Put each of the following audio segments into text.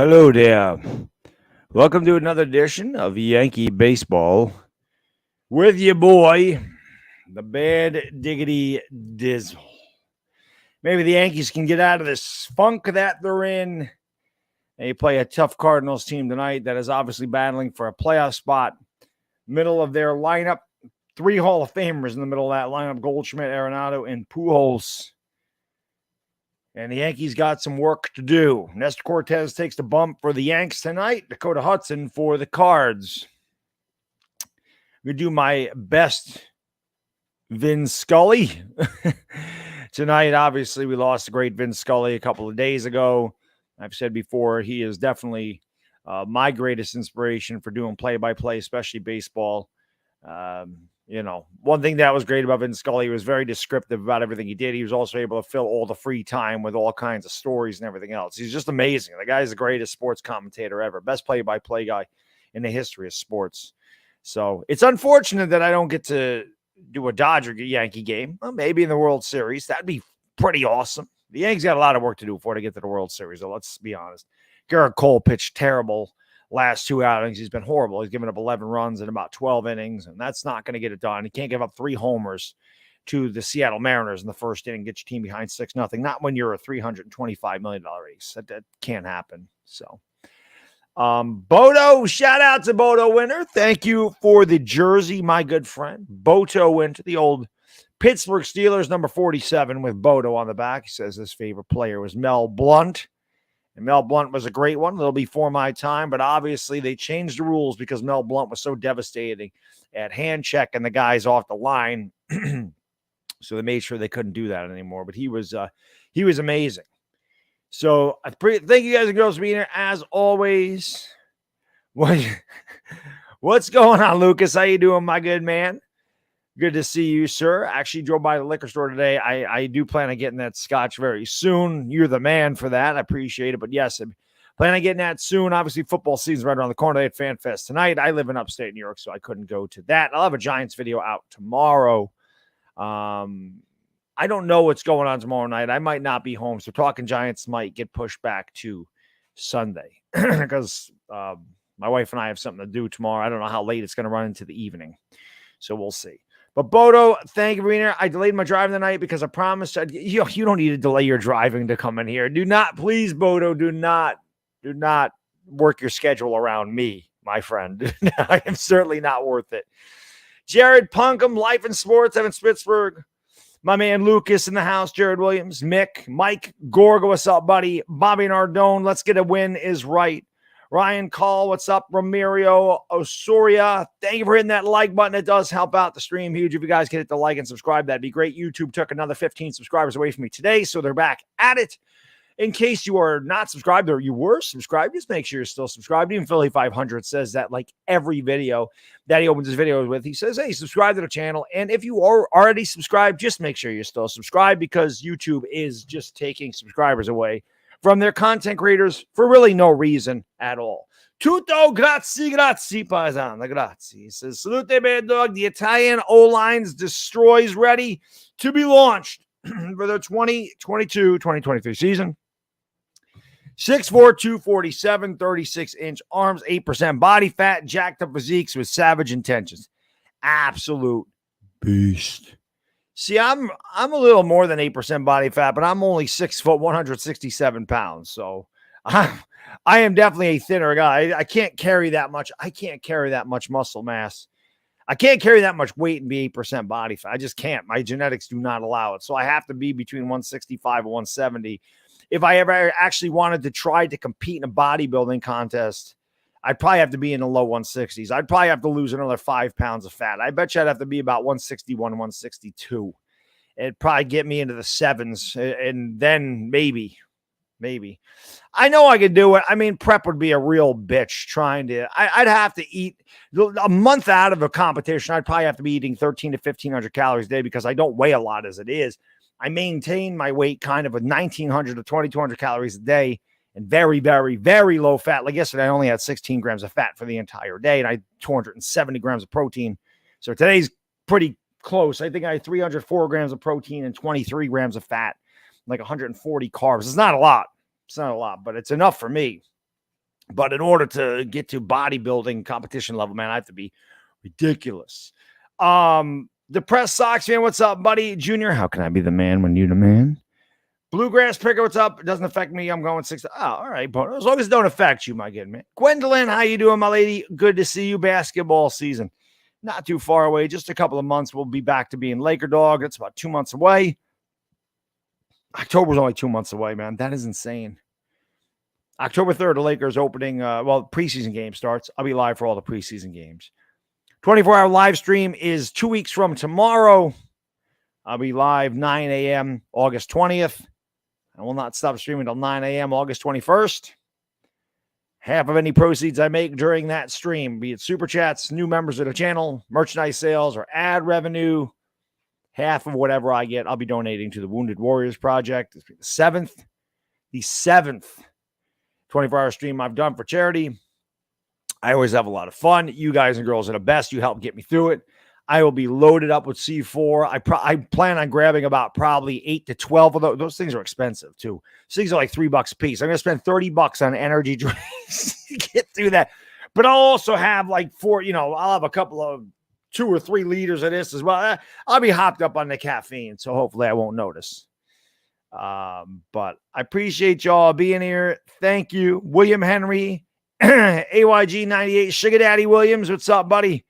Hello there. Welcome to another edition of Yankee Baseball with your boy, the Bad Diggity Dizzle. Maybe the Yankees can get out of this funk that they're in. They play a tough Cardinals team tonight that is obviously battling for a playoff spot. Middle of their lineup, 3 Hall of Famers in the middle of that lineup: Goldschmidt, Arenado, and Pujols. And the Yankees got some work to do. Nestor Cortez takes the bump for the Yanks tonight. Dakota Hudson for the Cards. I'm going to do my best Vin Scully. Tonight, obviously, we lost the great Vin Scully a couple of days ago. I've said before, he is definitely my greatest inspiration for doing play-by-play, especially baseball. One thing that was great about Vin Scully, he was very descriptive about everything he did. He was also able to fill all the free time with all kinds of stories and everything else. He's just amazing. The guy's the greatest sports commentator ever. Best play-by-play guy in the history of sports. So it's unfortunate that I don't get to do a Dodger-Yankee game. Well, maybe in the World Series. That'd be pretty awesome. The Yankees got a lot of work to do before they get to the World Series, though. Let's be honest. Garrett Cole pitched terrible last 2 outings. He's been horrible. He's given up 11 runs in about 12 innings, and that's not going to get it done. He can't give up 3 homers to the Seattle Mariners in the first inning, get your team behind 6-0. Not when you're a $325 million ace. That can't happen. So, Bodo, shout out to Bodo Winter. Thank you for the jersey, my good friend. Boto Winter, the old Pittsburgh Steelers, number 47 with Bodo on the back. He says his favorite player was Mel Blount. And Mel Blount was a great one. It'll be before my time, but obviously they changed the rules because Mel Blount was so devastating at hand checking the guys off the line. So they made sure they couldn't do that anymore. But he was amazing. So thank you guys and girls for being here as always. What's going on, Lucas? How you doing, my good man? Good to see you, sir. Actually drove by the liquor store today. I do plan on getting that scotch very soon. You're the man for that. I appreciate it. But yes, I plan on getting that soon. Obviously, football season's right around the corner. They had Fan Fest tonight. I live in upstate New York, so I couldn't go to that. I'll have a Giants video out tomorrow. I don't know what's going on tomorrow night. I might not be home. So Talking Giants might get pushed back to Sunday because my wife and I have something to do tomorrow. I don't know how late it's going to run into the evening. So we'll see. But Bodo, thank you for being here. I delayed my driving tonight because I promised you don't need to delay your driving to come in here. Do not, please, Bodo, do not work your schedule around me, my friend. I am certainly not worth it. Jared Punkham, Life and Sports, Evan Spitzberg, my man Lucas in the house, Jared Williams, Mick, Mike Gorga, what's up, buddy? Bobby Nardone, let's get a win is right. Ryan Call, what's up? Romario Osoria, thank you for hitting that like button. It does help out the stream huge. If you guys can hit the like and subscribe, that'd be great. YouTube took another 15 subscribers away from me today, so they're back at it. In case you are not subscribed or you were subscribed, just make sure you're still subscribed. Even Philly 500 says that like every video that he opens his videos with. He says, hey, subscribe to the channel. And if you are already subscribed, just make sure you're still subscribed because YouTube is just taking subscribers away from their content creators for really no reason at all. Tutto, grazie, paesana, grazie. He says, salute, Baddog. The Italian O-lines destroys ready to be launched for the 2022-2023 season. 6'4", 247, 36-inch arms, 8% body fat, jacked up physiques with savage intentions. Absolute beast. See, I'm a little more than 8% body fat, but I'm only 6 foot, 167 pounds. So I am definitely a thinner guy. I can't carry that much. I can't carry that much muscle mass. I can't carry that much weight and be 8% body fat. I just can't. My genetics do not allow it. So I have to be between 165 and 170. If I ever actually wanted to try to compete in a bodybuilding contest, I'd probably have to be in the low 160s. I'd probably have to lose another 5 pounds of fat. I bet you I'd have to be about 161, 162. It'd probably get me into the 7s, and then maybe. I know I could do it. I mean, prep would be a real bitch trying to. I'd have to eat a month out of a competition. I'd probably have to be eating 1,300 to 1,500 calories a day because I don't weigh a lot as it is. I maintain my weight kind of with 1,900 to 2,200 calories a day. And very, very, very low fat. Like yesterday, I only had 16 grams of fat for the entire day, and I had 270 grams of protein. So today's pretty close. I think I had 304 grams of protein and 23 grams of fat, like 140 carbs. It's not a lot. It's not a lot, but it's enough for me. But in order to get to bodybuilding competition level, man, I have to be ridiculous. Depressed Sox fan, what's up, buddy? Junior, how can I be the man when you the man? Bluegrass Picker, what's up? It doesn't affect me. I'm going 6. Oh, all right, but as long as it don't affect you, my good man. Gwendolyn, how you doing, my lady? Good to see you. Basketball season. Not too far away. Just a couple of months. We'll be back to being Laker dog. It's about 2 months away. October's only 2 months away, man. That is insane. October 3rd, the Lakers opening, preseason game starts. I'll be live for all the preseason games. 24-hour live stream is 2 weeks from tomorrow. I'll be live 9 a.m. August 20th. I will not stop streaming until 9 a.m. August 21st. Half of any proceeds I make during that stream, be it super chats, new members of the channel, merchandise sales, or ad revenue, half of whatever I get, I'll be donating to the Wounded Warriors Project. The seventh 24-hour stream I've done for charity. I always have a lot of fun. You guys and girls are the best. You help get me through it. I will be loaded up with C4. I plan on grabbing about probably 8 to 12 of those. Those things are expensive too. So these are like $3 a piece. I'm going to spend $30 on energy drinks to get through that. But I'll also have like I'll have a couple of 2 or 3 liters of this as well. I'll be hopped up on the caffeine, so hopefully I won't notice. But I appreciate y'all being here. Thank you. William Henry, AYG98, Sugar Daddy Williams. What's up, buddy?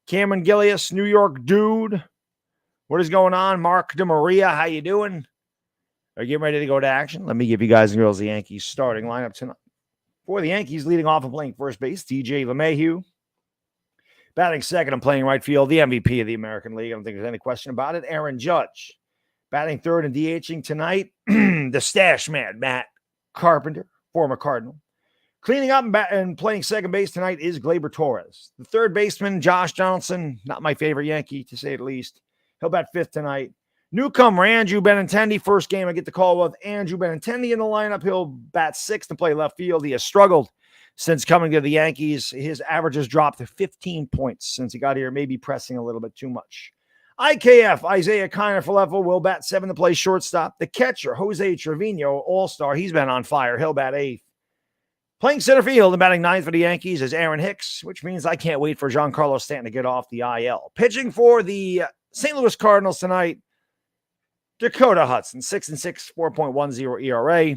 Cameron Gillius, New York dude. What is going on? Mark DeMaria, how you doing? Are you getting ready to go to action? Let me give you guys and girls the Yankees starting lineup tonight. For the Yankees, leading off and playing first base, DJ LeMahieu. Batting second and playing right field, the MVP of the American League. I don't think there's any question about it. Aaron Judge. Batting third and DHing tonight, the stash man, Matt Carpenter, former Cardinal. Cleaning up and playing second base tonight is Gleyber Torres. The third baseman, Josh Johnson, not my favorite Yankee, to say the least. He'll bat fifth tonight. Newcomer, Andrew Benintendi. First game I get the call with Andrew Benintendi in the lineup. He'll bat sixth and play left field. He has struggled since coming to the Yankees. His average has dropped to 15 points since he got here, maybe pressing a little bit too much. IKF, Isaiah Kiner-Falefa will bat seventh to play shortstop. The catcher, Jose Trevino, all-star. He's been on fire. He'll bat eighth. Playing center field and batting ninth for the Yankees is Aaron Hicks, which means I can't wait for Giancarlo Stanton to get off the IL. Pitching for the St. Louis Cardinals tonight, Dakota Hudson, 6-6, 4.10 ERA.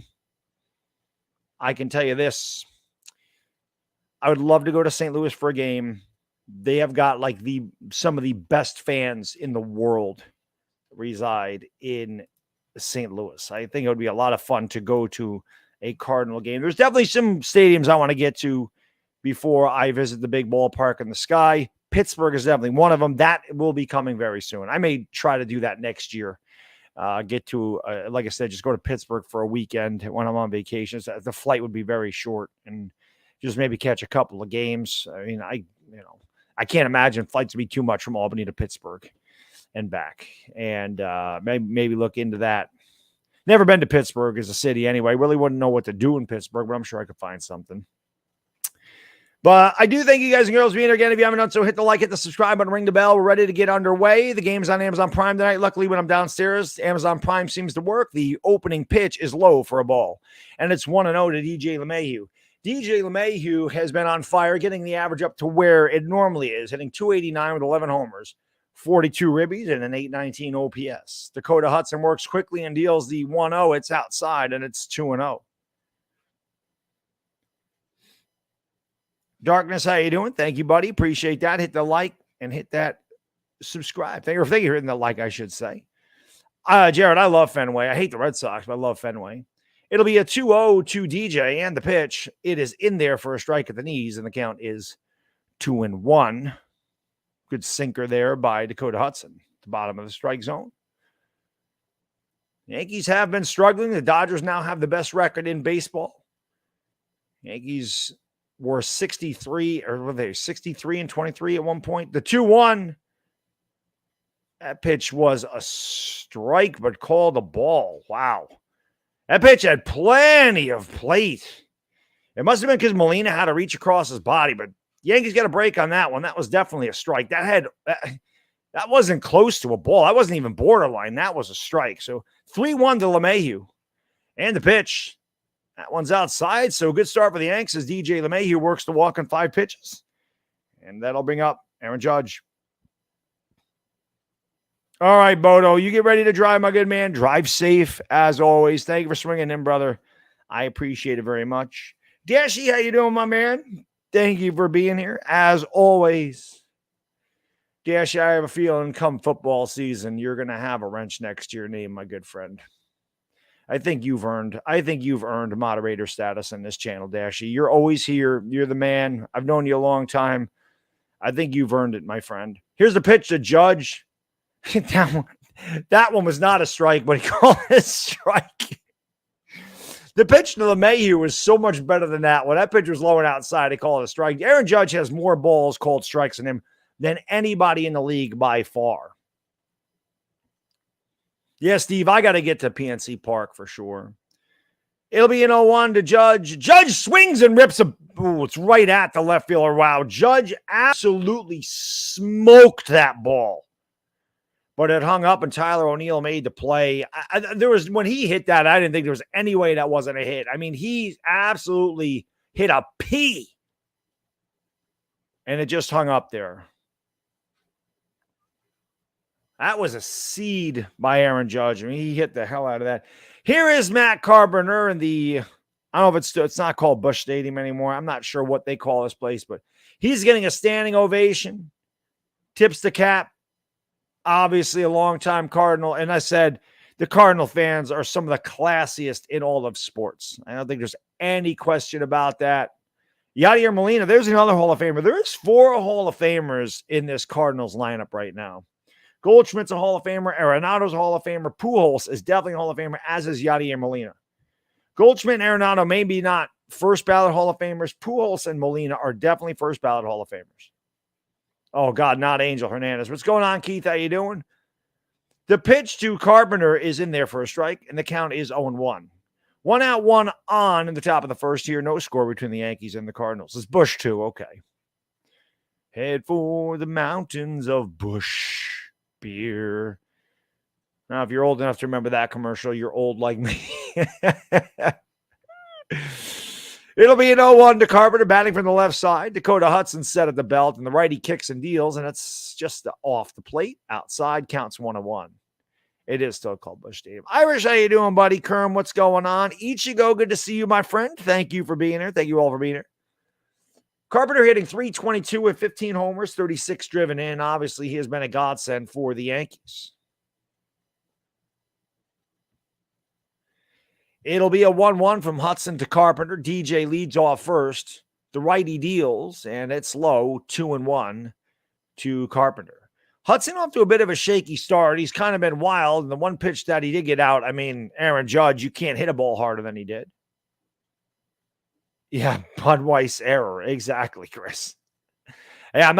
I can tell you this. I would love to go to St. Louis for a game. They have got like some of the best fans in the world reside in St. Louis. I think it would be a lot of fun to go to a Cardinal game. There's definitely some stadiums I want to get to before I visit the big ballpark in the sky. Pittsburgh is definitely one of them. That will be coming very soon. I may try to do that next year. Get to, like I said, just go to Pittsburgh for a weekend when I'm on vacation. So the flight would be very short and just maybe catch a couple of games. I mean, I can't imagine flights would be too much from Albany to Pittsburgh and back. And maybe look into that. Never been to Pittsburgh as a city anyway. Really wouldn't know what to do in Pittsburgh, but I'm sure I could find something. But I do thank you guys and girls being here again. If you haven't done so, hit the like, hit the subscribe button, ring the bell. We're ready to get underway. The game's on Amazon Prime tonight. Luckily, when I'm downstairs, Amazon Prime seems to work. The opening pitch is low for a ball, and it's 1-0 to DJ LeMahieu. DJ LeMahieu has been on fire, getting the average up to where it normally is, hitting .289 with 11 homers, 42 ribbies, and an .819 OPS. Dakota Hudson works quickly and deals the 1-0. It's outside, and it's 2-0. Darkness, how you doing? Thank you, buddy. Appreciate that. Hit the like and hit that subscribe. Thank you for hitting the like, I should say. Jared, I love Fenway. I hate the Red Sox, but I love Fenway. It'll be a 2-0 to DJ, and the pitch, it is in there for a strike at the knees, and the count is 2-1. Good sinker there by Dakota Hudson at the bottom of the strike zone. Yankees have been struggling. The Dodgers now have the best record in baseball. Yankees were 63 and 23 at one point. The 2-1, that pitch was a strike, but called a ball. Wow. That pitch had plenty of plate. It must have been because Molina had to reach across his body, but Yankees got a break on that one. That was definitely a strike. That wasn't close to a ball. That wasn't even borderline. That was a strike. So 3-1 to LeMahieu. And the pitch, That one's outside, so good start for the Yanks as DJ LeMahieu works the walk on 5 pitches. And that'll bring up Aaron Judge. All right, Bodo, you get ready to drive, my good man. Drive safe, as always. Thank you for swinging in, brother. I appreciate it very much. Dashy, how you doing, my man? Thank you for being here, as always. Dashy, I have a feeling come football season, you're going to have a wrench next to your name, my good friend. I think you've earned moderator status on this channel, Dashy. You're always here. You're the man. I've known you a long time. I think you've earned it, my friend. Here's the pitch to Judge. that one was not a strike, but he called it a strike. The pitch to LeMahieu was so much better than that. When that pitch was low and outside, he called it a strike. Aaron Judge has more balls called strikes than him than anybody in the league by far. Yeah, Steve, I got to get to PNC Park for sure. It'll be an 0-1 to Judge. Judge swings and rips it's right at the left fielder. Wow, Judge absolutely smoked that ball. But it hung up and Tyler O'Neill made the play. When he hit that, I didn't think there was any way that wasn't a hit. I mean, he absolutely hit a P. And it just hung up there. That was a seed by Aaron Judge. I mean, he hit the hell out of that. Here is Matt Carpenter in the, I don't know if it's not called Busch Stadium anymore. I'm not sure what they call this place, but he's getting a standing ovation. Tips the cap. Obviously a longtime Cardinal. And I said, the Cardinal fans are some of the classiest in all of sports. I don't think there's any question about that. Yadier Molina, there's another Hall of Famer. There's 4 Hall of Famers in this Cardinals lineup right now. Goldschmidt's a Hall of Famer. Arenado's a Hall of Famer. Pujols is definitely a Hall of Famer, as is Yadier Molina. Goldschmidt and Arenado maybe not first ballot Hall of Famers. Pujols and Molina are definitely first ballot Hall of Famers. Oh, God, not Angel Hernandez. What's going on, Keith? How you doing? The pitch to Carpenter is in there for a strike, and the count is 0-1. 1 out, 1 on in the top of the first here. No score between the Yankees and the Cardinals. It's Busch, too. Okay. Head for the mountains of Busch beer. Now, if you're old enough to remember that commercial, you're old like me. It'll be an 0-1 to Carpenter, batting from the left side. Dakota Hudson set at the belt, and the righty kicks and deals, and it's just off the plate. Outside, counts 1-1. It is still called Busch Stadium. Irish, how you doing, buddy? Kerm, what's going on? Ichigo, good to see you, my friend. Thank you for being here. Thank you all for being here. Carpenter hitting .322 with 15 homers, 36 driven in. Obviously, he has been a godsend for the Yankees. It'll be a 1-1 from Hudson to Carpenter. DJ leads off first. The righty deals, and it's low, 2-1 to Carpenter. Hudson off to a bit of a shaky start. He's kind of been wild, and the one pitch that he did get out, I mean, Aaron Judge, you can't hit a ball harder than he did. Yeah, Budweiser error. Exactly, Chris. Yeah,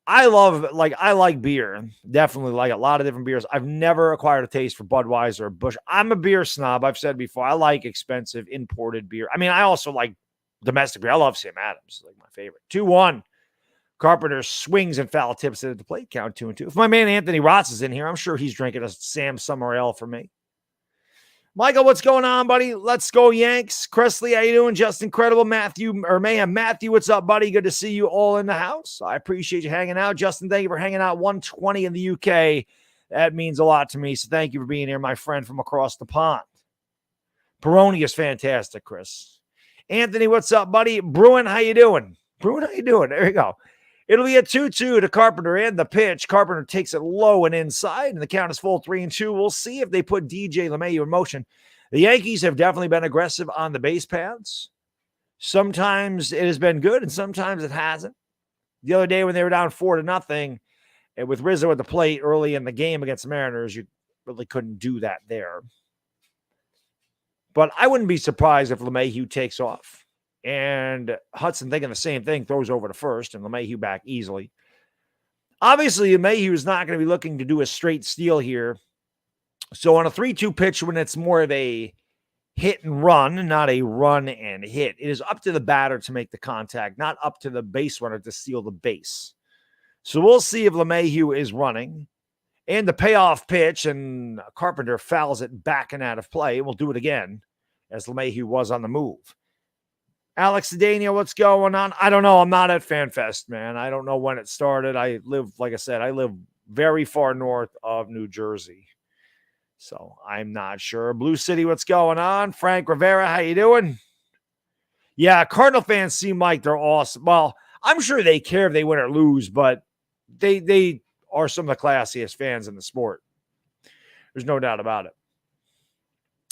I like beer. Definitely like a lot of different beers. I've never acquired a taste for Budweiser or Busch. I'm a beer snob. I've said before, I like expensive imported beer. I mean, I also like domestic beer. I love Sam Adams. It's like my favorite. 2-1. Carpenter swings and foul tips it at the plate. Count 2-2. If my man Anthony Rotz is in here, I'm sure he's drinking a Sam Summer Ale for me. Michael, what's going on, buddy? Let's go, Yanks. Cressley, how you doing? Just incredible. Matthew, what's up, buddy? Good to see you all in the house. I appreciate you hanging out. Justin, thank you for hanging out. 120 in the UK. That means a lot to me, so thank you for being here, my friend from across the pond. Peroni is fantastic, Chris. Anthony, what's up, buddy? Bruin, how you doing? There you go. It'll be a 2-2 to Carpenter and the pitch. Carpenter takes it low and inside, and the count is full 3-2. We'll see if they put DJ LeMahieu in motion. The Yankees have definitely been aggressive on the base paths. Sometimes it has been good, and sometimes it hasn't. The other day when they were down 4-0, and with Rizzo at the plate early in the game against the Mariners, you really couldn't do that there. But I wouldn't be surprised if LeMahieu takes off. And Hudson thinking the same thing, throws over to first, and LeMahieu back easily. Obviously, LeMahieu is not going to be looking to do a straight steal here. So on a 3-2 pitch, when it's more of a hit and run, not a run and hit, it is up to the batter to make the contact, not up to the base runner to steal the base. So we'll see if LeMahieu is running. And the payoff pitch, and Carpenter fouls it back and out of play. We'll do it again. as LeMahieu was on the move. Alex Cedeno, what's going on? I don't know. I'm not at FanFest, man. I don't know when it started. I live very far north of New Jersey. So I'm not sure. Blue City, what's going on? Frank Rivera, how you doing? Yeah, Cardinal fans seem like they're awesome. Well, I'm sure they care if they win or lose, but they are some of the classiest fans in the sport. There's no doubt about it.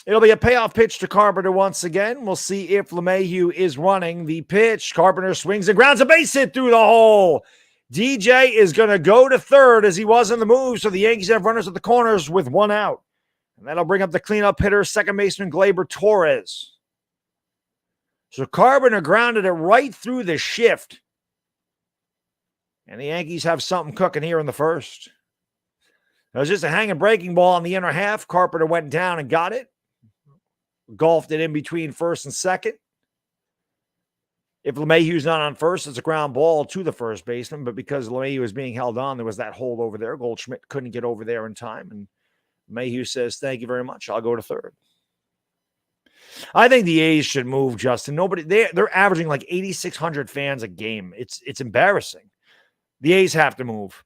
It'll be a payoff pitch to Carpenter once again. We'll see if LeMahieu is running the pitch. Carpenter swings and grounds a base hit through the hole. DJ is going to go to third as he was in the move, so the Yankees have runners at the corners with one out. And that'll bring up the cleanup hitter, second baseman Gleyber Torres. So Carpenter grounded it right through the shift. And the Yankees have something cooking here in the first. It was just a hanging breaking ball in the inner half. Carpenter went down and got it. Golfed it in between first and second. If LeMahieu's not on first, it's a ground ball to the first baseman. But because LeMahieu was being held on, there was that hole over there. Goldschmidt couldn't get over there in time. And LeMahieu says, thank you very much. I'll go to third. I think the A's should move, Justin. They're averaging like 8,600 fans a game. It's embarrassing. The A's have to move.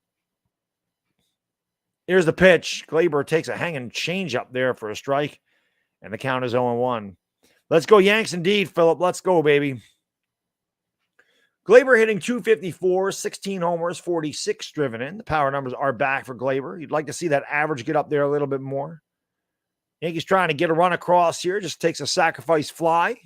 Here's the pitch. Gleyber takes a hanging change up there for a strike. And the count is 0-1. Let's go Yanks indeed, Philip. Let's go, baby. Gleyber hitting .254, 16 homers, 46 driven in. The power numbers are back for Gleyber. You'd like to see that average get up there a little bit more. Yankees trying to get a run across here. Just takes a sacrifice fly.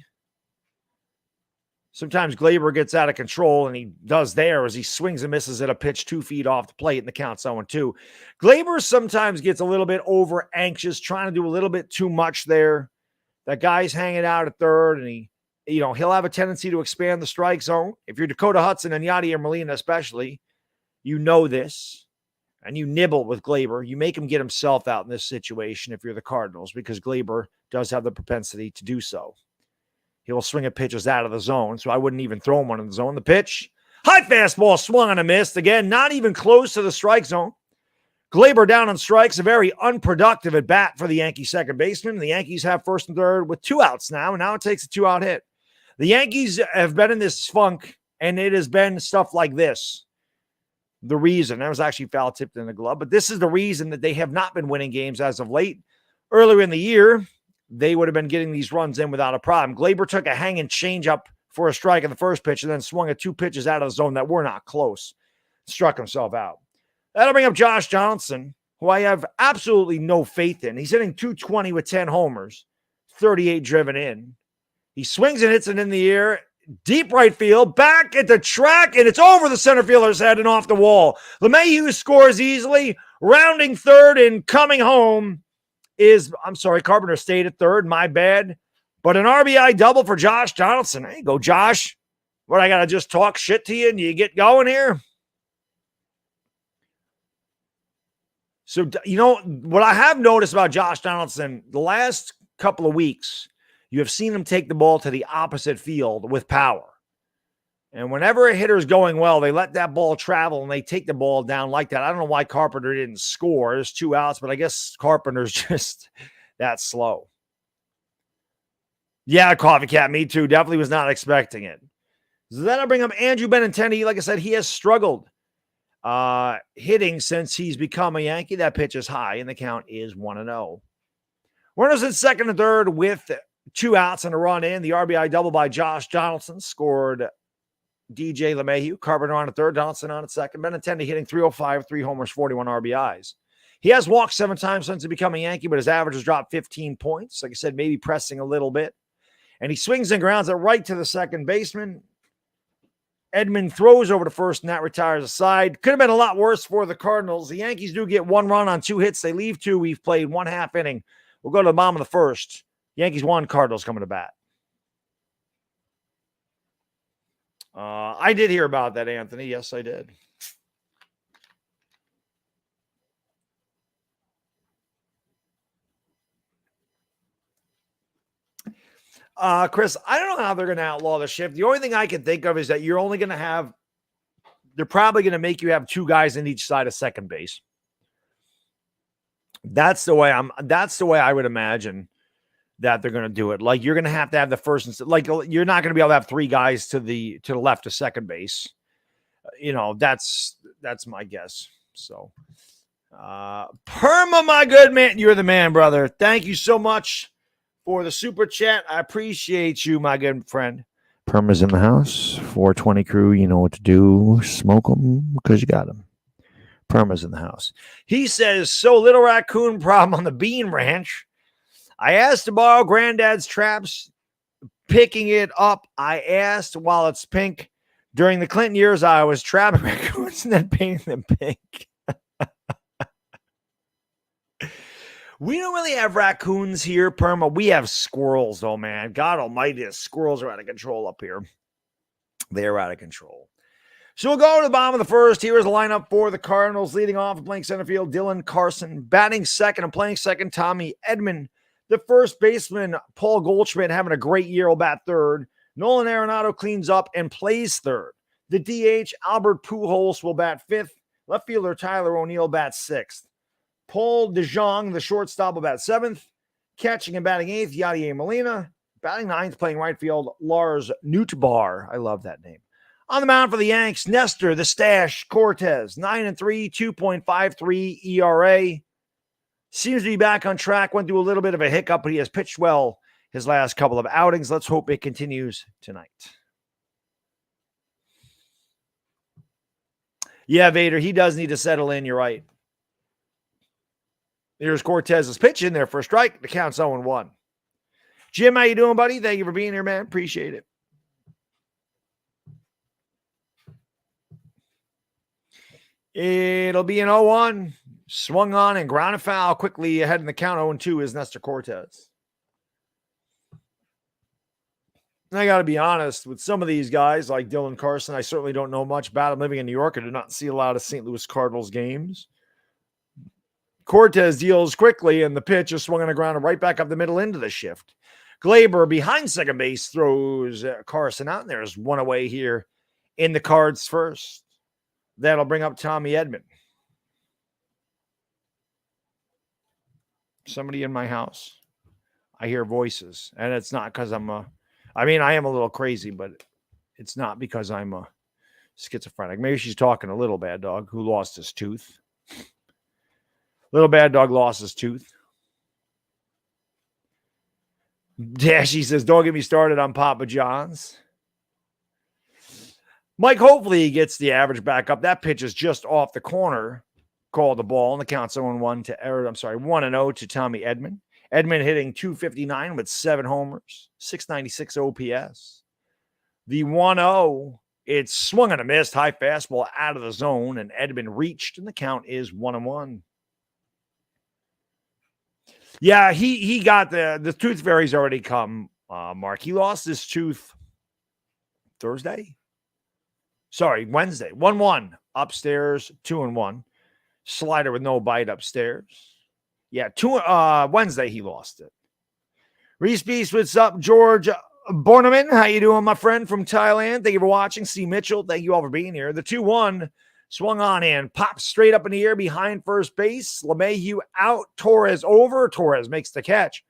Sometimes Gleyber gets out of control, and he does there as he swings and misses at a pitch 2 feet off the plate, and the count's 0-2. Gleyber sometimes gets a little bit over anxious, trying to do a little bit too much there. That guy's hanging out at third, and he'll have a tendency to expand the strike zone. If you're Dakota Hudson and Yadier Molina especially, you know this, and you nibble with Gleyber. You make him get himself out in this situation if you're the Cardinals, because Gleyber does have the propensity to do so. He'll swing at pitches out of the zone, so I wouldn't even throw him one in the zone. The pitch, high fastball, swung and a missed. Again, not even close to the strike zone. Gleyber down on strikes, a very unproductive at bat for the Yankee second baseman. The Yankees have first and third with 2 outs now, and now it takes a 2-out hit. The Yankees have been in this funk, and it has been stuff like this. The reason, that was actually foul tipped in the glove, but this is the reason that they have not been winning games as of late. Earlier in the year, they would have been getting these runs in without a problem. Gleyber took a hanging changeup for a strike in the first pitch and then swung at 2 pitches out of the zone that were not close. Struck himself out. That'll bring up Josh Donaldson, who I have absolutely no faith in. He's hitting .220 with 10 homers, 38 driven in. He swings and hits it in the air, deep right field, back at the track, and it's over the center fielder's head and off the wall. LeMahieu scores easily, rounding third and coming home Carpenter stayed at third, my bad. But an RBI double for Josh Donaldson. There you go, Josh. What, I got to just talk shit to you and you get going here? So, what I have noticed about Josh Donaldson, the last couple of weeks, you have seen him take the ball to the opposite field with power. And whenever a hitter's going well, they let that ball travel and they take the ball down like that. I don't know why Carpenter didn't score. There's 2 outs, but I guess Carpenter's just that slow. Yeah, Coffee Cat, me too. Definitely was not expecting it. So then I bring up Andrew Benintendi. Like I said, he has struggled hitting since he's become a Yankee. That pitch is high, and the count is 1-0. Runners in second and third with 2 outs and a run in. The RBI double by Josh Donaldson scored DJ LeMahieu. Carpenter on at third, Donaldson on at second. Benintendi hitting .305, 3 homers, 41 RBIs. He has walked 7 times since he became a Yankee, but his average has dropped 15 points. Like I said, maybe pressing a little bit. And he swings and grounds it right to the second baseman. Edman throws over to first, and that retires aside. Could have been a lot worse for the Cardinals. The Yankees do get 1 run on 2 hits. They leave 2. We've played 1/2 inning. We'll go to the bottom of the first. Yankees 1, Cardinals coming to bat. I did hear about that, Anthony. Yes, I did. Chris, I don't know how they're going to outlaw the shift. The only thing I can think of is that you're only going to have, they're probably going to make you have 2 guys in each side of second base. That's the way I would imagine that they're going to do it. Like you're going to have the first, like you're not going to be able to have three guys to the left of second base. That's my guess. So, Perma, my good man, you're the man, brother. Thank you so much for the super chat. I appreciate you, my good friend. Perma's in the house. 420 crew, you know what to do. Smoke them because you got them. Perma's in the house. He says, so little raccoon problem on the Bean Ranch. I asked to borrow Granddad's traps, picking it up. I asked while it's pink. During the Clinton years, I was trapping raccoons and then painting them pink. We don't really have raccoons here, Perma. We have squirrels, though, man. God almighty, the squirrels are out of control up here. They're out of control. So we'll go to the bottom of the first. Here is the lineup for the Cardinals. Leading off, playing center field, Dylan Carson. Batting second and playing second, Tommy Edman. The first baseman, Paul Goldschmidt, having a great year, will bat third. Nolan Arenado cleans up and plays third. The DH, Albert Pujols, will bat fifth. Left fielder, Tyler O'Neill, bats sixth. Paul DeJong, the shortstop, will bat seventh. Catching and batting eighth, Yadier Molina. Batting ninth, playing right field, Lars Nootbaar. I love that name. On the mound for the Yanks, Nestor, the stash, Cortez, 9-3, 2.53 ERA. Seems to be back on track. Went through a little bit of a hiccup, but he has pitched well his last couple of outings. Let's hope it continues tonight. Yeah, Vader, he does need to settle in. You're right. Here's Cortez's pitch in there for a strike. The count's 0-1. Jim, how you doing, buddy? Thank you for being here, man. Appreciate it. It'll be an 0-1. Swung on and ground a foul. Quickly ahead in the count. 0-2 is Nestor Cortez. And I got to be honest, with some of these guys like Dylan Carson, I certainly don't know much about him. Living in New York, I did not see a lot of St. Louis Cardinals games. Cortez deals quickly, and the pitch is swung on the ground and right back up the middle into the shift. Glaber behind second base throws Carson out, and there's one away here in the Cards first. That'll bring up Tommy Edman. Somebody in my house. I hear voices, and it's not because I am a little crazy, but it's not because I'm a schizophrenic. Maybe she's talking to Little Bad Dog, who lost his tooth. Little Bad Dog lost his tooth. Dashy says, don't get me started on Papa John's. Mike, hopefully he gets the average back up. That pitch is just off the corner. Called the ball, and the count's 1-0 to Tommy Edman. Edman hitting .259 with 7 homers, 696 OPS. The 1-0, it's swung and a missed, high fastball out of the zone, and Edman reached, and the count is 1-1. Yeah, he got the tooth fairy's already come, Mark. He lost his tooth Wednesday. 1-1 upstairs, 2-1. Slider with no bite upstairs. Yeah, Wednesday he lost it. Reese Beast, what's up? George Borneman, how you doing, my friend from Thailand? Thank you for watching. C. Mitchell, thank you all for being here. The 2-1 swung on in, pops straight up in the air behind first base. LeMahieu out, Torres over. Torres makes the catch.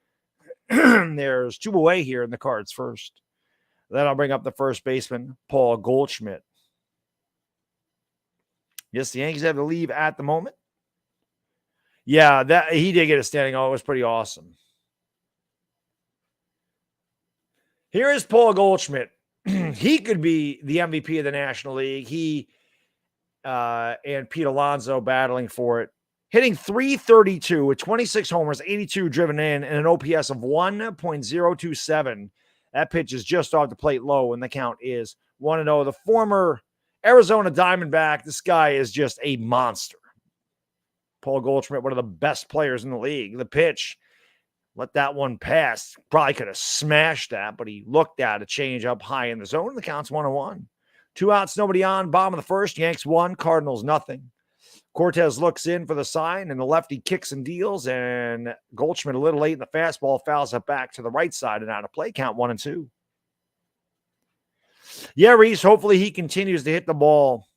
There's 2 away here in the Cards first. Then I'll bring up the first baseman, Paul Goldschmidt. Yes, the Yankees have the lead at the moment. Yeah, that he did get a standing O. It was pretty awesome. Here is Paul Goldschmidt. He could be the MVP of the National League. He and Pete Alonso battling for it. Hitting .332 with 26 homers, 82 driven in, and an OPS of 1.027. That pitch is just off the plate low, and the count is 1-0. The former Arizona Diamondback, this guy is just a monster. Paul Goldschmidt, one of the best players in the league. The pitch, let that one pass. Probably could have smashed that, but he looked at a change up high in the zone. The count's 1-1. 2 outs, nobody on. Bottom of the first. Yanks 1, Cardinals nothing. Cortez looks in for the sign, and the lefty kicks and deals, and Goldschmidt a little late in the fastball fouls it back to the right side and out of play. Count 1-2. Yeah, Reese, hopefully he continues to hit the ball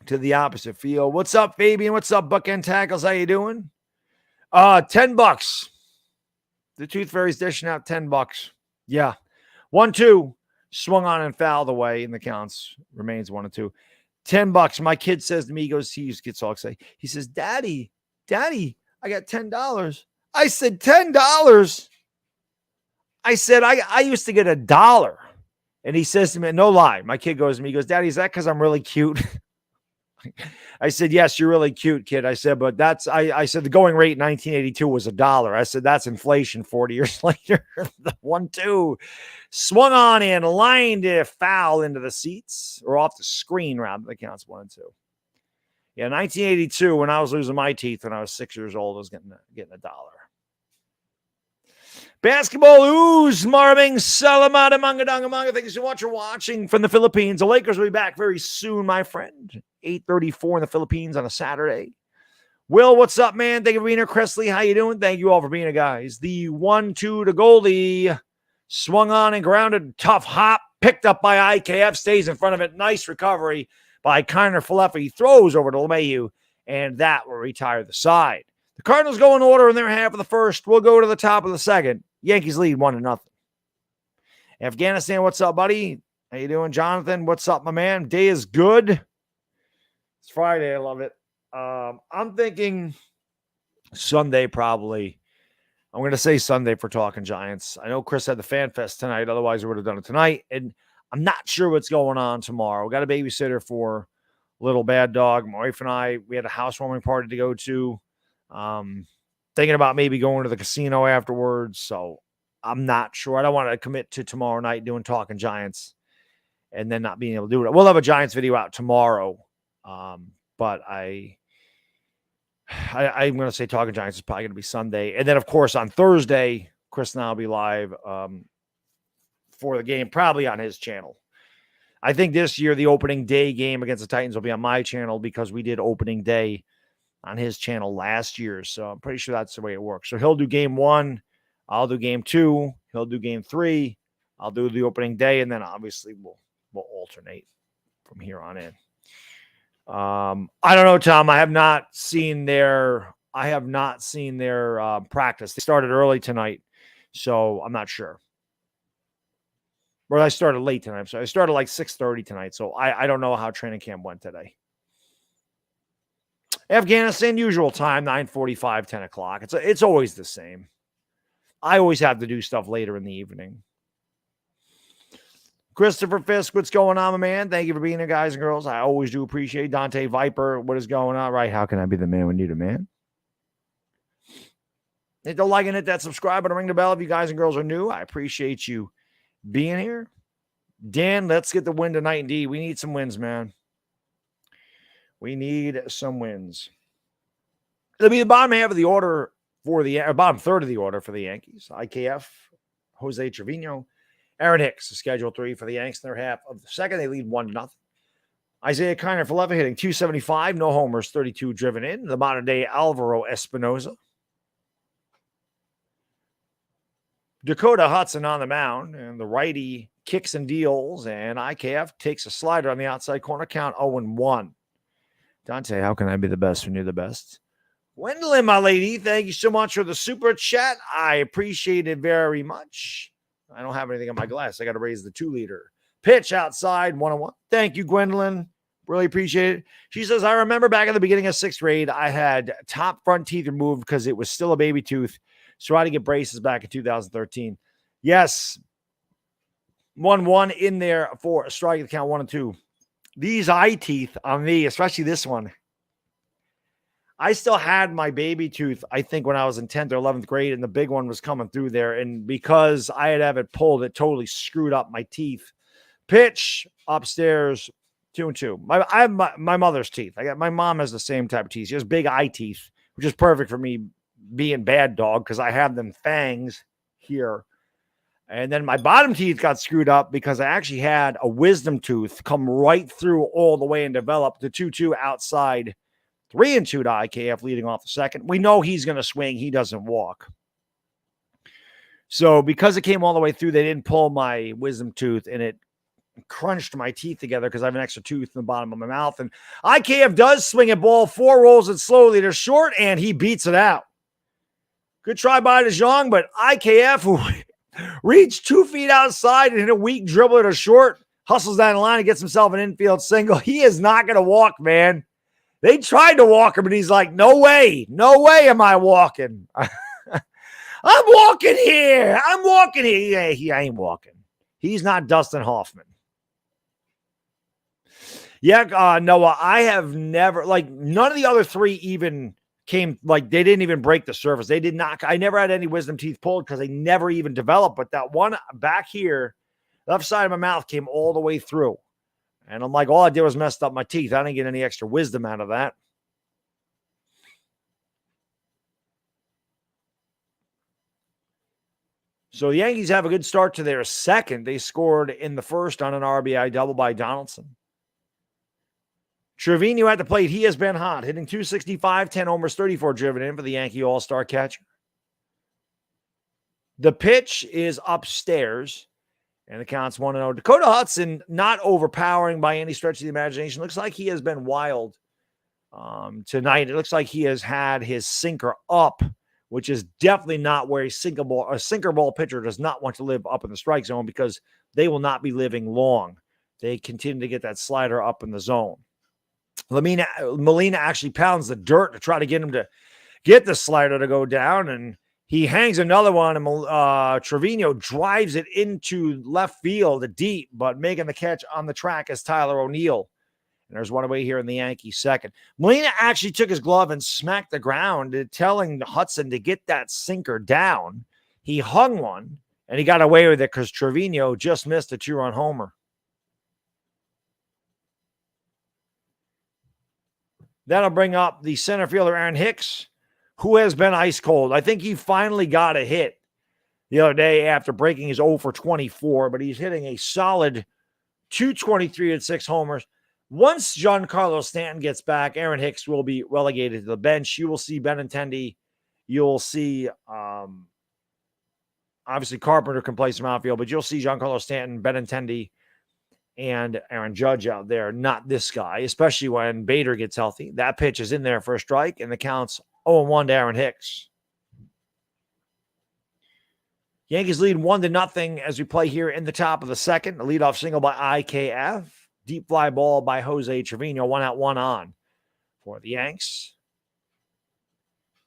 to the opposite field. What's up, Fabian? What's up, Bookend Tackles? How you doing? $10. The Tooth Fairy's dishing out $10. Yeah. 1-2. Swung on and fouled away, and the counts remains 1-2. $10. My kid says to me, he gets all excited. He says, Daddy, I got $10. I said, $10. I said, I used to get $1. And he says to me, no lie. My kid goes to me, he goes, Daddy, is that because I'm really cute? I said, yes, you're really cute, kid. I said, but I said, the going rate in 1982 was $1. I said, that's inflation 40 years later. The 1-2 swung on and lined a foul into the seats or off the screen rather. The counts 1-2. Yeah, 1982, when I was losing my teeth when I was 6 years old, I was getting $1. Basketball ooze, Marvin Salamada Mangadanga. Thank you so much for watching from the Philippines. The Lakers will be back very soon, my friend. 8:34 in the Philippines on a Saturday. Will, what's up, man? Thank you for being here. Cresley, how you doing? Thank you all for being here, guys. The 1-2 to Goldie. Swung on and grounded. Tough hop. Picked up by IKF. Stays in front of it. Nice recovery by Karner Road. He throws over to LeMahieu, and that will retire the side. The Cardinals go in order in their half of the first. We'll go to the top of the second. Yankees lead 1-0. Afghanistan, what's up, buddy? How you doing, Jonathan? What's up, my man? Day is good. It's Friday. I love it. I'm thinking Sunday probably. I'm going to say Sunday for Talking Giants. I know Chris had the Fan Fest tonight. Otherwise, we would have done it tonight. And I'm not sure what's going on tomorrow. We got a babysitter for little Baddog. My wife and I, we had a housewarming party to go to. Thinking about maybe going to the casino afterwards. So I'm not sure. I don't want to commit to tomorrow night doing Talking Giants and then not being able to do it. We'll have a Giants video out tomorrow. But I'm going to say Talking Giants is probably going to be Sunday. And then, of course, on Thursday, Chris and I will be live for the game, probably on his channel. I think this year the opening day game against the Titans will be on my channel because we did opening day on his channel last year. So I'm pretty sure that's the way it works. So he'll do game 1. I'll do game 2. He'll do game 3. I'll do the opening day. And then obviously we'll alternate from here on in. I don't know, Tom. I have not seen their practice. They started early tonight. So I'm not sure. Or I started late tonight. So I started like 6:30 tonight. So I don't know how training camp went today. Afghanistan, usual time, 9:45, 10 o'clock. It's always the same. I always have to do stuff later in the evening. Christopher Fisk, what's going on, my man? Thank you for being here, guys and girls. I always do appreciate Dante Viper. What is going on? Right? How can I be the man when you need a man? Hit the like and hit that subscribe button, ring the bell if you guys and girls are new. I appreciate you being here. Dan, let's get the win tonight. Indeed, we need some wins, man. We need some wins. It'll be the bottom half of the order for the bottom third of the order for the Yankees. IKF, Jose Trevino, Aaron Hicks, schedule 3 for the Yanks in their half of the second. They lead 1-0. Isaiah Karner for 11, hitting .275, no homers, 32 driven in. The modern day Alvaro Espinoza. Dakota Hudson on the mound, and the righty kicks and deals, and IKF takes a slider on the outside corner, count 0-1. Dante, how can I be the best when you're the best? Gwendolyn, my lady, thank you so much for the super chat. I appreciate it very much. I don't have anything in my glass. I got to raise the 2-liter. Pitch outside, 1-1. Thank you, Gwendolyn. Really appreciate it. She says, I remember back in the beginning of 6th grade, I had top front teeth removed because it was still a baby tooth. So I had to get braces back in 2013. Yes. 1-1 in there for a strike at the count 1-2. These eye teeth on me, especially this one. I still had my baby tooth, I think, when I was in 10th or 11th grade, and the big one was coming through there. And because I had to have it pulled, it totally screwed up my teeth. Pitch upstairs, 2-2. I have my mother's teeth. My mom has the same type of teeth. She has big eye teeth, which is perfect for me being Baddog because I have them fangs here. And then my bottom teeth got screwed up because I actually had a wisdom tooth come right through all the way and develop the 2-2 outside. 3-2 to IKF leading off the second. We know he's going to swing. He doesn't walk. So because it came all the way through, they didn't pull my wisdom tooth, and it crunched my teeth together because I have an extra tooth in the bottom of my mouth. And IKF does swing a ball, 4 rolls it slowly to short, and he beats it out. Good try by DeJong, but IKF, who reached 2 feet outside and hit a weak dribble at a short, hustles down the line and gets himself an infield single. He is not going to walk, man. They tried to walk him, but he's like, no way am I walking. I'm walking here. Yeah, he ain't walking. He's not Dustin Hoffman. Yeah, Noah, I have never, like, none of the other three even came, like, they didn't even break the surface. They did not, I never had any wisdom teeth pulled because they never even developed. But that one back here, left side of my mouth came all the way through. And I'm like, all I did was messed up my teeth. I didn't get any extra wisdom out of that. So the Yankees have a good start to their second. They scored in the first on an RBI double by Donaldson. Trevino at the plate. He has been hot, hitting .265, 10 homers, 34 driven in for the Yankee All-Star catcher. The pitch is upstairs, and the count's 1-0. Dakota Hudson, not overpowering by any stretch of the imagination. Looks like he has been wild tonight. It looks like he has had his sinker up, which is definitely not where a sinker ball pitcher does not want to live up in the strike zone, because they will not be living long. They continue to get that slider up in the zone. Molina actually pounds the dirt to try to get him to get the slider to go down, and he hangs another one, and Trevino drives it into left field deep, but making the catch on the track is Tyler O'Neill. And there's one away here in the Yankees second. Molina actually took his glove and smacked the ground, telling Hudson to get that sinker down. He hung one, and he got away with it because Trevino just missed a 2-run homer. That'll bring up the center fielder, Aaron Hicks, who has been ice cold. I think he finally got a hit the other day after breaking his 0 for 24, but he's hitting a solid .223 at 6 homers. Once Giancarlo Stanton gets back, Aaron Hicks will be relegated to the bench. You will see Benintendi. You'll see, obviously, Carpenter can play some outfield, but you'll see Giancarlo Stanton, Benintendi, and Aaron Judge out there. Not this guy, especially when Bader gets healthy. That pitch is in there for a strike, and the count's 0-1 to Aaron Hicks. Yankees lead 1-0 as we play here in the top of the second. A leadoff single by IKF. Deep fly ball by Jose Trevino. 1 out, 1 on for the Yanks.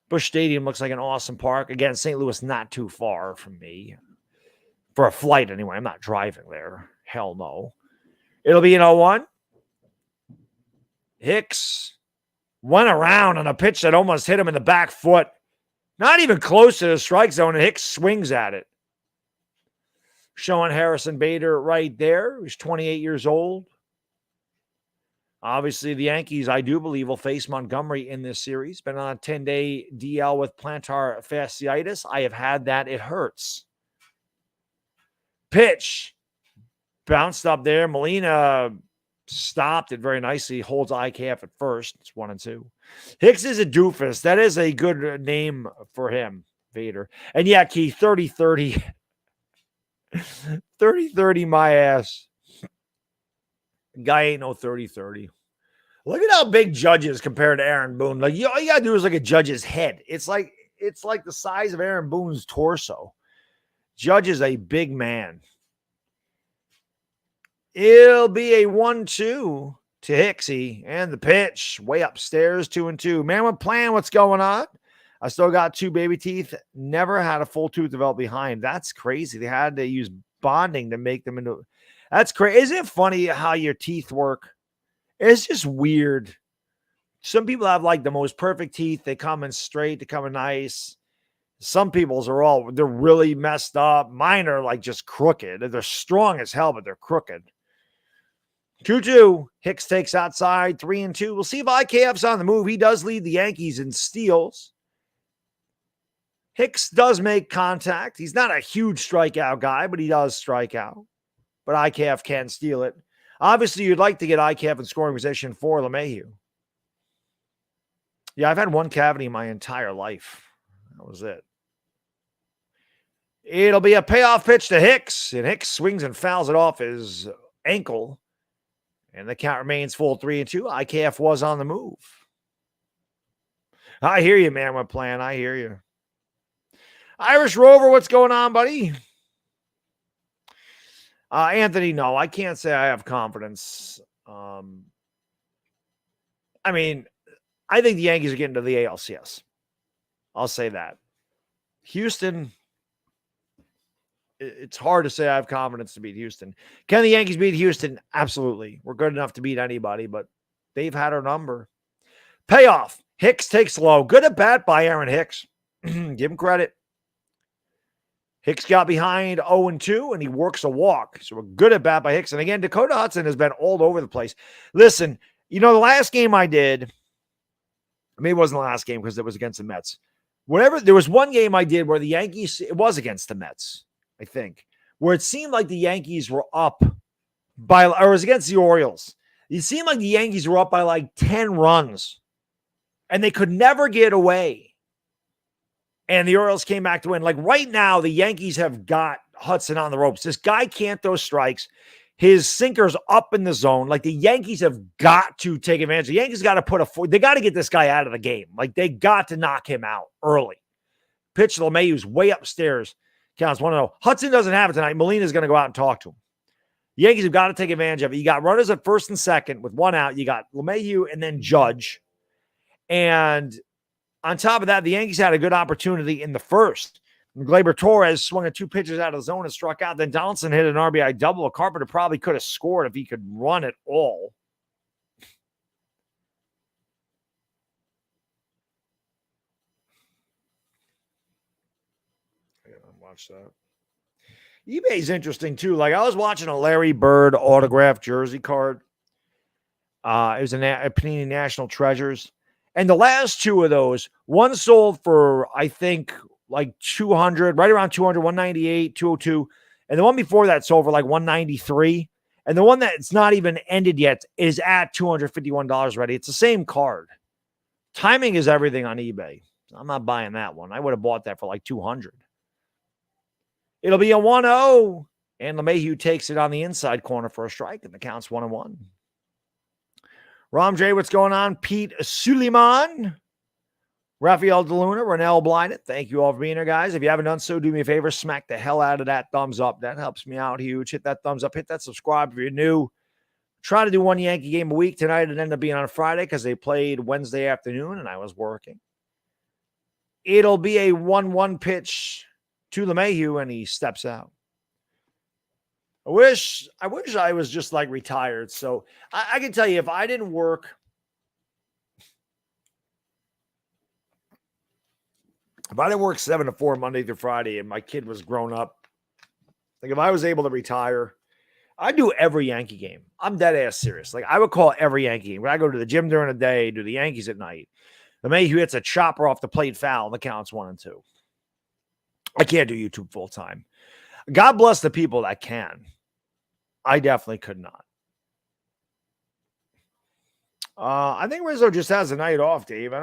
Busch Stadium looks like an awesome park. Again, St. Louis not too far from me. For a flight anyway. I'm not driving there. Hell no. It'll be an 0-1. Hicks went around on a pitch that almost hit him in the back foot. Not even close to the strike zone, and Hicks swings at it. Showing Harrison Bader right there, who's 28 years old. Obviously, the Yankees, I do believe, will face Montgomery in this series. Been on a 10-day DL with plantar fasciitis. I have had that. It hurts. Pitch. Bounced up there. Molina stopped it very nicely. Holds IKF at first. It's 1-2. Hicks is a doofus. That is a good name for him, Vader. And yeah, Keith, 30-30. 30-30 my ass. Guy ain't no 30-30. Look at how big Judge is compared to Aaron Boone. Like, all you gotta do is look at Judge's head. It's like the size of Aaron Boone's torso. Judge is a big man. It'll be a 1-2 to Hicksy, and the pitch way upstairs, 2-2. Man with plan, what's going on? I still got 2 baby teeth. Never had a full tooth develop behind. That's crazy. They had to use bonding to make them into. That's crazy. Isn't it funny how your teeth work? It's just weird. Some people have like the most perfect teeth. They come in straight, they come in nice. Some people's they're really messed up. Mine are like just crooked. They're strong as hell, but they're crooked. 2-2. Hicks takes outside, 3-2. We'll see if IKF's on the move. He does lead the Yankees in steals. Hicks does make contact. He's not a huge strikeout guy, but he does strike out. But IKF can steal it. Obviously, you'd like to get IKF in scoring position for LeMahieu. Yeah, I've had one cavity my entire life. That was it. It'll be a payoff pitch to Hicks, and Hicks swings and fouls it off his ankle. And the count remains full 3-2. IKF was on the move. I hear you, man, with plan. I hear you. Irish Rover, what's going on, buddy? Anthony, no, I can't say I have confidence. I mean, I think the Yankees are getting to the ALCS. I'll say that. Houston, it's hard to say I have confidence to beat Houston. Can the Yankees beat Houston? Absolutely. We're good enough to beat anybody, but they've had our number. Payoff. Hicks takes low. Good at bat by Aaron Hicks. Give him credit. Hicks got behind 0-2, and he works a walk. So a good at bat by Hicks. And again, Dakota Hudson has been all over the place. Listen, the last game I did, maybe it wasn't the last game because it was against the Mets. There was one game I did where the Yankees, it was against the Mets, I think, where it seemed like the Yankees were up by, or it was against the Orioles. It seemed like the Yankees were up by like 10 runs, and they could never get away. And the Orioles came back to win. Like right now, the Yankees have got Hudson on the ropes. This guy can't throw strikes. His sinker's up in the zone. Like the Yankees have got to take advantage. The Yankees got to they got to get this guy out of the game. Like they got to knock him out early. Pitch to LeMahieu's way upstairs. Counts 1-0. Hudson doesn't have it tonight. Molina's going to go out and talk to him. The Yankees have got to take advantage of it. You got runners at first and second with one out. You got LeMahieu and then Judge. And on top of that, the Yankees had a good opportunity in the first. Gleyber Torres swung at 2 pitches out of the zone and struck out. Then Donaldson hit an RBI double. Carpenter probably could have scored if he could run at all. I gotta watch that. eBay's interesting too. Like I was watching a Larry Bird autographed jersey card. It was a Panini National Treasures. And the last 2 of those, one sold for, I think, like 200, right around 200, 198, 202. And the one before that sold for like 193. And the one that's not even ended yet is at $251 already. It's the same card. Timing is everything on eBay. I'm not buying that one. I would have bought that for like 200. It'll be a 1-0. And LeMahieu takes it on the inside corner for a strike. And the count's 1-1. Rom J, what's going on? Pete Suleiman, Rafael DeLuna, Ronell Blinded. Thank you all for being here, guys. If you haven't done so, do me a favor. Smack the hell out of that thumbs up. That helps me out huge. Hit that thumbs up. Hit that subscribe if you're new. Try to do one Yankee game a week. Tonight it ended up being on a Friday because they played Wednesday afternoon and I was working. It'll be a 1-1 pitch to LeMahieu and he steps out. I wish I was just like retired. So I can tell you, if I didn't work, if I didn't work 7 to 4 Monday through Friday and my kid was grown up, like if I was able to retire, I'd do every Yankee game. I'm dead ass serious. Like I would call every Yankee game. When I go to the gym during the day, do the Yankees at night. LeMahieu hits a chopper off the plate foul. The count's 1-2. I can't do YouTube full time. God bless the people that can. I definitely could not. I think Rizzo just has a night off, Dave.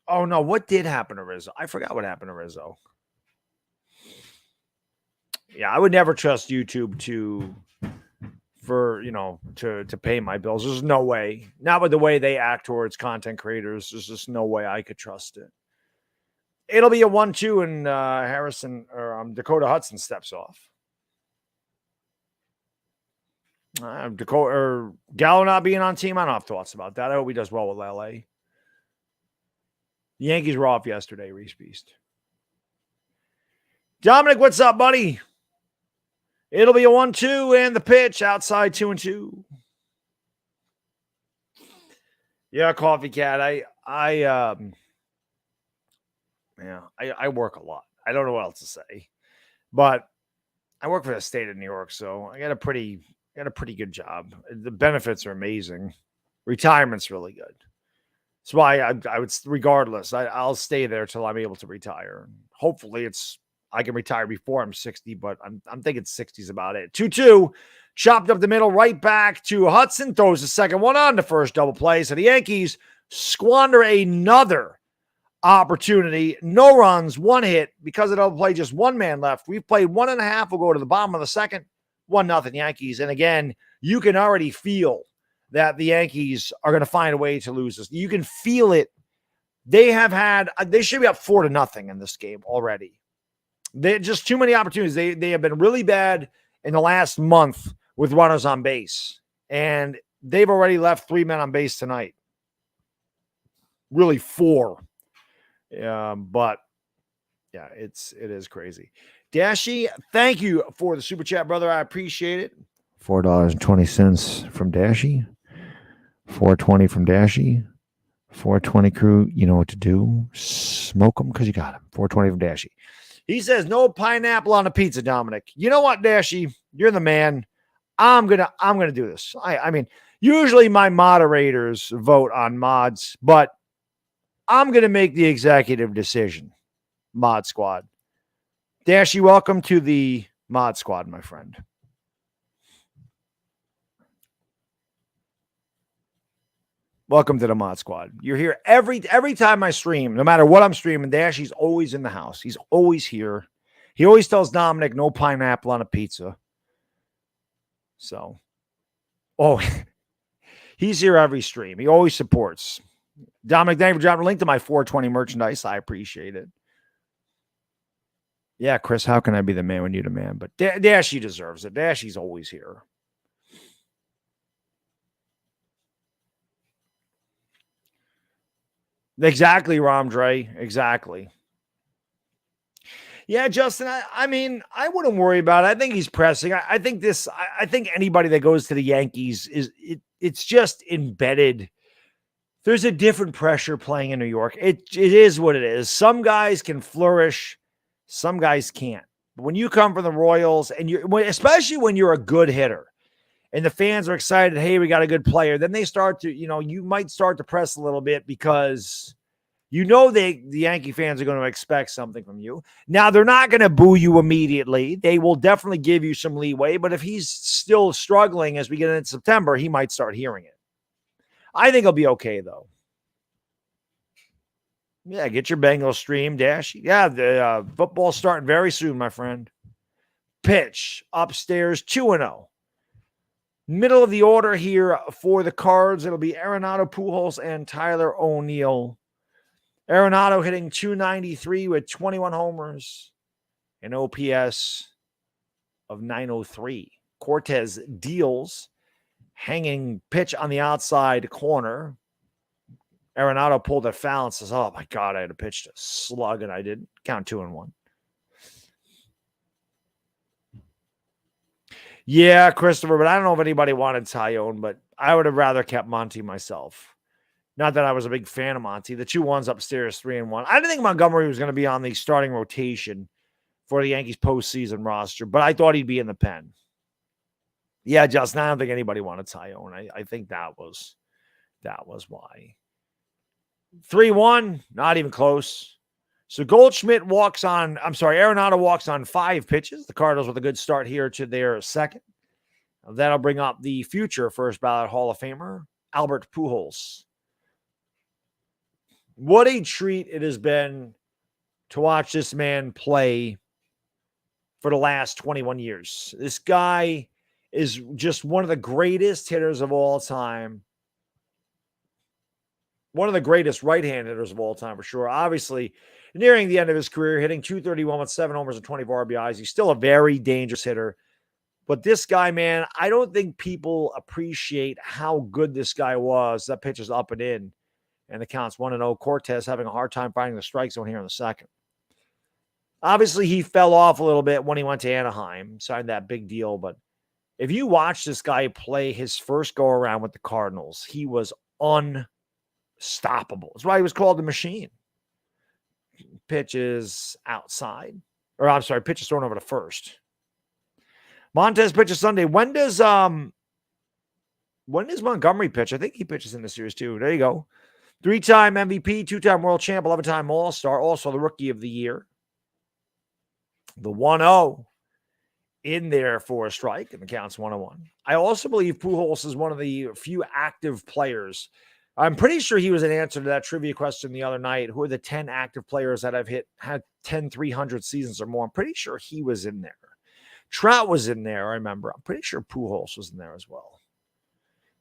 Oh no, what did happen to Rizzo? I forgot what happened to Rizzo. Yeah, I would never trust YouTube to pay my bills. There's no way. Not with the way they act towards content creators. There's just no way I could trust it. It'll be a 1-2 and Dakota Hudson steps off. Gallo not being on team, I don't have thoughts about that. I hope he does well with LA. The Yankees were off yesterday, Reese Beast. Dominic, what's up, buddy? It'll be a 1-2 and the pitch outside 2-2. Yeah, Coffee Cat. I work a lot. I don't know what else to say, but I work for the state of New York, so I got a pretty good job. The benefits are amazing. Retirement's really good. That's why I would, regardless, I'll stay there till I'm able to retire. Hopefully I can retire before I'm 60, but I'm thinking 60 is about it. 2-2, chopped up the middle, right back to Hudson, throws the second one on the first double play. So the Yankees squander another opportunity. No runs, 1 hit because of double play, just 1 man left. We've played 1.5. We'll go to the bottom of the second. 1-0 Yankees. And again, you can already feel that the Yankees are going to find a way to lose this. You can feel it. They should be up 4-0 in this game already. They just too many opportunities. They have been really bad in the last month with runners on base, and they've already left 3 men on base tonight. Really 4. But yeah, it is crazy. Dashy, thank you for the super chat, brother. I appreciate it. $4.20 from Dashy. $4.20 from Dashy. 420 crew, you know what to do. Smoke them because you got them. 420 from Dashy. He says no pineapple on a pizza, Dominic. You know what, Dashy? You're the man. I'm gonna do this. I mean, usually my moderators vote on mods, but I'm gonna make the executive decision. Mod squad. Dashy, welcome to the mod squad, my friend. Welcome to the mod squad. You're here every time I stream, no matter what I'm streaming. Dashy's always in the house. He's always here. He always tells Dominic no pineapple on a pizza. So, he's here every stream. He always supports. Dominic, thank you for dropping a link to my 420 merchandise. I appreciate it. Yeah, Chris, how can I be the man when you're the man? But Dashy deserves it. Dashy's always here. Exactly, Ramdre. Exactly. Yeah, Justin, I mean, I wouldn't worry about it. I think he's pressing. I think anybody that goes to the Yankees it's just embedded. There's a different pressure playing in New York. It is what it is. Some guys can flourish, some guys can't. But when you come from the Royals and especially when you're a good hitter and the fans are excited, hey, we got a good player, then they start to, you might start to press a little bit because the Yankee fans are going to expect something from you. Now, they're not going to boo you immediately. They will definitely give you some leeway. But if he's still struggling as we get into September, he might start hearing it. I think he'll be okay, though. Yeah, get your Bengals stream, Dash. Yeah, the football's starting very soon, my friend. Pitch upstairs, 2-0. Middle of the order here for the Cards. It'll be Arenado, Pujols, and Tyler O'Neill. Arenado hitting .293 with 21 homers, an OPS of .903. Cortez deals, hanging pitch on the outside corner. Arenado pulled a foul and says, oh my God, I had to pitch to slug, and I didn't. Count 2-1. Yeah, Christopher, but I don't know if anybody wanted Tyone, but I would have rather kept Monty myself. Not that I was a big fan of Monty. The 2-1s upstairs, 3-1. I didn't think Montgomery was going to be on the starting rotation for the Yankees postseason roster, but I thought he'd be in the pen. Yeah, Justin, I don't think anybody wanted Tyone. I think that was why. 3-1, not even close. So Arenado walks on 5 pitches. The Cardinals with a good start here to their second. That'll bring up the future first ballot Hall of Famer, Albert Pujols. What a treat it has been to watch this man play for the last 21 years. This guy is just one of the greatest hitters of all time. One of the greatest right-hand hitters of all time, for sure. Obviously, nearing the end of his career, hitting .231 with 7 homers and 24 RBIs. He's still a very dangerous hitter. But this guy, man, I don't think people appreciate how good this guy was. That pitch is up and in. And the count's 1-0. Cortez having a hard time finding the strike zone here in the second. Obviously, he fell off a little bit when he went to Anaheim, signed that big deal. But if you watch this guy play his first go-around with the Cardinals, he was unstoppable. That's why he was called the Machine. Pitches outside. Pitches thrown over to first. Montez pitches Sunday. When does Montgomery pitch? I think he pitches in the series too. There you go. 3-time MVP, 2-time world champ, 11-time All-Star, also the Rookie of the Year. The 1-0 in there for a strike, and the count's 1-1. I also believe Pujols is one of the few active players. I'm pretty sure he was an answer to that trivia question the other night. Who are the 10 active players that have had 10 300 seasons or more? I'm pretty sure he was in there. Trout was in there, I remember. I'm pretty sure Pujols was in there as well.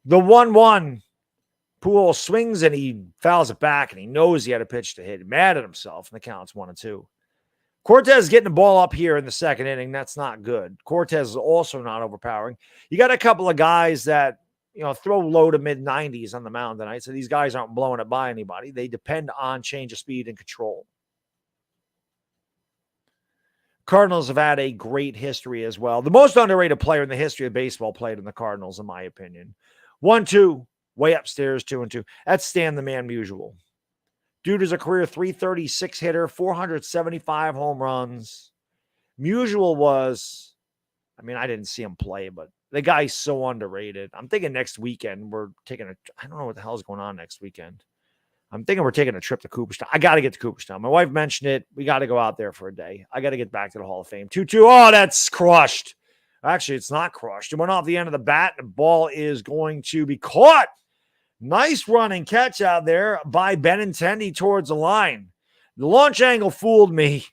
The 1-1. Pujols swings and he fouls it back, and he knows he had a pitch to hit. Mad at himself, and the count's 1-2. Cortez getting the ball up here in the second inning. That's not good. Cortez is also not overpowering. You got a couple of guys that, throw low to mid 90s on the mound tonight. So these guys aren't blowing it by anybody. They depend on change of speed and control. Cardinals have had a great history as well. The most underrated player in the history of baseball played in the Cardinals, in my opinion. 1-2, way upstairs, 2-2. That's Stan the Man Musial. Dude is a career 336 hitter, 475 home runs. Musial was, I didn't see him play, but the guy's so underrated. I'm thinking next weekend I don't know what the hell's going on next weekend. I'm thinking we're taking a trip to Cooperstown. I got to get to Cooperstown. My wife mentioned it. We got to go out there for a day. I got to get back to the Hall of Fame. 2-2. Oh, that's crushed. Actually, it's not crushed. It went off the end of the bat. The ball is going to be caught. Nice run and catch out there by Benintendi towards the line. The launch angle fooled me.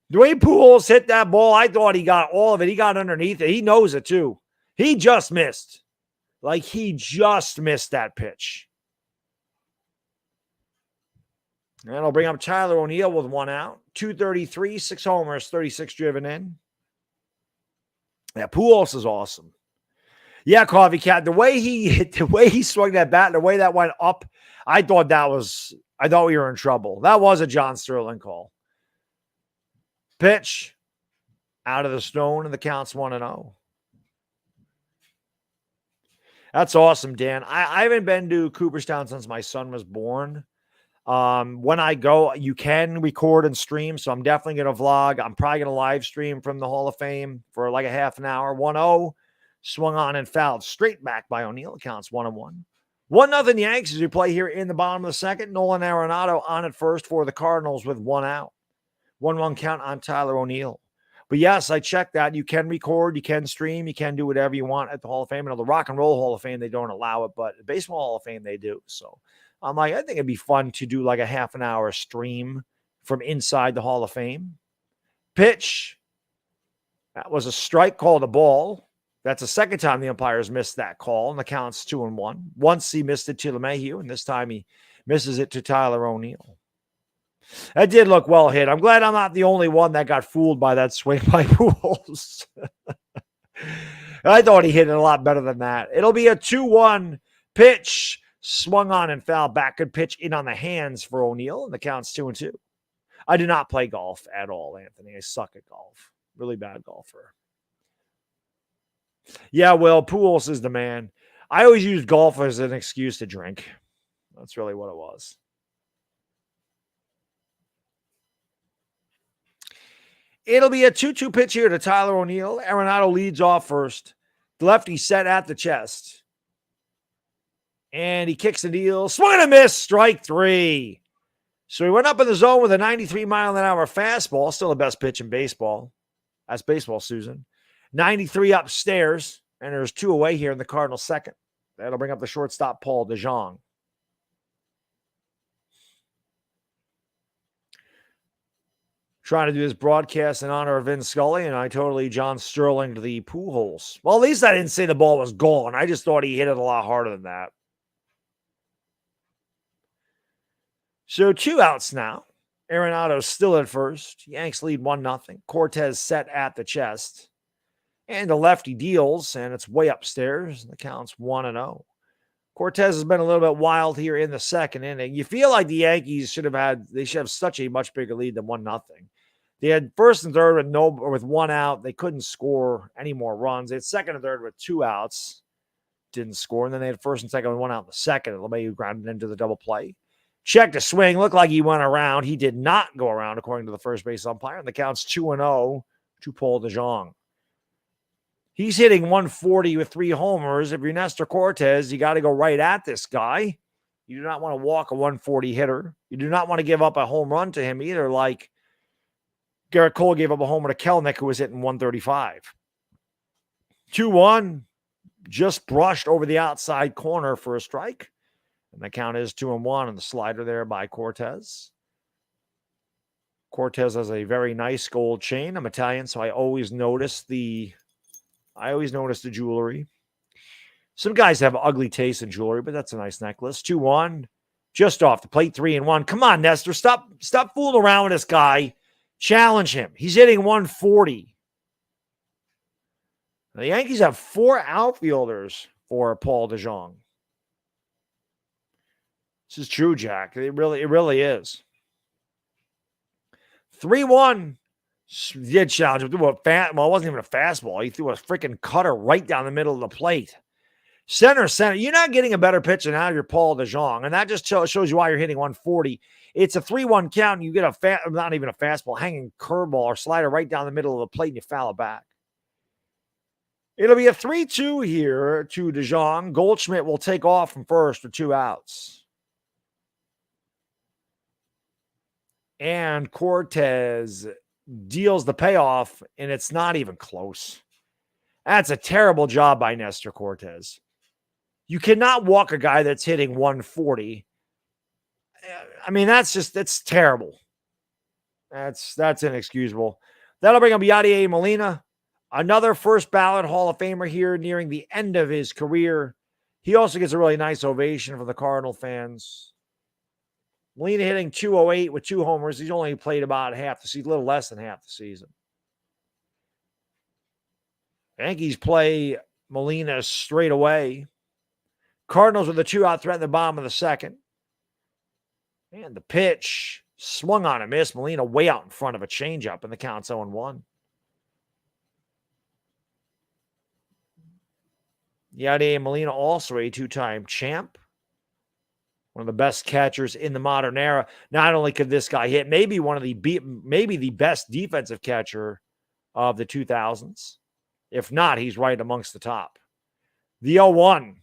The way Pujols hit that ball, I thought he got all of it. He got underneath it. He knows it too. He just missed. He just missed that pitch. And I'll bring up Tyler O'Neill with 1 out. 233, 6 homers, 36 driven in. Yeah, Pujols is awesome. Yeah, Coffee Cat, the way he swung that bat, the way that went up, I thought we were in trouble. That was a John Sterling call. Pitch out of the stone, and the count's 1-0. That's awesome, Dan. I haven't been to Cooperstown since my son was born. When I go, you can record and stream, so I'm definitely going to vlog. I'm probably going to live stream from the Hall of Fame for like a half an hour. 1-0, swung on and fouled straight back by O'Neill. Counts 1-1. 1-0 Yankees as we play here in the bottom of the second. Nolan Arenado on at first for the Cardinals with 1 out. 1-1 count on Tyler O'Neill. But yes, I checked that. You can record, you can stream, you can do whatever you want at the Hall of Fame. And the Rock and Roll Hall of Fame, they don't allow it, but the Baseball Hall of Fame, they do. So I'm like, I think it'd be fun to do like a half an hour stream from inside the Hall of Fame. Pitch. That was a strike called a ball. That's the second time the umpires missed that call, and the count's 2-1. Once he missed it to LeMahieu, and this time he misses it to Tyler O'Neill. That did look well hit. I'm glad I'm not the only one that got fooled by that swing by Pujols. I thought he hit it a lot better than that. It'll be a 2-1 pitch. Swung on and fouled back. Good pitch in on the hands for O'Neill, and the count's 2-2. I do not play golf at all, Anthony. I suck at golf. Really bad golfer. Yeah, well, Pujols is the man. I always use golf as an excuse to drink. That's really what it was. It'll be a 2-2 pitch here to Tyler O'Neill. Arenado leads off first. The lefty set at the chest. And he kicks the deal. Swung and a miss. Strike 3. So he went up in the zone with a 93-mile-an-hour fastball. Still the best pitch in baseball. That's baseball, Susan. 93 upstairs. And there's 2 away here in the Cardinals' second. That'll bring up the shortstop, Paul DeJong. Trying to do this broadcast in honor of Vin Scully, and I totally John Sterling to the Pujols. Well, at least I didn't say the ball was gone. I just thought he hit it a lot harder than that. So 2 outs now. Arenado's still at first. Yanks lead 1-0. Cortez set at the chest. And the lefty deals, and it's way upstairs. The count's 1-0. Cortez has been a little bit wild here in the second inning. You feel like the Yankees should have such a much bigger lead than 1-0. They had first and third with 1 out. They couldn't score any more runs. They had second and third with 2 outs. Didn't score. And then they had first and second with 1 out in the second. LeMahieu grounded into the double play. Checked a swing. Looked like he went around. He did not go around, according to the first base umpire. And the count's 2-0 to Paul DeJong. He's hitting 140 with 3 homers. If you're Nestor Cortez, you got to go right at this guy. You do not want to walk a 140 hitter. You do not want to give up a home run to him either, like Garrett Cole gave up a homer to Kelenic, who was hitting 135. 2-1, just brushed over the outside corner for a strike. And the count is 2-1, and the slider there by Cortez. Cortez has a very nice gold chain. I'm Italian, so I always notice the jewelry. Some guys have ugly taste in jewelry, but that's a nice necklace. 2-1, just off the plate, 3-1. Come on, Nestor, stop fooling around with this guy. Challenge him. He's hitting 140. The Yankees have 4 outfielders for Paul DeJong. This is true, Jack. It really is. 3-1. Did challenge him. Well, it wasn't even a fastball. He threw a freaking cutter right down the middle of the plate. Center. You're not getting a better pitch than out of your Paul DeJong, and that just shows you why you're hitting 140. It's a 3-1 count, and you get not even a fastball, hanging curveball or slider right down the middle of the plate, and you foul it back. It'll be a 3-2 here to DeJong. Goldschmidt will take off from first with 2 outs. And Cortez deals the payoff, and it's not even close. That's a terrible job by Nestor Cortez. You cannot walk a guy that's hitting 140. I mean, that's terrible. That's inexcusable. That'll bring up Yadier Molina, another first ballot Hall of Famer here nearing the end of his career. He also gets a really nice ovation from the Cardinal fans. Molina hitting 208 with 2 homers. He's only played about half the season, a little less than half the season. Yankees play Molina straight away. Cardinals with a 2-out threat in the bottom of the second. And the pitch swung on a miss. Molina way out in front of a changeup, and the count's 0-1. Yadier Molina, also a 2-time champ. One of the best catchers in the modern era. Not only could this guy hit, maybe the best defensive catcher of the 2000s. If not, he's right amongst the top. The 0-1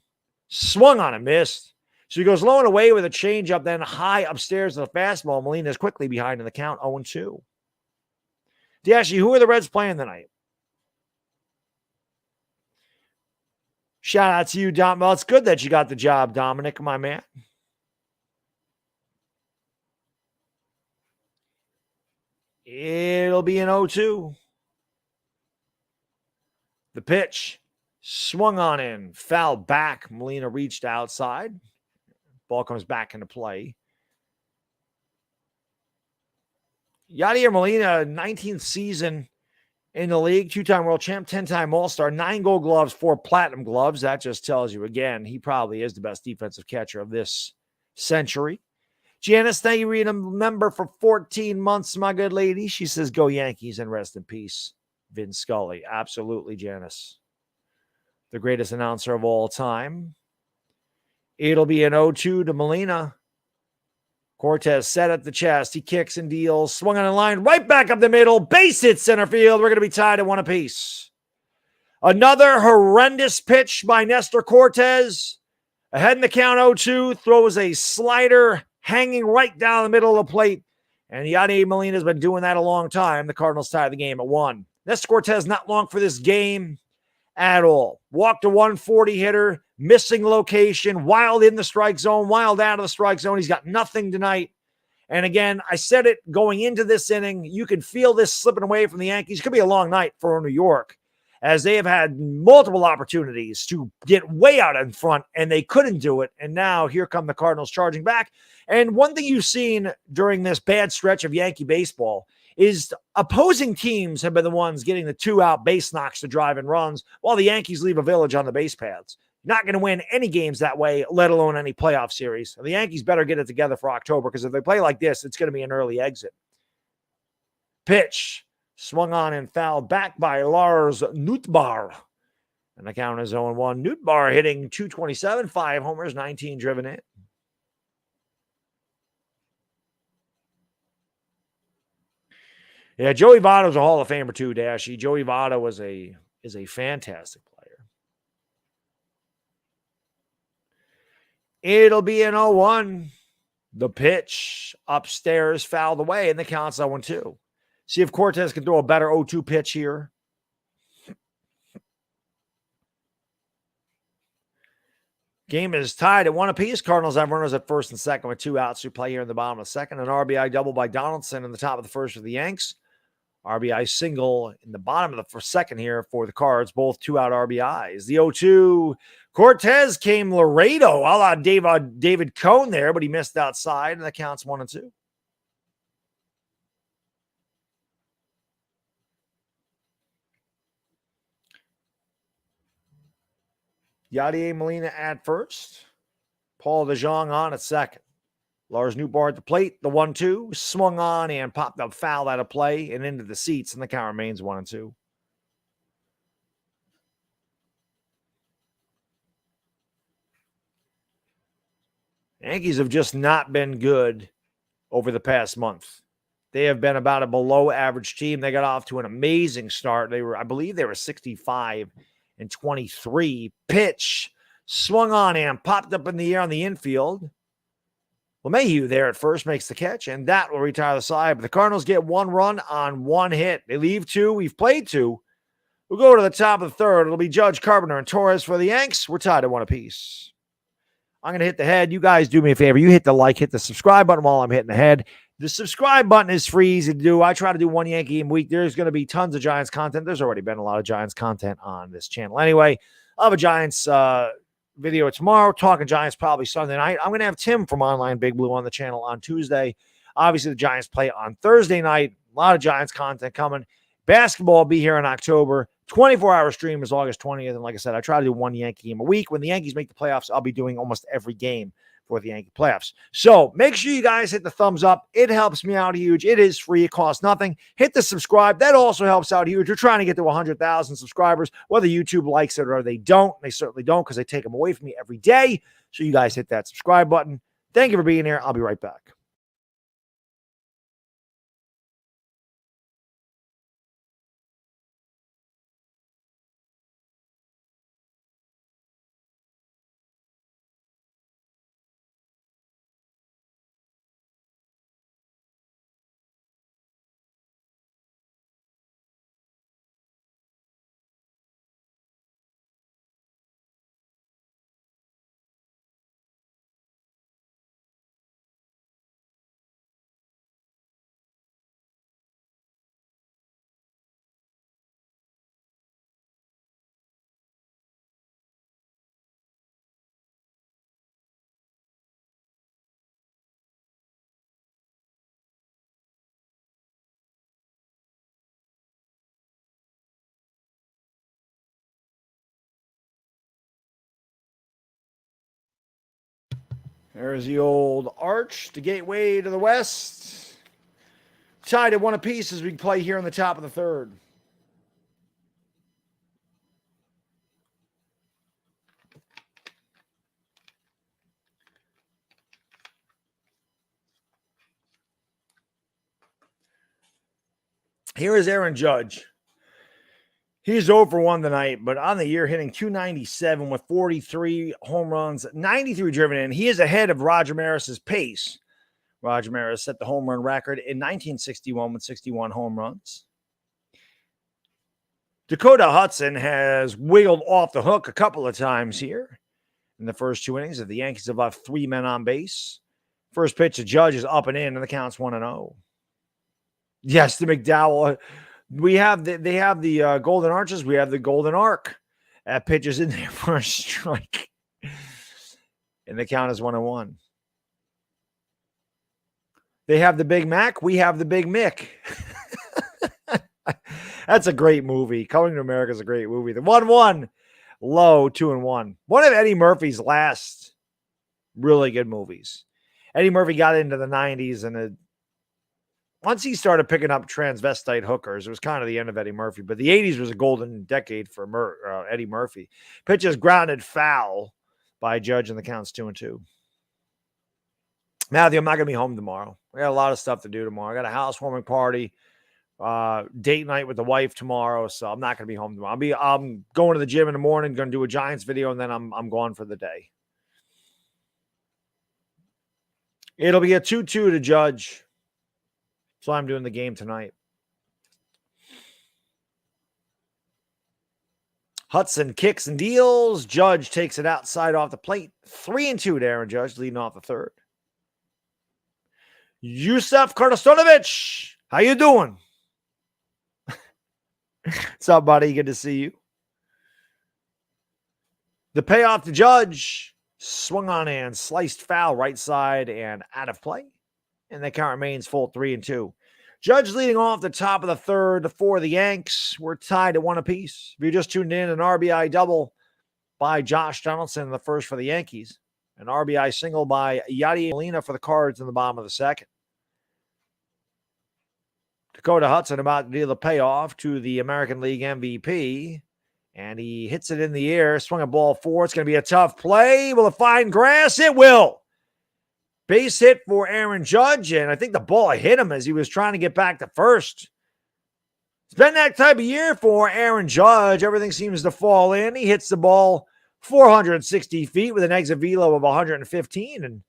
swung on a miss. So he goes low and away with a changeup, then high upstairs to the fastball. Molina is quickly behind in the count, 0-2. Dashy, who are the Reds playing tonight? Shout out to you, Dom. Well, it's good that you got the job, Dominic, my man. It'll be an 0-2. The pitch swung on in, foul back. Molina reached outside. Ball comes back into play. Yadier Molina, 19th season in the league, 2-time world champ, 10-time All-Star, 9 Gold Gloves, 4 Platinum Gloves. That just tells you, again, he probably is the best defensive catcher of this century. Janice, thank you for being a member for 14 months, my good lady. She says, go Yankees and rest in peace, Vin Scully. Absolutely, Janice. The greatest announcer of all time. It'll be an 0-2 to Molina. Cortez set at the chest. He kicks and deals. Swung on a line right back up the middle. Base hit center field. We're going to be tied at 1 apiece. Another horrendous pitch by Nestor Cortez. Ahead in the count, 0-2. Throws a slider hanging right down the middle of the plate. And Yadier Molina has been doing that a long time. The Cardinals tied the game at 1. Nestor Cortez not long for this game at all. Walked a 140 hitter, missing location, wild in the strike zone, wild out of the strike zone. He's got nothing tonight. And again, I said it going into this inning, you can feel this slipping away from the Yankees. It could be a long night for New York, as they have had multiple opportunities to get way out in front, and they couldn't do it. And now here come the Cardinals charging back. And one thing you've seen during this bad stretch of Yankee baseball is opposing teams have been the ones getting the 2-out base knocks to drive in runs while the Yankees leave a village on the base paths. Not going to win any games that way, let alone any playoff series. The Yankees better get it together for October, because if they play like this, it's going to be an early exit. Pitch swung on and fouled back by Lars Nootbaar. And the count is 0-1. Nootbaar hitting 227, 5 homers, 19 driven in. Yeah, Joey Votto's a Hall of Famer too, Dashy. Joey Votto is a fantastic player. It'll be an 0-1. The pitch upstairs fouled away, and the count's 0-2. See if Cortez can throw a better 0-2 pitch here. Game is tied at 1 apiece. Cardinals have runners at first and second with 2 outs to play here in the bottom of the second. An RBI double by Donaldson in the top of the first for the Yanks. RBI single in the bottom of the second here for the Cards, both 2-out RBIs. The 0-2, Cortez came Laredo, a la David Cohn there, but he missed outside, and the count's 1-2. Yadier Molina at first. Paul DeJong on at second. Lars Nootbaar at the plate. The 1-2 swung on and popped up foul out of play and into the seats, and the count remains 1-2. Yankees have just not been good over the past month. They have been about a below average team. They got off to an amazing start. I believe they were 65-23. Pitch swung on and popped up in the air on the infield. LeMahieu there at first makes the catch, and that will retire the side. But the Cardinals get one run on one hit. They leave two. We've played two. We'll go to the top of the third. It'll be Judge, Carpenter, and Torres for the Yanks. We're tied at one apiece. I'm going to hit the head. You guys do me a favor. You hit the like, hit the subscribe button while I'm hitting the head. The subscribe button is free, easy to do. I try to do one Yankee game a week. There's going to be tons of Giants content. There's already been a lot of Giants content on this channel. Anyway, I'll have a Giants video tomorrow. Talking Giants probably Sunday night. I'm going to have Tim from Online Big Blue on the channel on Tuesday. Obviously, the Giants play on Thursday night. A lot of Giants content coming. Basketball will be here in October. 24-hour stream is August 20th. And like I said, I try to do one Yankee game a week. When the Yankees make the playoffs, I'll be doing almost every game for the Yankee playoffs. So make sure you guys hit the thumbs up. It helps me out huge. It is free. It costs nothing. Hit the subscribe. That also helps out huge. We're trying to get to 100,000 subscribers, whether YouTube likes it or they don't. They certainly don't because they take them away from me every day. So you guys hit that subscribe button. Thank you for being here. I'll be right back. There's the old arch, the gateway to the west. Tied at one apiece as we play here in the top of the third. Here is Aaron Judge. He's 0 for 1 tonight, but on the year hitting .297 with 43 home runs, 93 driven in. He is ahead of Roger Maris's pace. Roger Maris set the home run record in 1961 with 61 home runs. Dakota Hudson has wiggled off the hook a couple of times here in the first two innings. The Yankees have left 3 men on base. First pitch to Judge is up and in, and the count's 1-0. Yes, the McDowell. They have the Golden Arches. We have the Golden Arc. That pitch is in there for a strike. And the count is 1-1. They have the Big Mac. We have the Big Mick. That's a great movie. Coming to America is a great movie. The 1-1. Low, 2-1. One of Eddie Murphy's last really good movies. Eddie Murphy got into the 90s, and once he started picking up transvestite hookers, it was kind of the end of Eddie Murphy. But the 80s was a golden decade for Eddie Murphy. Pitch is grounded foul by Judge, and the count's 2-2. Matthew, I'm not going to be home tomorrow. I got a lot of stuff to do tomorrow. I got a housewarming party, date night with the wife tomorrow, so I'm not going to be home tomorrow. I'm going to the gym in the morning, going to do a Giants video, and then I'm gone for the day. It'll be a 2-2 to Judge. So I'm doing the game tonight. Hudson kicks and deals. Judge takes it outside off the plate. 3-2 to Aaron Judge, leading off the third. Yusef Karstonovich, how you doing? What's up, buddy? Good to see you. The payoff to Judge. Swung on and sliced foul right side and out of play. And the count remains full 3-2. Judge leading off the top of the third for the Yanks. We're tied at 1 apiece. If you just tuned in, an RBI double by Josh Donaldson in the first for the Yankees. An RBI single by Yadier Molina for the Cards in the bottom of the second. Dakota Hudson about to deal the payoff to the American League MVP. And he hits it in the air, swung a ball four. It's going to be a tough play. Will it find grass? It will. Base hit for Aaron Judge, and I think the ball hit him as he was trying to get back to first. It's been that type of year for Aaron Judge. Everything seems to fall in. He hits the ball 460 feet with an exit velo of 115, and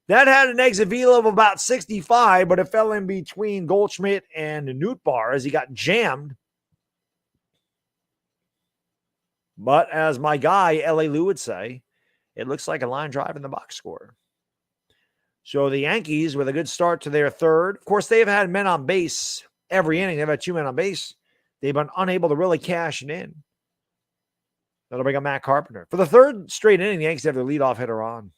that had an exit velo of about 65, but it fell in between Goldschmidt and Nootbaar as he got jammed. But as my guy, L.A. Lou, would say, it looks like a line drive in the box score. So the Yankees, with a good start to their third. Of course, they have had men on base every inning. They've had 2 men on base. They've been unable to really cash it in. That'll bring up Matt Carpenter. For the third straight inning, the Yankees have their leadoff hitter on.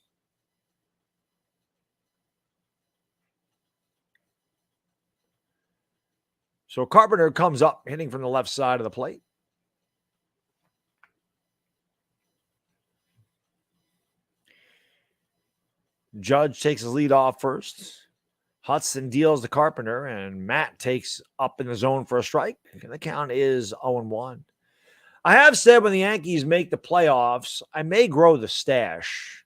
So Carpenter comes up, hitting from the left side of the plate. Judge takes his lead off first. Hudson deals to Carpenter, and Matt takes up in the zone for a strike. And the count is 0-1. I have said when the Yankees make the playoffs, I may grow the stash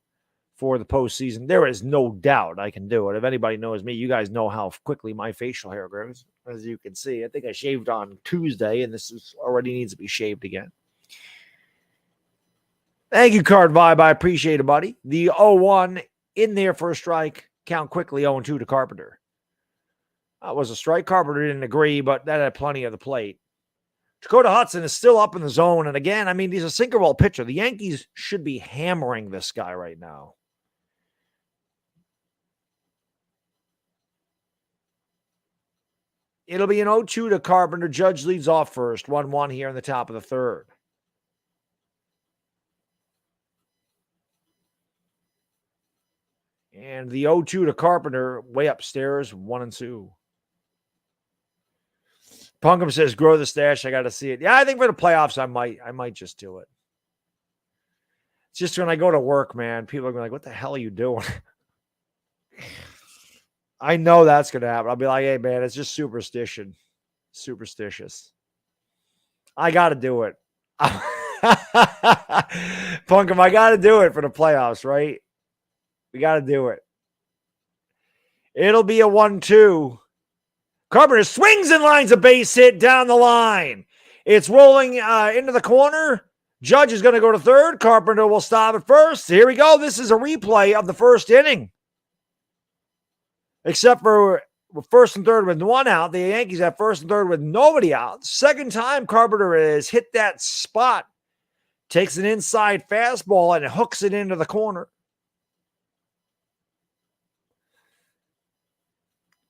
for the postseason. There is no doubt I can do it. If anybody knows me, you guys know how quickly my facial hair grows. As you can see, I think I shaved on Tuesday, and this is already needs to be shaved again. Thank you, Card Vibe. I appreciate it, buddy. The 0-1 in there for a strike. Count quickly 0-2 to Carpenter. That was a strike. Carpenter didn't agree, but that had plenty of the plate. Dakota Hudson is still up in the zone. And again, I mean, he's a sinker ball pitcher. The Yankees should be hammering this guy right now. It'll be an 0-2 to Carpenter. Judge leads off first. 1-1 here in the top of the third. And the 0-2 to Carpenter, way upstairs, 1-2. Punkham says, grow the stash. I got to see it. Yeah, I think for the playoffs, I might just do it. It's just when I go to work, man, people are going to be like, what the hell are you doing? I know that's going to happen. I'll be like, hey, man, it's just superstition. Superstitious. I got to do it. Punkham, I got to do it for the playoffs, right? We got to do it. It'll be a 1-2. Carpenter swings and lines a base hit down the line. It's rolling into the corner. Judge is going to go to third. Carpenter will stop at first. Here we go. This is a replay of the first inning. Except for first and third with one out. The Yankees have first and third with nobody out. Second time Carpenter has hit that spot. Takes an inside fastball and hooks it into the corner.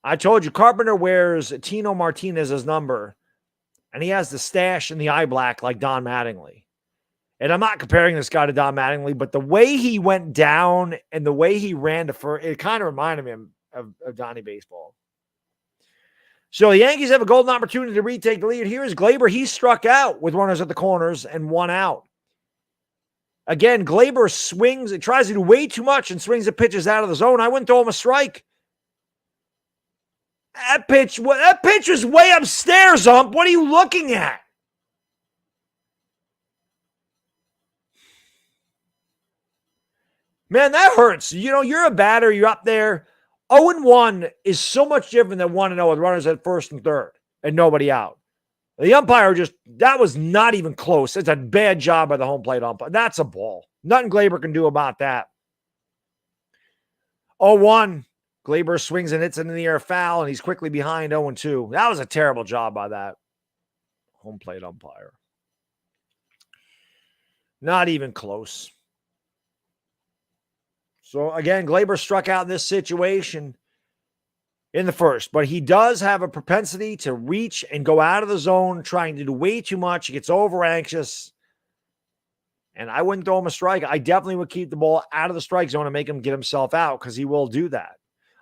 I told you, Carpenter wears Tino Martinez's number, and he has the stash in the eye black like Don Mattingly. And I'm not comparing this guy to Don Mattingly, but the way he went down and the way he ran to first, it kind of reminded me of Donnie Baseball. So the Yankees have a golden opportunity to retake the lead. Here is Glaber. He struck out with runners at the corners and one out. Again, Glaber swings. It tries to do way too much and swings the pitches out of the zone. I wouldn't throw him a strike. That pitch was way upstairs, Ump. What are you looking at? Man, that hurts. You know, you're a batter. You're up there. 0-1 is so much different than 1-0 with runners at first and third and nobody out. The umpire that was not even close. It's a bad job by the home plate umpire. That's a ball. Nothing Glaber can do about that. 0-1. Glaber swings and hits it in the air foul, and he's quickly behind 0-2. That was a terrible job by that home plate umpire. Not even close. So, again, Glaber struck out in this situation in the first, but he does have a propensity to reach and go out of the zone, trying to do way too much. He gets over anxious, and I wouldn't throw him a strike. I definitely would keep the ball out of the strike zone and make him get himself out because he will do that.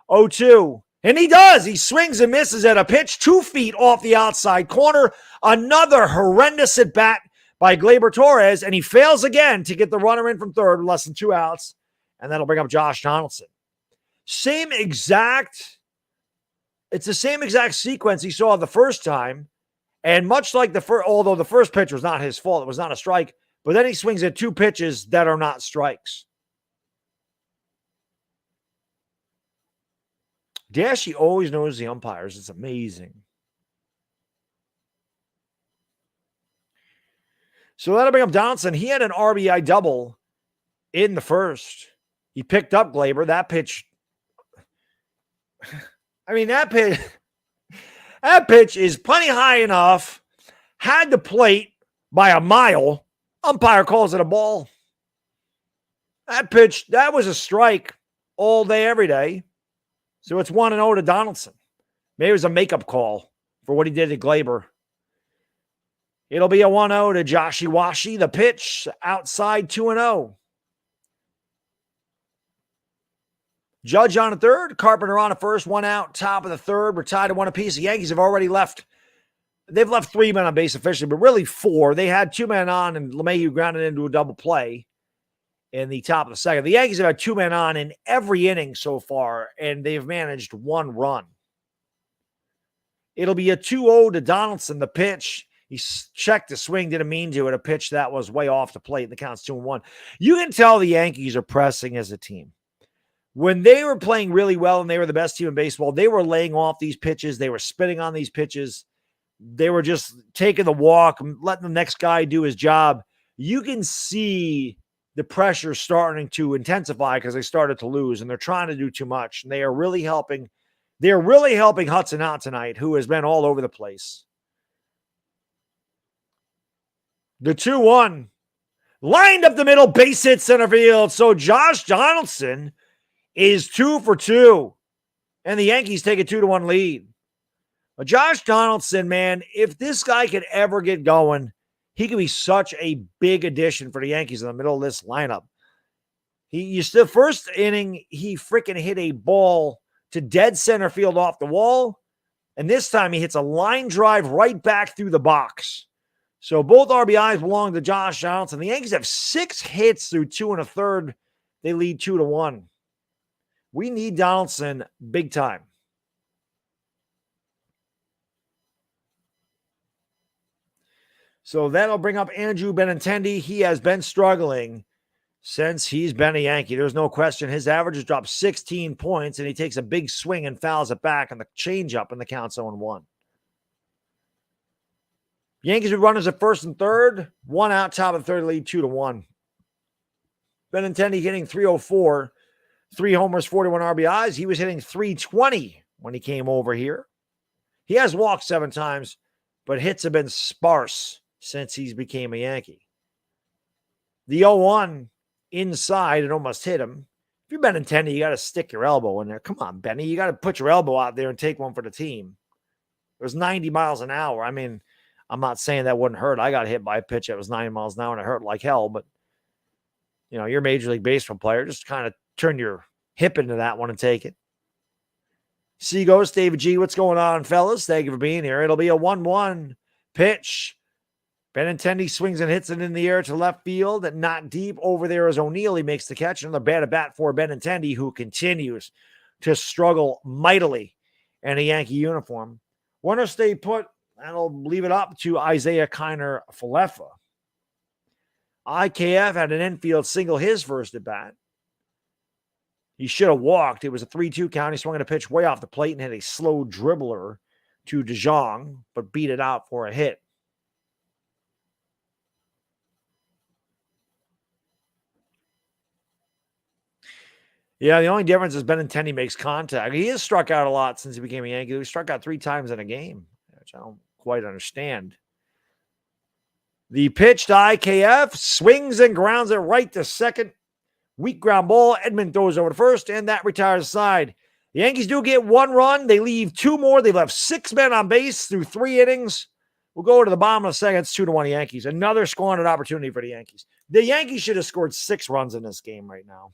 0-2, and he does. He swings and misses at a pitch 2 feet off the outside corner. Another horrendous at bat by Gleyber Torres, and he fails again to get the runner in from third with less than 2 outs, and that'll bring up Josh Donaldson. It's the same exact sequence he saw the first time, and much like although the first pitch was not his fault, it was not a strike, but then he swings at 2 pitches that are not strikes. Dashy always knows the umpires. It's amazing. So that'll bring up Donaldson. He had an RBI double in the first. He picked up Gleyber. That pitch, that pitch is plenty high enough. Had the plate by a mile. Umpire calls it a ball. That pitch, that was a strike all day, every day. So it's 1-0 to Donaldson. Maybe it was a makeup call for what he did to Gleyber. It'll be a 1-0 to Joshy Washi. The pitch outside 2-0. Judge on a third. Carpenter on a first. 1 out. Top of the third. We're tied at 1 apiece. The Yankees have already left. They've left 3 men on base officially, but really 4. They had 2 men on, and LeMahieu grounded into a double play in the top of the second. The Yankees have had 2 men on in every inning so far, and they've managed 1 run. It'll be a 2-0 to Donaldson. The pitch. He checked the swing, didn't mean to, at a pitch that was way off the plate. The count's 2-1. You can tell the Yankees are pressing as a team. When they were playing really well and they were the best team in baseball, they were laying off these pitches. They were spitting on these pitches. They were just taking the walk, letting the next guy do his job. You can see the pressure starting to intensify because they started to lose, and they're trying to do too much. And they are really helping. They're really helping Hudson out tonight, who has been all over the place. The 2-1 lined up the middle, base hit center field. So Josh Donaldson is 2 for 2, and the Yankees take a 2-1 lead. But Josh Donaldson, man, if this guy could ever get going, he could be such a big addition for the Yankees in the middle of this lineup. The first inning, he freaking hit a ball to dead center field off the wall, and this time he hits a line drive right back through the box. So both RBIs belong to Josh Donaldson. The Yankees have 6 hits through 2 1/3. They lead 2-1. We need Donaldson big time. So that'll bring up Andrew Benintendi. He has been struggling since he's been a Yankee. There's no question. His average has dropped 16 points, and he takes a big swing and fouls it back on the changeup, and the count's 0-1. Yankees with runners at first and third. 1 out, top of the third, lead 2-1. Benintendi hitting .304, 3 homers, 41 RBIs. He was hitting .320 when he came over here. He has walked 7 times, but hits have been sparse since he's became a Yankee. The 0-1 inside, it almost hit him. If you're Benintendi, you got to stick your elbow in there. Come on, Benny. You got to put your elbow out there and take one for the team. It was 90 miles an hour. I mean, I'm not saying that wouldn't hurt. I got hit by a pitch that was 90 miles an hour and it hurt like hell. But, you're a Major League Baseball player. Just kind of turn your hip into that one and take it. Seaghost, David G. What's going on, fellas? Thank you for being here. It'll be a 1-1 pitch. Benintendi swings and hits it in the air to left field. Not deep over there as O'Neill. He makes the catch. Another bad at bat for Benintendi, who continues to struggle mightily in a Yankee uniform. Runner stay put. That'll leave it up to Isaiah Karner Falefa. IKF had an infield single his first at bat. He should have walked. It was a 3-2 count. He swung at a pitch way off the plate and had a slow dribbler to DeJong, but beat it out for a hit. Yeah, the only difference is Benintendi makes contact. He has struck out a lot since he became a Yankee. He struck out 3 times in a game, which I don't quite understand. The pitch to IKF, swings and grounds it right to second. Weak ground ball. Edman throws over to first, and that retires the side. The Yankees do get 1 run. They leave 2 more. They've left 6 men on base through 3 innings. We'll go to the bottom of the second. It's 2-1 Yankees. Another squandered opportunity for the Yankees. The Yankees should have scored 6 runs in this game right now.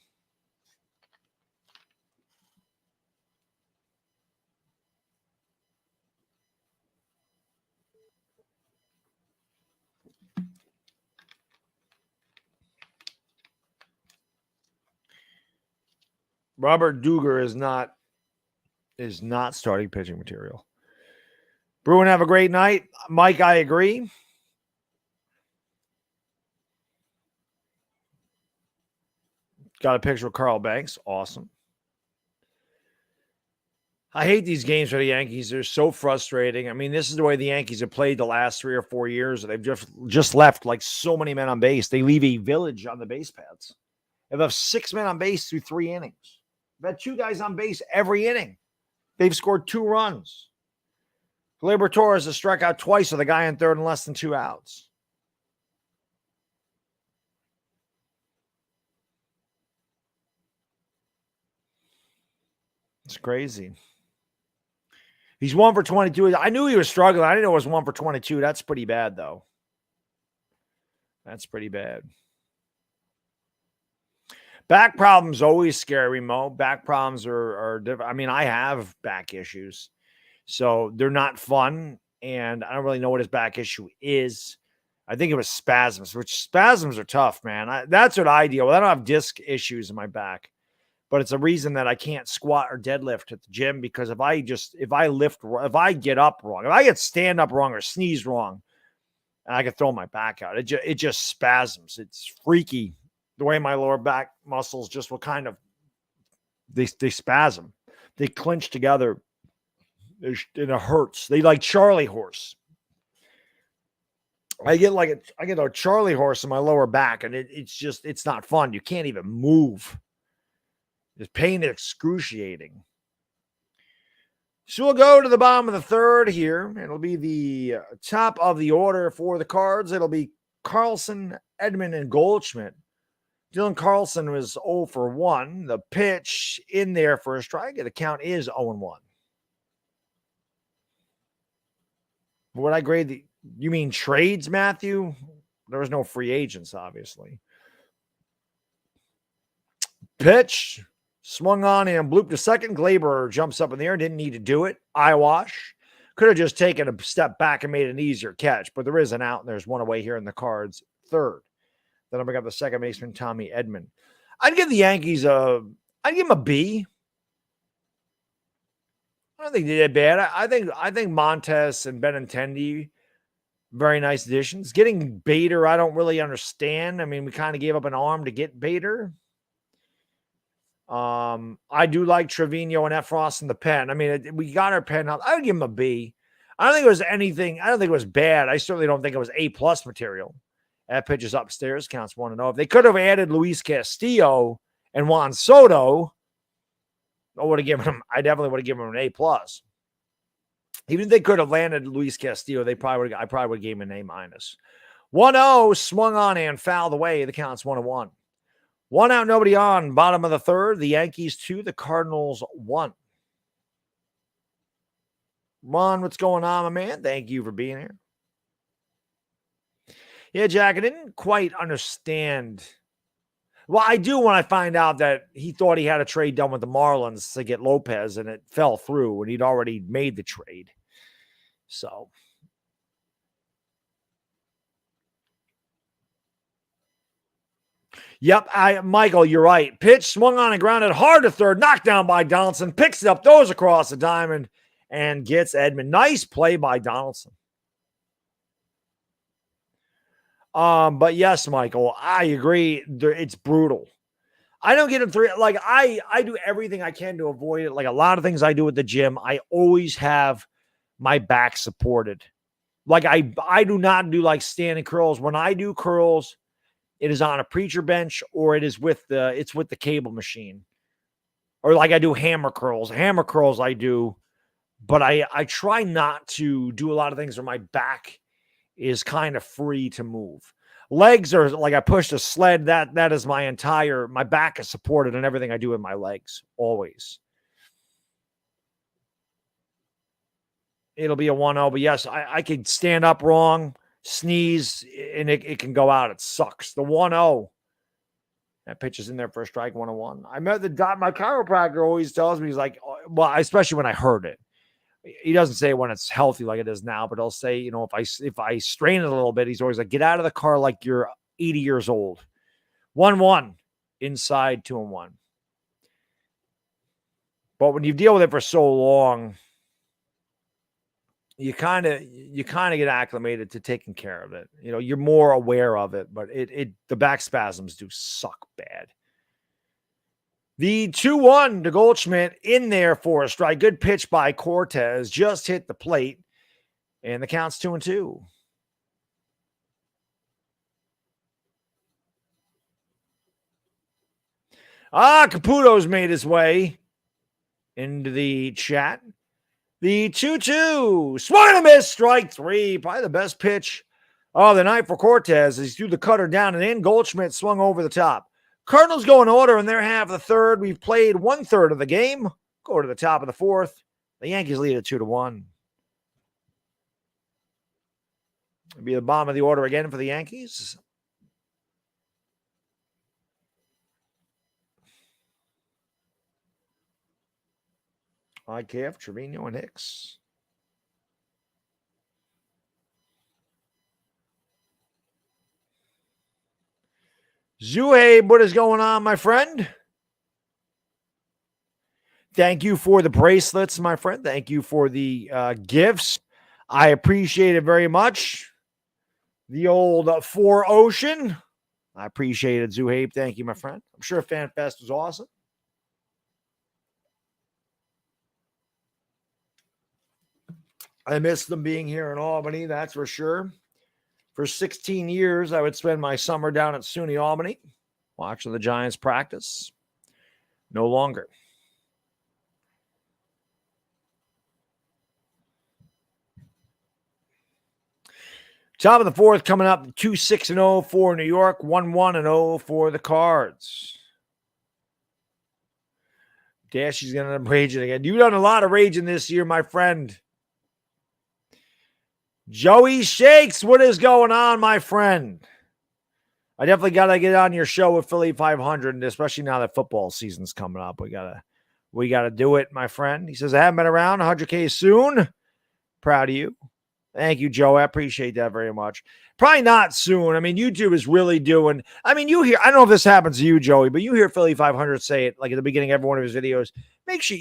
Robert Duger is not starting pitching material. Bruin, have a great night. Mike, I agree. Got a picture of Carl Banks. Awesome. I hate these games for the Yankees. They're so frustrating. I mean, this is the way the Yankees have played the last 3 or 4 years. They've just left like so many men on base. They leave a village on the base paths. They have 6 men on base through 3 innings. They've had 2 guys on base every inning. They've scored 2 runs. Gleyber Torres has struck out twice with a guy in third and less than 2 outs. It's crazy. He's 1 for 22. I knew he was struggling. I didn't know it was 1 for 22. That's pretty bad, though. That's pretty bad. Back problems always scary, Mo. Back problems are different. I mean, I have back issues, so they're not fun, and I don't really know what his back issue is. I think it was spasms, which spasms are tough, man. That's what I deal with. I don't have disc issues in my back, but it's a reason that I can't squat or deadlift at the gym, because if I get up wrong, if I get stand up wrong or sneeze wrong, I can throw my back out. It just spasms. It's freaky the way my lower back muscles just will kind of, they spasm. They clench together. And it hurts. They like Charlie horse. I get a Charlie horse in my lower back, and it's not fun. You can't even move. The pain is excruciating. So we'll go to the bottom of the third here. It'll be the top of the order for the Cards. It'll be Carlson, Edman, and Goldschmidt. Dylan Carlson was 0 for 1. The pitch in there for a strike. The count is 0-1. Would I grade you mean trades, Matthew? There was no free agents, obviously. Pitch. Swung on and blooped to second. Gleyber jumps up in the air. Didn't need to do it. Eyewash. Could have just taken a step back and made an easier catch, but there is an out, and there's one away here in the Cards' third. Then I'm bring up the second baseman, Tommy Edman. I'd give the Yankees I'd give them a B. I don't think they did bad. I think Montes and Benintendi, very nice additions. Getting Bader, I don't really understand. I mean, we kind of gave up an arm to get Bader. I do like Trevino and Efros in the pen. I mean, we got our pen. I would give him a B. I don't think it was anything. I don't think it was bad. I certainly don't think it was A+ material. That pitch is upstairs, counts 1-0. If they could have added Luis Castillo and Juan Soto, I definitely would have given him an A+. Even if they could have landed Luis Castillo, I probably would have given him an A-. 1-0, swung on and fouled away. The count's 1-1. 1 out, nobody on. Bottom of the third, the Yankees 2, the Cardinals 1. Ron, what's going on, my man? Thank you for being here. Yeah, Jack, I didn't quite understand. Well, I do when I find out that he thought he had a trade done with the Marlins to get Lopez, and it fell through, and he'd already made the trade. So... Yep, Michael, you're right. Pitch swung on and grounded hard to third, knocked down by Donaldson, picks it up, throws across the diamond, and gets Edman. Nice play by Donaldson. But yes, Michael, I agree. It's brutal. I don't get him through. Like I do everything I can to avoid it. Like a lot of things I do at the gym, I always have my back supported. Like I do not do like standing curls. When I do curls, it is on a preacher bench, or it's with the cable machine, or like I do hammer curls. Hammer curls I do, but I try not to do a lot of things where my back is kind of free to move. Legs are like I pushed a sled. That is my back is supported in everything I do with my legs always. It'll be a 1-0, but yes, I could stand up wrong, sneeze, and it can go out. It sucks. The 1-0. That pitch is in there for a strike, 1-1. I met my chiropractor always tells me, he's like, well, especially when I heard it. He doesn't say when it's healthy like it is now, but he'll say, if I strain it a little bit, he's always like, get out of the car like you're 80 years old. 1-1 inside, 2-1. But when you deal with it for so long, you kind of get acclimated to taking care of it. You know, you're more aware of it, but the back spasms do suck bad. The 2-1 to Goldschmidt in there for a strike. Good pitch by Cortez. Just hit the plate. And the count's 2-2. Caputo's made his way into the chat. The 2-2. Swung and a miss. Strike 3. Probably the best pitch of the night for Cortez. He threw the cutter down and in. Goldschmidt swung over the top. Cardinals go in order in their half of the third. We've played 1/3 of the game. Go to the top of the fourth. The Yankees lead at 2-1. It'll be the bottom of the order again for the Yankees. IKF, Trevino, and Hicks. Zuhaib, what is going on, my friend? Thank you for the bracelets, my friend. Thank you for the gifts. I appreciate it very much. The old 4 Ocean. I appreciate it, Zuhaib. Thank you, my friend. I'm sure FanFest was awesome. I miss them being here in Albany, that's for sure. For 16 years, I would spend my summer down at SUNY Albany watching the Giants practice. No longer. Top of the fourth coming up, 2-6-0 for New York, 1-1-0 for the Cards. Dashy's going to end up raging again. You've done a lot of raging this year, my friend. Joey Shakes, what is going on, my friend? I definitely got to get on your show with Philly 500, and especially now that football season's coming up. We gotta do it, my friend. He says, I haven't been around, 100K soon. Proud of you. Thank you, Joe. I appreciate that very much. Probably not soon. I mean, YouTube is really doing, I mean, you hear, I don't know if this happens to you, Joey, but you hear Philly 500 say it like at the beginning of every one of his videos. Make sure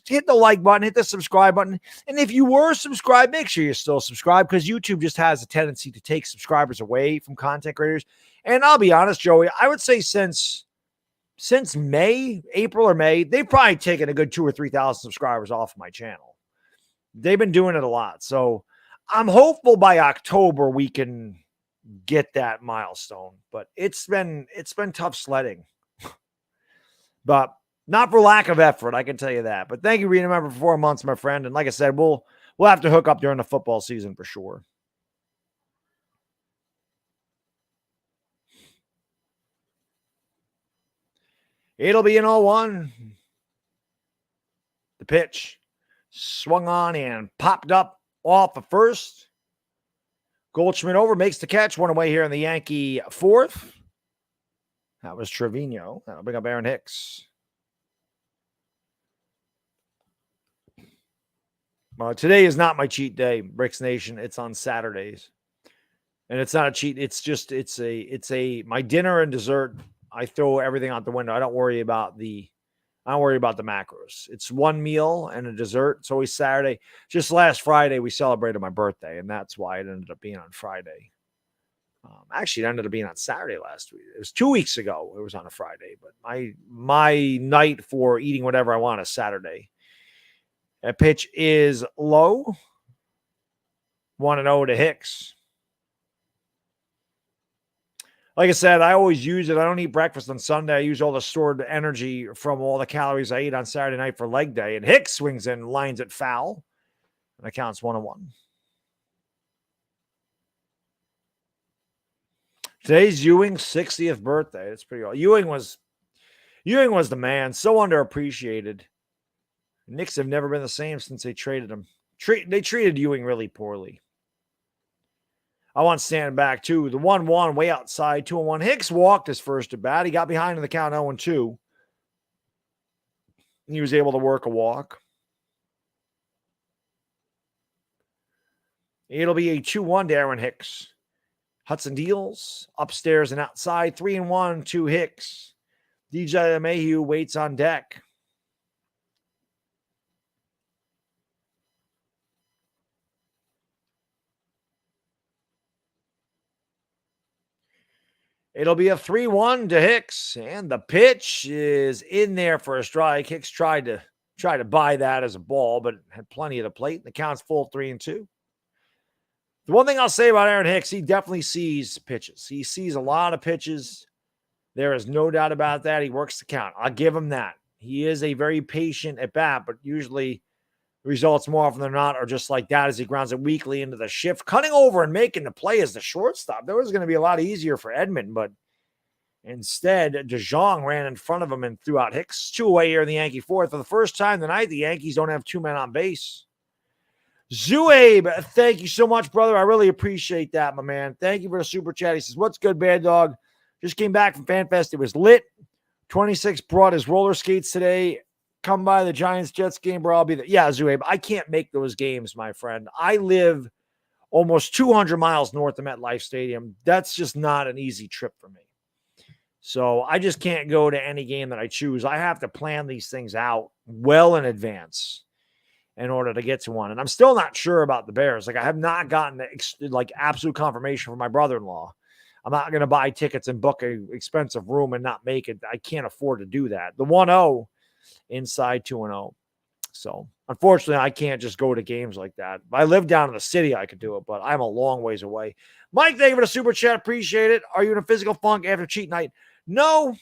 hit the like button, hit the subscribe button. And if you were subscribed, make sure you're still subscribed, because YouTube just has a tendency to take subscribers away from content creators. And I'll be honest, Joey, I would say since April or May, they've probably taken a good 2,000 or 3,000 subscribers off of my channel. They've been doing it a lot. So I'm hopeful by October we can get that milestone, but it's been tough sledding, but not for lack of effort. I can tell you that, but thank you for being a member for 4 months, my friend. And like I said, we'll have to hook up during the football season for sure. It'll be an 0-1. The pitch swung on and popped up off the first. Goldschmidt over, makes the catch. One away here in the Yankee fourth. That was Trevino. That'll bring up Aaron Hicks. Today is not my cheat day, Bricks Nation. It's on Saturdays. And it's not a cheat. It's my dinner and dessert. I throw everything out the window. I don't worry about the macros. It's one meal and a dessert. It's always Saturday. Just last Friday, we celebrated my birthday, and that's why it ended up being on Friday. Actually, it ended up being on Saturday last week. It was 2 weeks ago. It was on a Friday, but my night for eating whatever I want is Saturday. That pitch is low. 1-0 to Hicks. Like I said, I always use it. I don't eat breakfast on Sunday. I use all the stored energy from all the calories I ate on Saturday night for leg day. And Hicks swings in, lines it foul. And it counts 1-1. Today's Ewing's 60th birthday. That's pretty old. Ewing was the man. So underappreciated. Knicks have never been the same since they traded him. They treated Ewing really poorly. I want Stanton back, too. The 1-1 way outside, 2-1. Hicks walked his first at bat. He got behind in the count 0-2. He was able to work a walk. It'll be a 2-1 to Aaron Hicks. Hudson deals upstairs and outside. 3-1 to Hicks. DJ Mayhew waits on deck. It'll be a 3-1 to Hicks, and the pitch is in there for a strike. Hicks tried to buy that as a ball, but had plenty of the plate. The count's full 3-2. The one thing I'll say about Aaron Hicks, he definitely sees pitches. He sees a lot of pitches. There is no doubt about that. He works the count. I'll give him that. He is a very patient at bat, but usually results more often than not are just like that as he grounds it weakly into the shift, cutting over and making the play as the shortstop. That was going to be a lot easier for Edmund, but instead, DeJong ran in front of him and threw out Hicks. 2 away here in the Yankee fourth. For the first time tonight, the Yankees don't have 2 men on base. Zuabe, thank you so much, brother. I really appreciate that, my man. Thank you for the super chat. He says, what's good, Baddog? Just came back from FanFest. It was lit. 26 brought his roller skates today. Come by the Giants-Jets game, bro. I'll be there. Yeah, Zuabe, I can't make those games, my friend. I live almost 200 miles north of MetLife Stadium. That's just not an easy trip for me. So I just can't go to any game that I choose. I have to plan these things out well in advance in order to get to one. And I'm still not sure about the Bears. Like, I have not gotten absolute confirmation from my brother-in-law. I'm not going to buy tickets and book an expensive room and not make it. I can't afford to do that. The 1-0 inside 2-0. So unfortunately, I can't just go to games like that. If I live down in the city, I could do it, but I'm a long ways away. Mike, thank you for the super chat. Appreciate it. Are you in a physical funk after cheat night? No,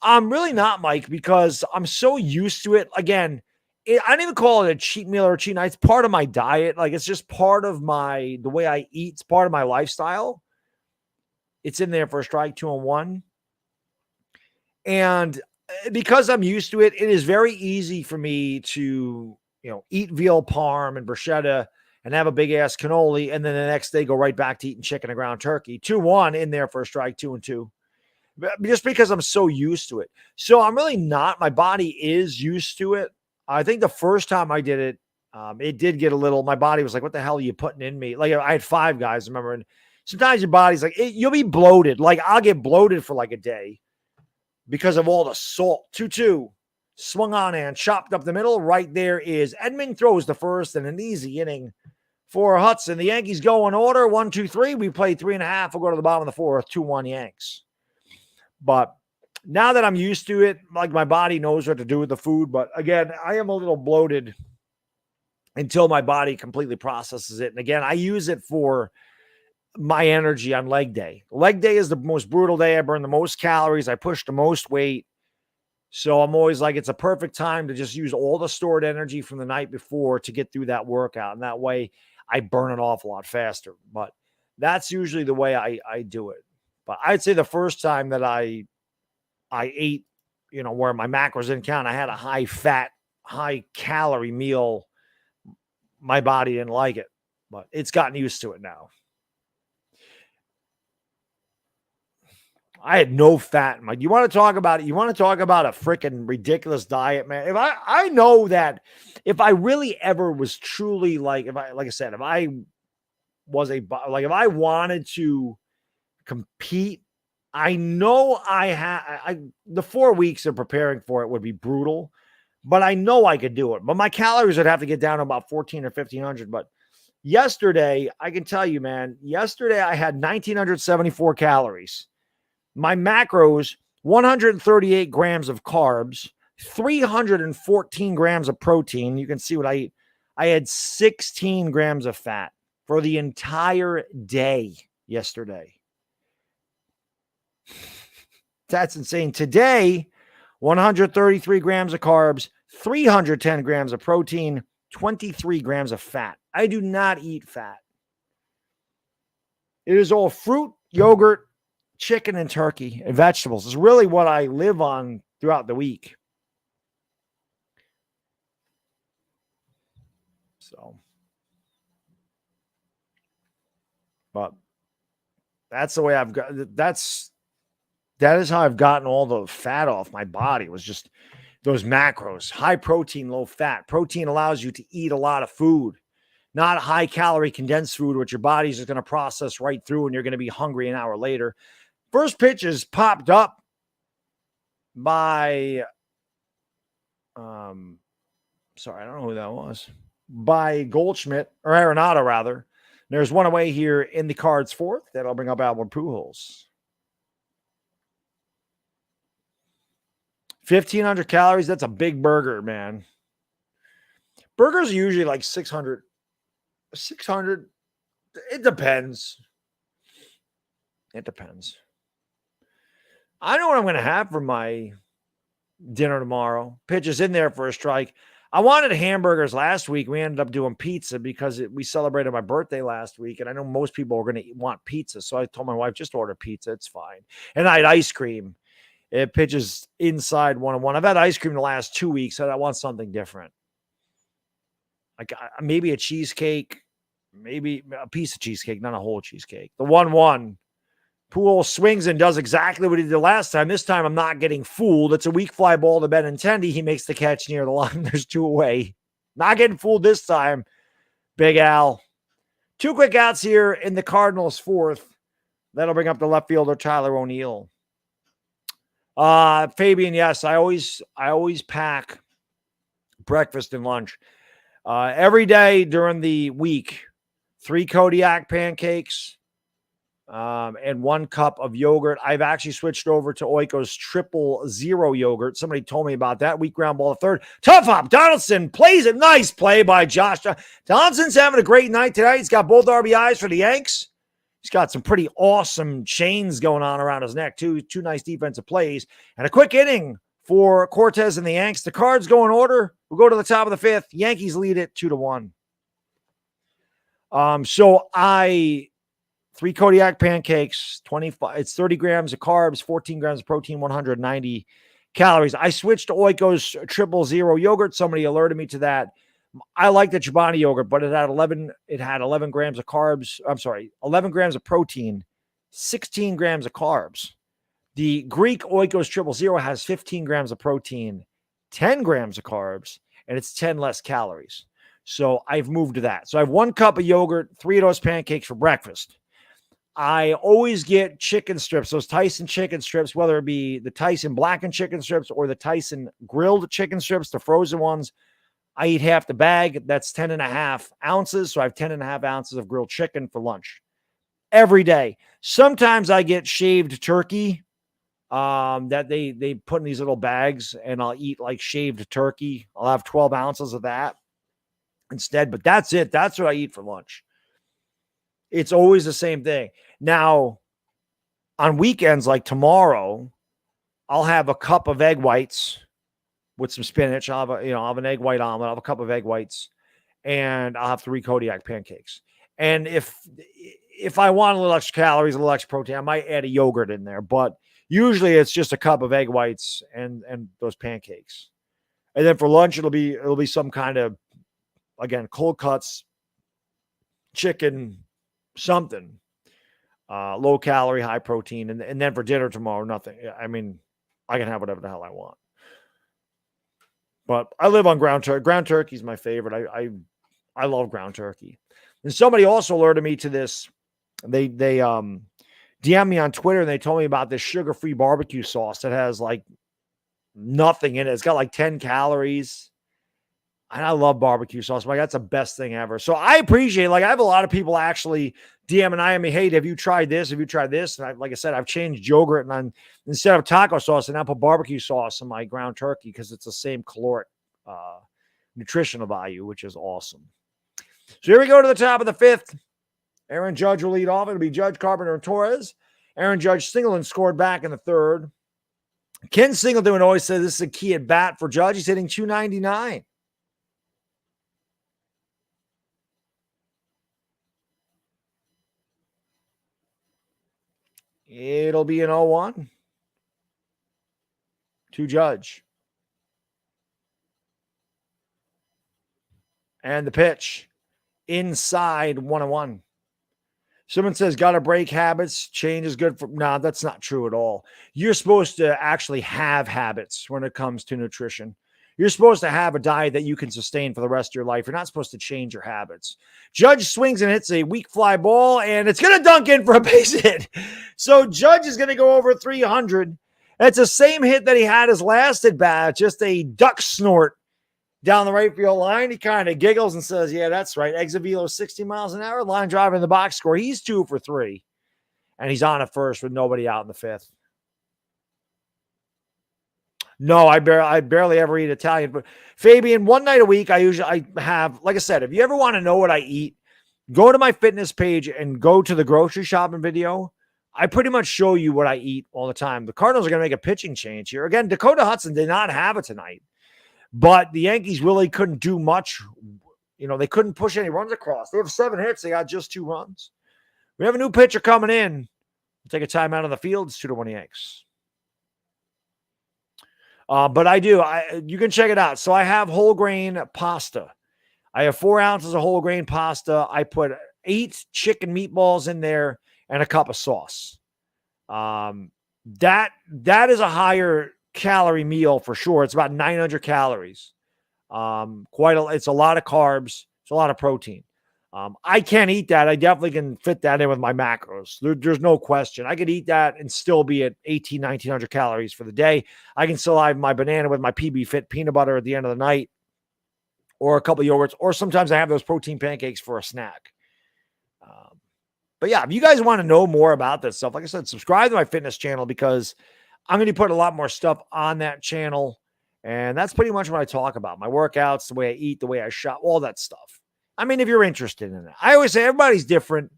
I'm really not, Mike, because I'm so used to it. Again, I don't even call it a cheat meal or a cheat night. It's part of my diet. Like, it's just part of the way I eat. It's part of my lifestyle. It's in there for a strike, 2-1. And because I'm used to it, it is very easy for me to, eat veal parm and bruschetta and have a big ass cannoli. And then the next day go right back to eating chicken and ground turkey. 2-1 in there for a strike, 2-2. Just because I'm so used to it. So I'm really not. My body is used to it. I think the first time I did it, it did get a little, my body was like, what the hell are you putting in me? Like, I had 5 guys, remember? And sometimes your body's like, you'll be bloated. Like, I'll get bloated for like a day because of all the salt. 2-2. Swung on and chopped up the middle. Right there is Edmund throws the first and an easy inning for Hudson. The Yankees go in order. 1, 2, 3. We play 3.5. We'll go to the bottom of the 4th. 2-1 Yanks. But now that I'm used to it, like, my body knows what to do with the food. But again, I am a little bloated until my body completely processes it. And again, I use it for my energy on leg day. Leg day is the most brutal day. I burn the most calories. I push the most weight. So I'm always like, it's a perfect time to just use all the stored energy from the night before to get through that workout. And that way I burn it off a lot faster. But that's usually the way I do it. But I'd say the first time that I ate, where my macros didn't count, I had a high fat, high calorie meal. My body didn't like it, but it's gotten used to it now. I had no fat. You want to talk about it? You want to talk about a freaking ridiculous diet, man? If I know that if I really ever was truly like I wanted to compete, I know the 4 weeks of preparing for it would be brutal, but I know I could do it. But my calories would have to get down to about 14 or 1500. But yesterday, I can tell you, man, yesterday I had 1974 calories. My macros, 138 grams of carbs, 314 grams of protein. You can see what I eat. I had 16 grams of fat for the entire day yesterday. That's insane. Today, 133 grams of carbs, 310 grams of protein, 23 grams of fat. I do not eat fat. It is all fruit, yogurt, chicken, and turkey and vegetables. It's really what I live on throughout the week. So, but that's the way I've got. That is how I've gotten all the fat off my body. It was just those macros, high protein, low fat. Protein allows you to eat a lot of food, not high calorie condensed food, which your body's just going to process right through and you're going to be hungry an hour later. First pitch is popped up by, sorry, I don't know who that was, by Goldschmidt, or Arenado rather. There's one away here in the Cards fourth. That'll bring up Albert Pujols. 1,500 calories. That's a big burger, man. Burgers are usually like 600. 600. It depends. It depends. I know what I'm going to have for my dinner tomorrow. Pitch is in there for a strike. I wanted hamburgers last week. We ended up doing pizza because we celebrated my birthday last week. And I know most people are going to want pizza. So I told my wife, just order pizza. It's fine. And I had ice cream. It pitches inside 1-1. I've had ice cream the last 2 weeks. So I want something different. Like maybe a cheesecake, maybe a piece of cheesecake, not a whole cheesecake. The 1-1. Poole swings and does exactly what he did last time. This time I'm not getting fooled. It's a weak fly ball to Benintendi. He makes the catch near the line. There's 2 away. Not getting fooled this time. Big Al. 2 quick outs here in the Cardinals' 4th. That'll bring up the left fielder, Tyler O'Neill. Fabian, yes, I always pack breakfast and lunch. Every day during the week, 3 Kodiak pancakes, and 1 cup of yogurt. I've actually switched over to Oiko's 000 yogurt. Somebody told me about that. Weak ground ball to third. Tough hop. Donaldson plays it. Nice play by Josh. Donaldson's having a great night tonight. He's got both RBIs for the Yanks. He's got some pretty awesome chains going on around his neck, too. 2 nice defensive plays. And a quick inning for Cortez and the Yanks. The Cards go in order. We'll go to the top of the 5th. Yankees lead it 2-1. So 3 Kodiak pancakes, 25. It's 30 grams of carbs, 14 grams of protein, 190 calories. I switched to Oiko's 000 yogurt. Somebody alerted me to that. I like the Chobani yogurt, but it had 11 grams of carbs. I'm sorry, 11 grams of protein, 16 grams of carbs. The Greek Oikos 000 has 15 grams of protein, 10 grams of carbs, and it's 10 less calories. So I've moved to that. So I have 1 cup of yogurt, 3 of those pancakes for breakfast. I always get chicken strips, those Tyson chicken strips, whether it be the Tyson blackened chicken strips or the Tyson grilled chicken strips, the frozen ones. I eat half the bag. That's 10.5 ounces. So I have 10.5 ounces of grilled chicken for lunch every day. Sometimes I get shaved turkey that they put in these little bags, and I'll eat like shaved turkey. I'll have 12 ounces of that instead, but that's it. That's what I eat for lunch. It's always the same thing. Now, on weekends like tomorrow, I'll have a cup of egg whites with some spinach. I'll have an egg white omelet. I'll have a cup of egg whites, and I'll have 3 Kodiak pancakes. And if I want a little extra calories, a little extra protein, I might add a yogurt in there. But usually it's just a cup of egg whites and those pancakes. And then for lunch, it'll be some kind of, again, cold cuts, chicken, something, low calorie, high protein. And then for dinner tomorrow, nothing. I mean, I can have whatever the hell I want. But I live on ground turkey. Ground turkey is my favorite. I love ground turkey. And somebody also alerted me to this. They DM'd me on Twitter, and they told me about this sugar-free barbecue sauce that has like nothing in it. It's got like 10 calories. And I love barbecue sauce. Like, that's the best thing ever. So I appreciate, like, I have a lot of people actually DMing me, hey, have you tried this? Have you tried this? And like I said, I've changed yogurt, and instead of taco sauce, and I put barbecue sauce in my ground turkey because it's the same caloric nutritional value, which is awesome. So here we go to the top of the 5th. Aaron Judge will lead off. It'll be Judge, Carpenter, and Torres. Aaron Judge Singleton scored back in the 3rd. Ken Singleton always said this is a key at bat for Judge. He's hitting .299. It'll be an 0-1 to Judge. And the pitch inside 1-1. Someone says, got to break habits. Change is good for. Nah, that's not true at all. You're supposed to actually have habits when it comes to nutrition. You're supposed to have a diet that you can sustain for the rest of your life. You're not supposed to change your habits. Judge swings and hits a weak fly ball, and it's going to dunk in for a base hit. So Judge is going to go over 300. That's the same hit that he had his last at bat, just a duck snort down the right field line. He kind of giggles and says, yeah, that's right. Exit velo 60 miles an hour, line drive in the box score. He's 2 for 3, and he's on at first with nobody out in the 5th. No, I barely ever eat Italian. But Fabian, one night a week, I have, like I said, if you ever want to know what I eat, go to my fitness page and go to the grocery shopping video. I pretty much show you what I eat all the time. The Cardinals are going to make a pitching change here. Again, Dakota Hudson did not have it tonight, but the Yankees really couldn't do much. You know, they couldn't push any runs across. They have 7 hits. They got just 2 runs. We have a new pitcher coming in. We'll take a time out of the field. It's 2-1 Yanks. But you can check it out. So I have whole grain pasta. I have 4 ounces of whole grain pasta. I put 8 chicken meatballs in there and a cup of sauce. That is a higher calorie meal for sure. It's about 900 calories. It's a lot of carbs. It's a lot of protein. I can't eat that. I definitely can fit that in with my macros. There's no question. I could eat that and still be at 1,900 calories for the day. I can still have my banana with my PB Fit peanut butter at the end of the night, or a couple of yogurts, or sometimes I have those protein pancakes for a snack. But yeah, if you guys want to know more about this stuff, like I said, subscribe to my fitness channel because I'm going to put a lot more stuff on that channel. And that's pretty much what I talk about. My workouts, the way I eat, the way I shop, all that stuff. I mean, if you're interested in it, I always say everybody's different.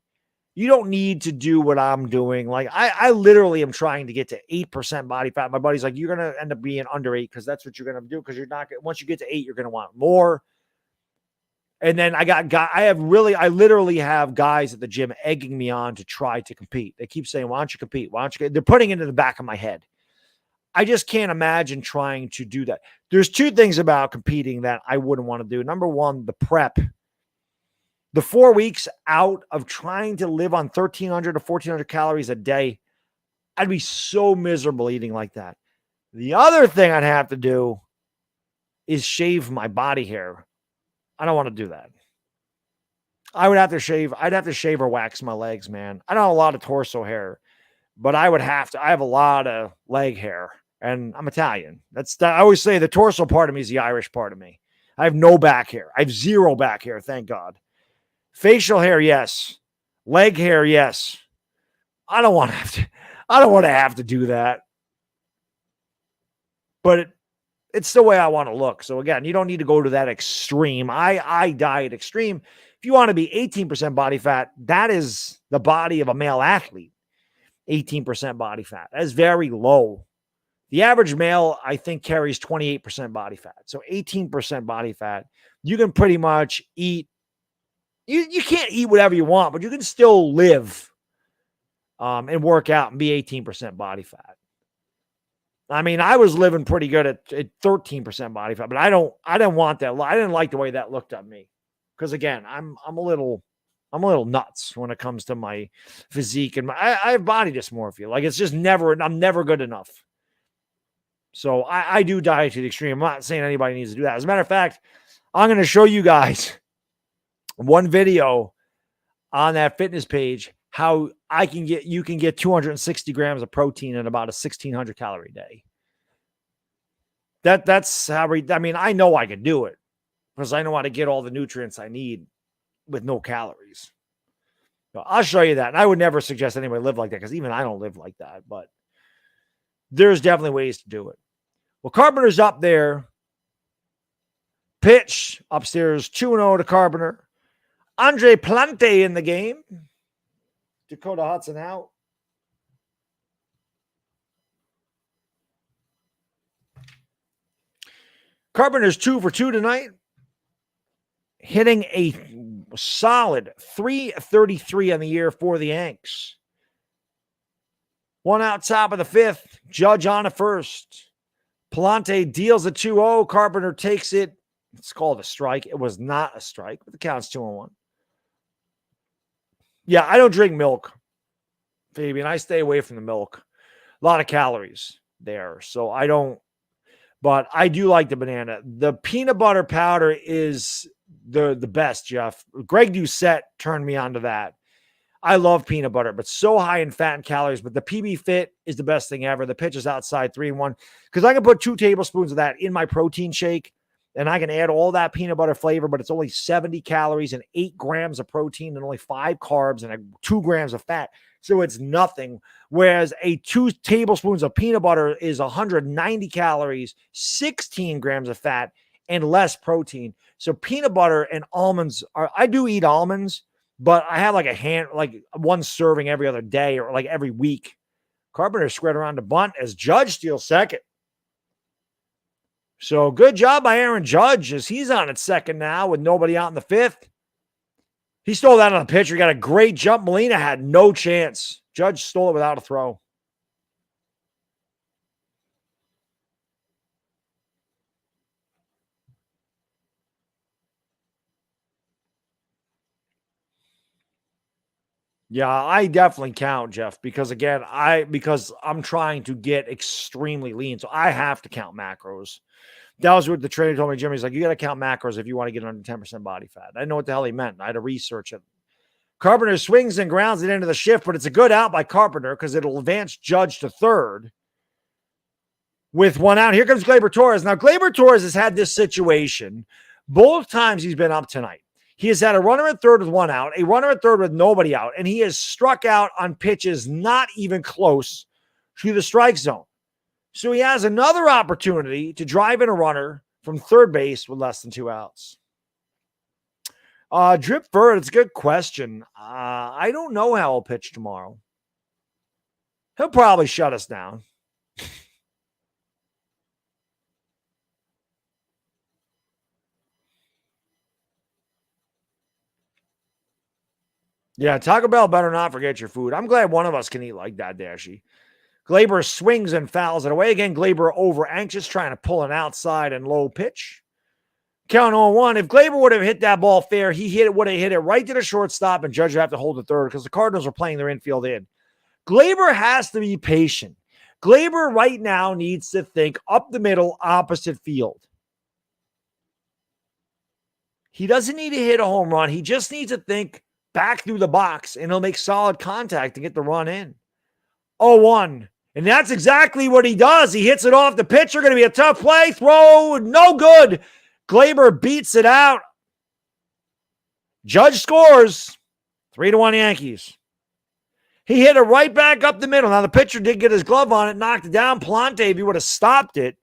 You don't need to do what I'm doing. Like I literally am trying to get to 8% body fat. My buddy's like, you're going to end up being under 8 because that's what you're going to do. Because you're not, once you get to 8, you're going to want more. And then I literally have guys at the gym egging me on to try to compete. They keep saying, why don't you compete? Why don't you? They're putting it in the back of my head. I just can't imagine trying to do that. There's 2 things about competing that I wouldn't want to do. Number one, the prep. The 4 weeks out of trying to live on 1,300 to 1,400 calories a day, I'd be so miserable eating like that. The other thing I'd have to do is shave my body hair. I don't want to do that. I'd have to shave or wax my legs, man. I don't have a lot of torso hair, but I would have to. I have a lot of leg hair, and I'm Italian. I always say the torso part of me is the Irish part of me. I have no back hair. I have 0 back hair, thank God. Facial hair, yes. Leg hair, yes. I don't want to have to do that. But it's the way I want to look. So again, you don't need to go to that extreme. I diet extreme. If you want to be 18% body fat, that is the body of a male athlete. 18% body fat. That is very low. The average male, I think, carries 28% body fat. So 18% body fat. You can pretty much eat. You can't eat whatever you want, but you can still live and work out and be 18% body fat. I mean, I was living pretty good at 13% body fat, but I didn't want that. I didn't like the way that looked on me. Because again, I'm a little nuts when it comes to my physique and I have body dysmorphia. Like I'm never good enough. So I do diet to the extreme. I'm not saying anybody needs to do that. As a matter of fact, I'm going to show you guys one video on that fitness page, how you can get 260 grams of protein in about a 1,600 calorie day. That's how I know I can do it because I know how to get all the nutrients I need with no calories. So I'll show you that. And I would never suggest anybody live like that because even I don't live like that, but there's definitely ways to do it. Well, Carpenter's up there. Pitch upstairs, 2-0 to Carpenter. Andre Plante in the game. Dakota Hudson out. Carpenter's 2 for 2 tonight. Hitting a solid .333 on the year for the Yanks. 1 out top of the 5th. Judge on a first. Plante deals a 2-0. Carpenter takes it. It's called a strike. It was not a strike, but the count's 2-1. Yeah, I don't drink milk, Fabian. I stay away from the milk. A lot of calories there. So I don't, but I do like the banana. The peanut butter powder is the best, Jeff. Greg Doucette turned me onto that. I love peanut butter, but so high in fat and calories. But the PB Fit is the best thing ever. The pitch is outside 3-1 because I can put 2 tablespoons of that in my protein shake. And I can add all that peanut butter flavor, but it's only 70 calories and 8 grams of protein and only 5 carbs and 2 grams of fat. So it's nothing. Whereas a 2 tablespoons of peanut butter is 190 calories, 16 grams of fat, and less protein. So peanut butter and almonds I do eat almonds, but I have like one serving every other day or like every week. Carpenter squared around to bunt as Judge steals second. So good job by Aaron Judge as he's on at second now with nobody out in the fifth. He stole that on the pitcher. He got a great jump. Molina had no chance. Judge stole it without a throw. Yeah, I definitely count, Jeff, because again, because I'm trying to get extremely lean. So I have to count macros. That was what the trainer told me, Jimmy. He's like, you got to count macros if you want to get under 10% body fat. I didn't know what the hell he meant. I had to research it. Carpenter swings and grounds it into the shift, but it's a good out by Carpenter because it'll advance Judge to third with one out. Here comes Gleyber Torres. Now, Gleyber Torres has had this situation both times he's been up tonight. He has had a runner at third with one out, a runner at third with nobody out, and he has struck out on pitches not even close to the strike zone. So he has another opportunity to drive in a runner from third base with less than 2 outs. Drip Bird, it's a good question. I don't know how he'll pitch tomorrow. He'll probably shut us down. Yeah, Taco Bell better not forget your food. I'm glad one of us can eat like that, Dashy. Gleyber swings and fouls it away. Again, Gleyber over anxious, trying to pull an outside and low pitch. Count on 1. If Gleyber would have hit that ball fair, would have hit it right to the shortstop, and Judge would have to hold the third because the Cardinals are playing their infield in. Gleyber has to be patient. Gleyber right now needs to think up the middle, opposite field. He doesn't need to hit a home run. He just needs to think back through the box, and he'll make solid contact to get the run in. 0-1. And that's exactly what he does. He hits it off the pitcher. Going to be a tough play. Throw, no good. Gleyber beats it out. Judge scores. 3-1 Yankees. He hit it right back up the middle. Now, the pitcher did get his glove on it, knocked it down. Plante, if he would have stopped it,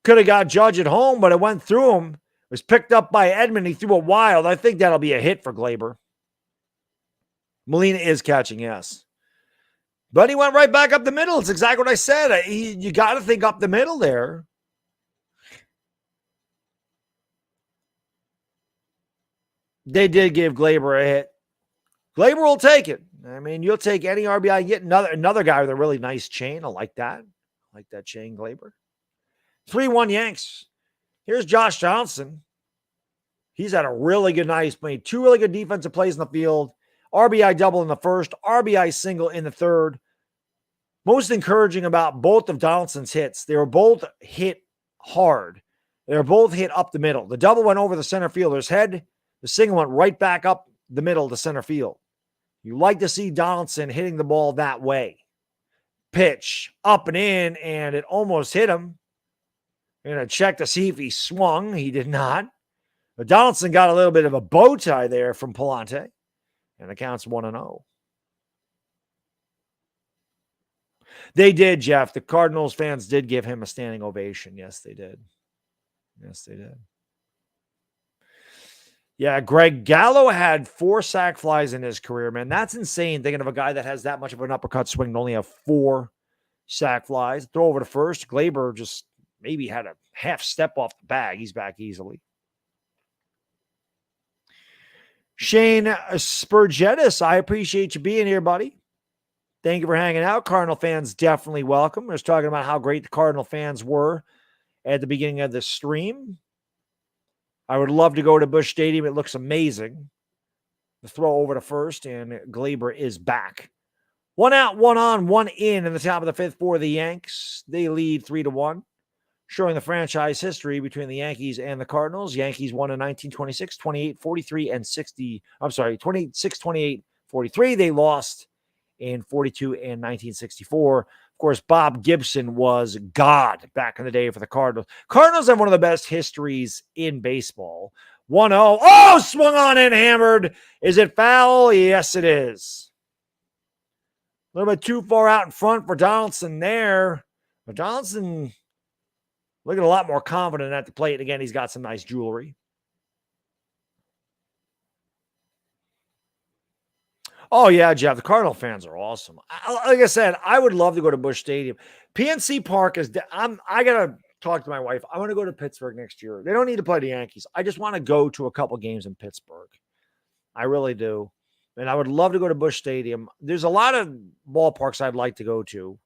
could have got Judge at home, but it went through him. It was picked up by Edman. He threw it wild. I think that'll be a hit for Gleyber. Molina is catching, yes. But he went right back up the middle. It's exactly what I said. You got to think up the middle there. They did give Gleyber a hit. Gleyber will take it. I mean, you'll take any RBI. You get another guy with a really nice chain. I like that. I like that chain, Gleyber. 3-1 Yanks. Here's Josh Johnson. He's had a really good night. He's made 2 really good defensive plays in the field. RBI double in the first, RBI single in the third. Most encouraging about both of Donaldson's hits, they were both hit hard. They were both hit up the middle. The double went over the center fielder's head. The single went right back up the middle to center field. You like to see Donaldson hitting the ball that way. Pitch up and in, and it almost hit him. Going to check to see if he swung. He did not. But Donaldson got a little bit of a bow tie there from Palante. And it counts 1-0. They did, Jeff. The Cardinals fans did give him a standing ovation. Yes, they did. Yes, they did. Yeah, Greg Gallo had 4 sac flies in his career, man. That's insane, thinking of a guy that has that much of an uppercut swing and only have 4 sac flies. Throw over to first. Gleyber just maybe had a half step off the bag. He's back easily. Shane Spurgetis, I appreciate you being here, buddy. Thank you for hanging out. Cardinal fans definitely welcome. I was talking about how great the Cardinal fans were at the beginning of the stream. I would love to go to Busch Stadium. It looks amazing. The throw over to first, and Gleyber is back. 1 out, 1 on, 1 in the top of the 5th for the Yanks. They lead 3-1. Showing the franchise history between the Yankees and the Cardinals. Yankees won in 1926, 28, 43, and 60. I'm sorry, 26, 28, 43. They lost in 42 and 1964. Of course, Bob Gibson was God back in the day for the Cardinals. Cardinals have one of the best histories in baseball. 1-0. Oh, swung on and hammered. Is it foul? Yes, it is. A little bit too far out in front for Donaldson there. But Donaldson looking a lot more confident at the plate. Again, he's got some nice jewelry. Oh, yeah, Jeff. The Cardinal fans are awesome. Like I said, I would love to go to Busch Stadium. PNC Park is – I got to talk to my wife. I want to go to Pittsburgh next year. They don't need to play the Yankees. I just want to go to a couple games in Pittsburgh. I really do. And I would love to go to Busch Stadium. There's a lot of ballparks I'd like to go to.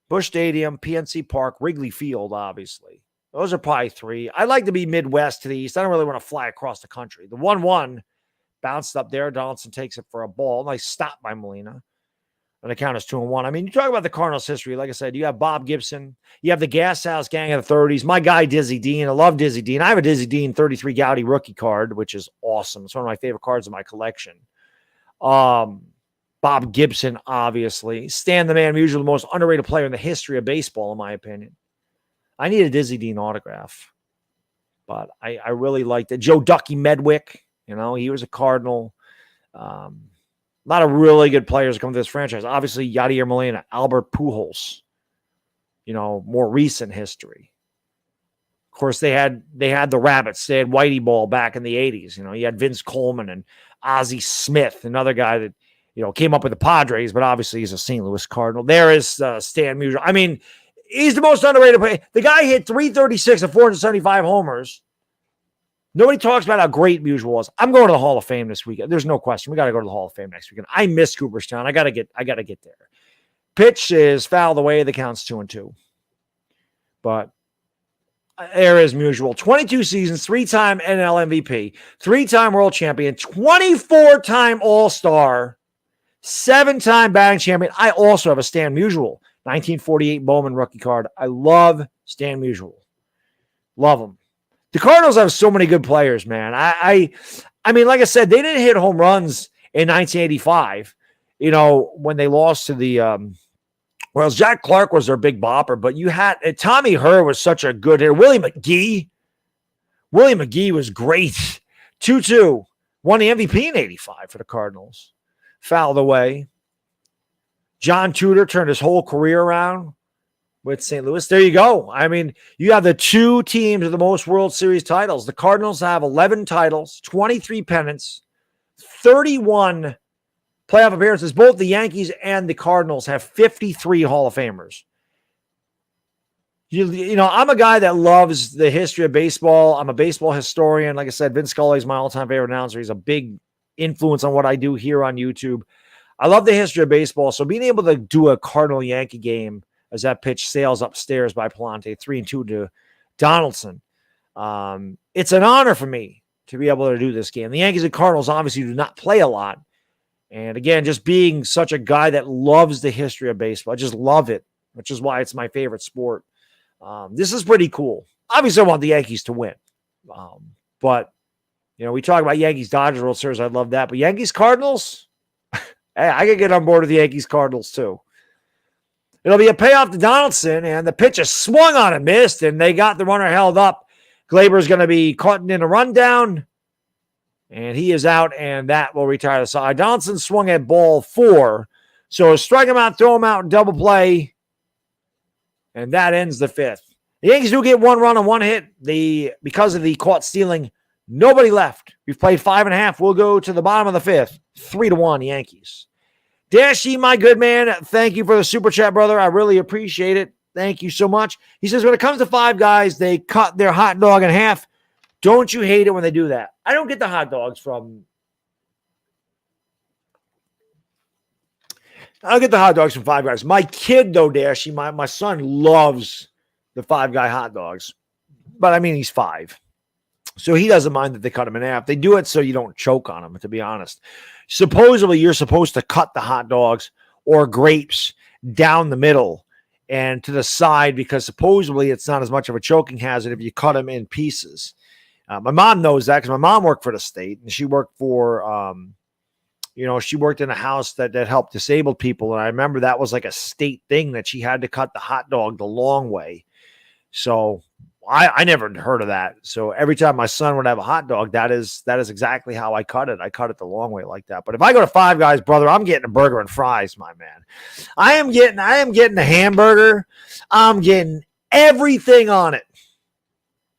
Busch Stadium, PNC Park, Wrigley Field, obviously. Those are probably three. I'd like to be Midwest to the East. I don't really want to fly across the country. The 1-1 bounced up there. Donaldson takes it for a ball. Nice stop by Molina. And the count is 2-1. I mean, you talk about the Cardinals' history. Like I said, you have Bob Gibson. You have the Gas House Gang of the 30s. My guy, Dizzy Dean. I love Dizzy Dean. I have a Dizzy Dean 33 Gaudy rookie card, which is awesome. It's one of my favorite cards in my collection. Bob Gibson, obviously. Stan the Man, usually the most underrated player in the history of baseball, in my opinion. I need a Dizzy Dean autograph. But I really liked it. Joe Ducky Medwick. You know, he was a Cardinal. A lot of really good players come to this franchise. Obviously, Yadier Molina, Albert Pujols. You know, more recent history. Of course, they had the Rabbits. They had Whitey Ball back in the 80s. You know, you had Vince Coleman and Ozzie Smith, another guy that, you know, came up with the Padres, but obviously he's a St. Louis Cardinal. There is Stan Musial. I mean, he's the most underrated player. The guy hit 336 and 475 homers. Nobody talks about how great Musial was. I'm going to the Hall of Fame this weekend. There's no question. We got to go to the Hall of Fame next weekend. I miss Cooperstown. I got to get there. Pitch is fouled away. The count's 2-2. But there is Musial. 22 seasons, 3-time NL MVP, 3-time world champion, 24-time All-Star, 7-time batting champion. I also have a Stan Musial 1948 Bowman rookie card. I love Stan Musial. Love him. The Cardinals have so many good players, man. I mean, like I said, they didn't hit home runs in 1985, you know, when they lost to the well, Jack Clark was their big bopper, but you had Tommy Herr was such a good hitter. Willie McGee was great. 2-2. Won the MVP in 85 for the Cardinals. Fouled away. John Tudor turned his whole career around with St. Louis. There you go. I mean, you have the two teams with the most World Series titles. The Cardinals have 11 titles, 23 pennants, 31 playoff appearances. Both the Yankees and the Cardinals have 53 Hall of Famers. You know, I'm a guy that loves the history of baseball. I'm a baseball historian. Like I said, Vince Scully is my all-time favorite announcer. He's a big influence on what I do here on YouTube. I love the history of baseball. So being able to do a Cardinal-Yankee game as that pitch sails upstairs by Palante, 3-2 to Donaldson. It's an honor for me to be able to do this game. The Yankees and Cardinals obviously do not play a lot. And again, just being such a guy that loves the history of baseball, I just love it, which is why it's my favorite sport. This is pretty cool. Obviously, I want the Yankees to win. But, you know, we talk about Yankees-Dodgers World Series. I love that. But Yankees-Cardinals, hey, I could get on board with the Yankees-Cardinals too. It'll be a payoff to Donaldson, and the pitch is swung on and missed, and they got the runner held up. Glaber's going to be caught in a rundown, and he is out, and that will retire the side. Donaldson swung at ball 4, so strike him out, throw him out, and double play, and that ends the 5th. The Yankees do get 1 run on 1 hit. Because of the caught stealing, nobody left. We've played 5.5. We'll go to the bottom of the 5th. 3-1 Yankees. Dashy, my good man, thank you for the super chat, brother. I really appreciate it. Thank you so much. He says, when it comes to Five Guys, they cut their hot dog in half. Don't you hate it when they do that? I don't get the hot dogs from... I don't get the hot dogs from Five Guys. My kid, though, Dashy, my son loves the Five Guy hot dogs. But, I mean, he's 5. So he doesn't mind that they cut him in half. They do it so you don't choke on them, to be honest. Supposedly, you're supposed to cut the hot dogs or grapes down the middle and to the side because supposedly it's not as much of a choking hazard if you cut them in pieces. My mom knows that because my mom worked for the state, and she worked for, she worked in a house that helped disabled people. And I remember that was like a state thing that she had to cut the hot dog the long way. So I never heard of that. So every time my son would have a hot dog, that is exactly how I cut it. I cut it the long way like that. But if I go to Five Guys, brother, I'm getting a burger and fries, my man. I am getting a hamburger. I'm getting everything on it.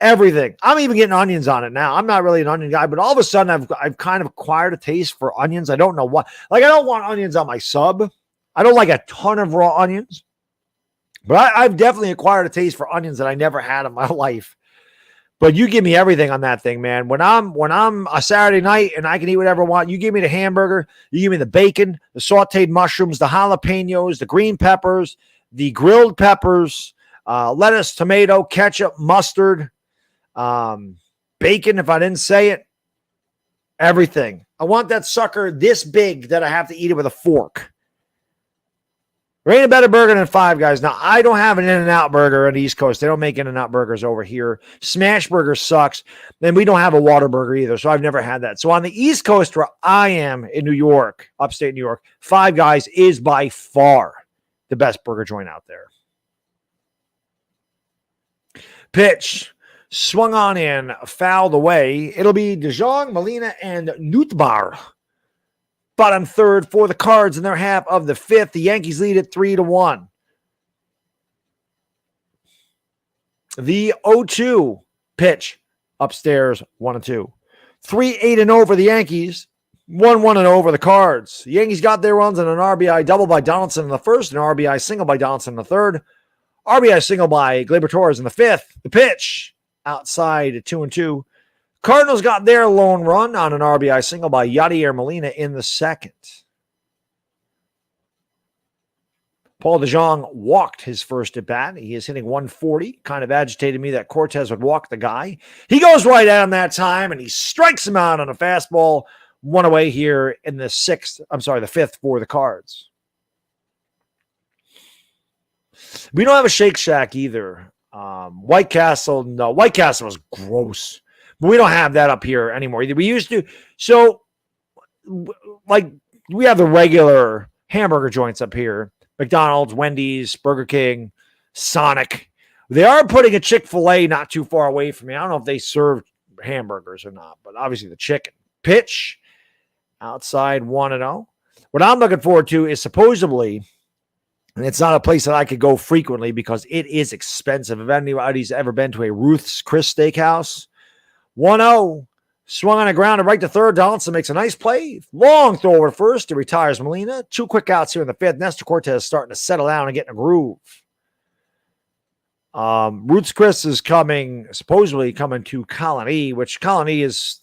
Everything. I'm even getting onions on it now. I'm not really an onion guy, but all of a sudden I've kind of acquired a taste for onions. I don't know why. Like, I don't want onions on my sub. I don't like a ton of raw onions. But I've definitely acquired a taste for onions that I never had in my life. But you give me everything on that thing, man. When I'm a Saturday night and I can eat whatever I want, you give me the hamburger, you give me the bacon, the sauteed mushrooms, the jalapenos, the green peppers, the grilled peppers, lettuce, tomato, ketchup, mustard, bacon, if I didn't say it, everything. I want that sucker this big that I have to eat it with a fork. There ain't a better burger than Five Guys. Now, I don't have an In-N-Out burger on the East Coast. They don't make In-N-Out burgers over here. Smash Burger sucks. And we don't have a Whataburger either, so I've never had that. So on the East Coast where I am in New York, upstate New York, Five Guys is by far the best burger joint out there. Pitch. Swung on in, fouled away. It'll be DeJong, Molina, and Nootbaar. Bottom third for the Cards in their half of the fifth. The Yankees lead it 3-1. The 0-2 pitch upstairs, 1-2. 3-8-0 for the Yankees. 1-1-0 for the Cards. The Yankees got their runs on an RBI double by Donaldson in the first, an RBI single by Donaldson in the third, RBI single by Gleyber Torres in the fifth. The pitch outside 2-2. Cardinals got their lone run on an RBI single by Yadier Molina in the second. Paul DeJong walked his first at bat. He is hitting 140. Kind of agitated me that Cortez would walk the guy. He goes right at him that time, and he strikes him out on a fastball. One away here in the fifth for the Cards. We don't have a Shake Shack either. White Castle was gross. But we don't have that up here anymore either. We used to. So, like, we have the regular hamburger joints up here. McDonald's, Wendy's, Burger King, Sonic. They are putting a Chick-fil-A not too far away from me. I don't know if they serve hamburgers or not, but obviously the chicken. Pitch outside 1-0. What I'm looking forward to is supposedly, and it's not a place that I could go frequently because it is expensive. If anybody's ever been to a Ruth's Chris Steakhouse, 1-0. Swung on the ground to right to third. Donaldson makes a nice play. Long throw over to first. He retires Molina. 2 quick outs here in the fifth. Nestor Cortez starting to settle down and get in a groove. Ruth's Chris is supposedly coming to Colony, which Colony it's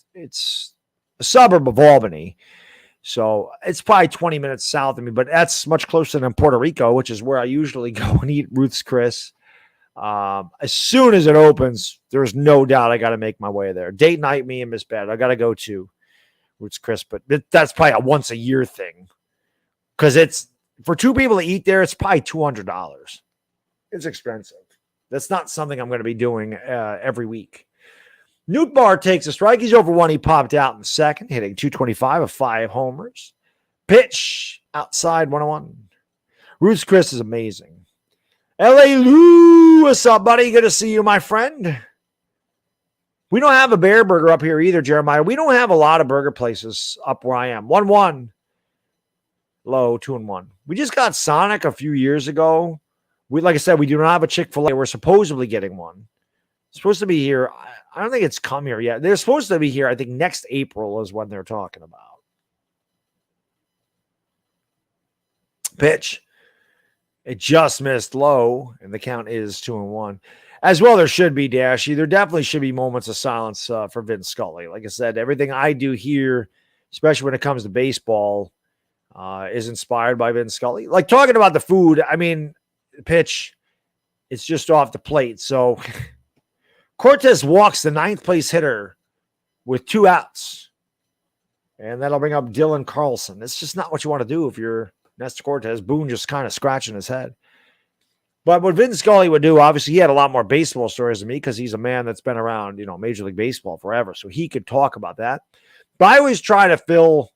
a suburb of Albany. So it's probably 20 minutes south of me, but that's much closer than Puerto Rico, which is where I usually go and eat Ruth's Chris. As soon as it opens, there's no doubt I got to make my way there. Date night, me and Miss Bad. I got to go to Ruth's Chris, but that's probably a once a year thing because it's for 2 people to eat there. It's probably $200. It's expensive. That's not something I'm going to be doing every week. Nootbaar takes a strike. He's over 1. He popped out in the second, hitting 225 of 5 homers. Pitch outside 101. Ruth's Chris is amazing. L.A. Lou, what's up, buddy? Good to see you, my friend. We don't have a Bear Burger up here either, Jeremiah. We don't have a lot of burger places up where I am. 1-1. Low, 2-1. We just got Sonic a few years ago. Like I said, we do not have a Chick-fil-A. We're supposedly getting one. It's supposed to be here. I don't think it's come here yet. They're supposed to be here. I think next April is when they're talking about. Pitch. It just missed low, and the count is 2-1. As well, there should be, Dashy. There definitely should be moments of silence for Vince Scully. Like I said, everything I do here, especially when it comes to baseball, is inspired by Vince Scully. Like talking about the food, I mean, pitch, it's just off the plate. So Cortez walks the 9th place hitter with 2 outs. And that'll bring up Dylan Carlson. It's just not what you want to do if you're Nestor Cortez. Boone just kind of scratching his head. But what Vince Scully would do, obviously, he had a lot more baseball stories than me because he's a man that's been around, Major League Baseball forever. So he could talk about that. But I always try to fill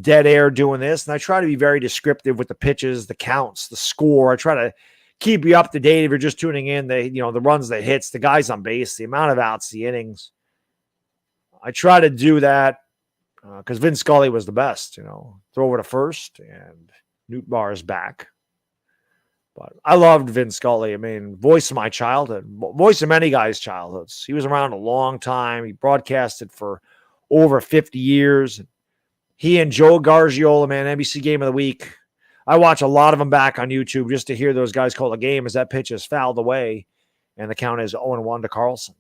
dead air doing this, and I try to be very descriptive with the pitches, the counts, the score. I try to keep you up to date if you're just tuning in. The runs, the hits, the guys on base, the amount of outs, the innings. I try to do that because Vin Scully was the best. Throw over to first, and Newt Barr is back. But I loved Vin Scully. I mean, voice of my childhood, voice of many guys' childhoods. He was around a long time. He broadcasted for over 50 years. He and Joe Gargiola, man, NBC Game of the Week. I watch a lot of them back on YouTube just to hear those guys call a game as that pitch is fouled away, and the count is 0-1 to Carlson.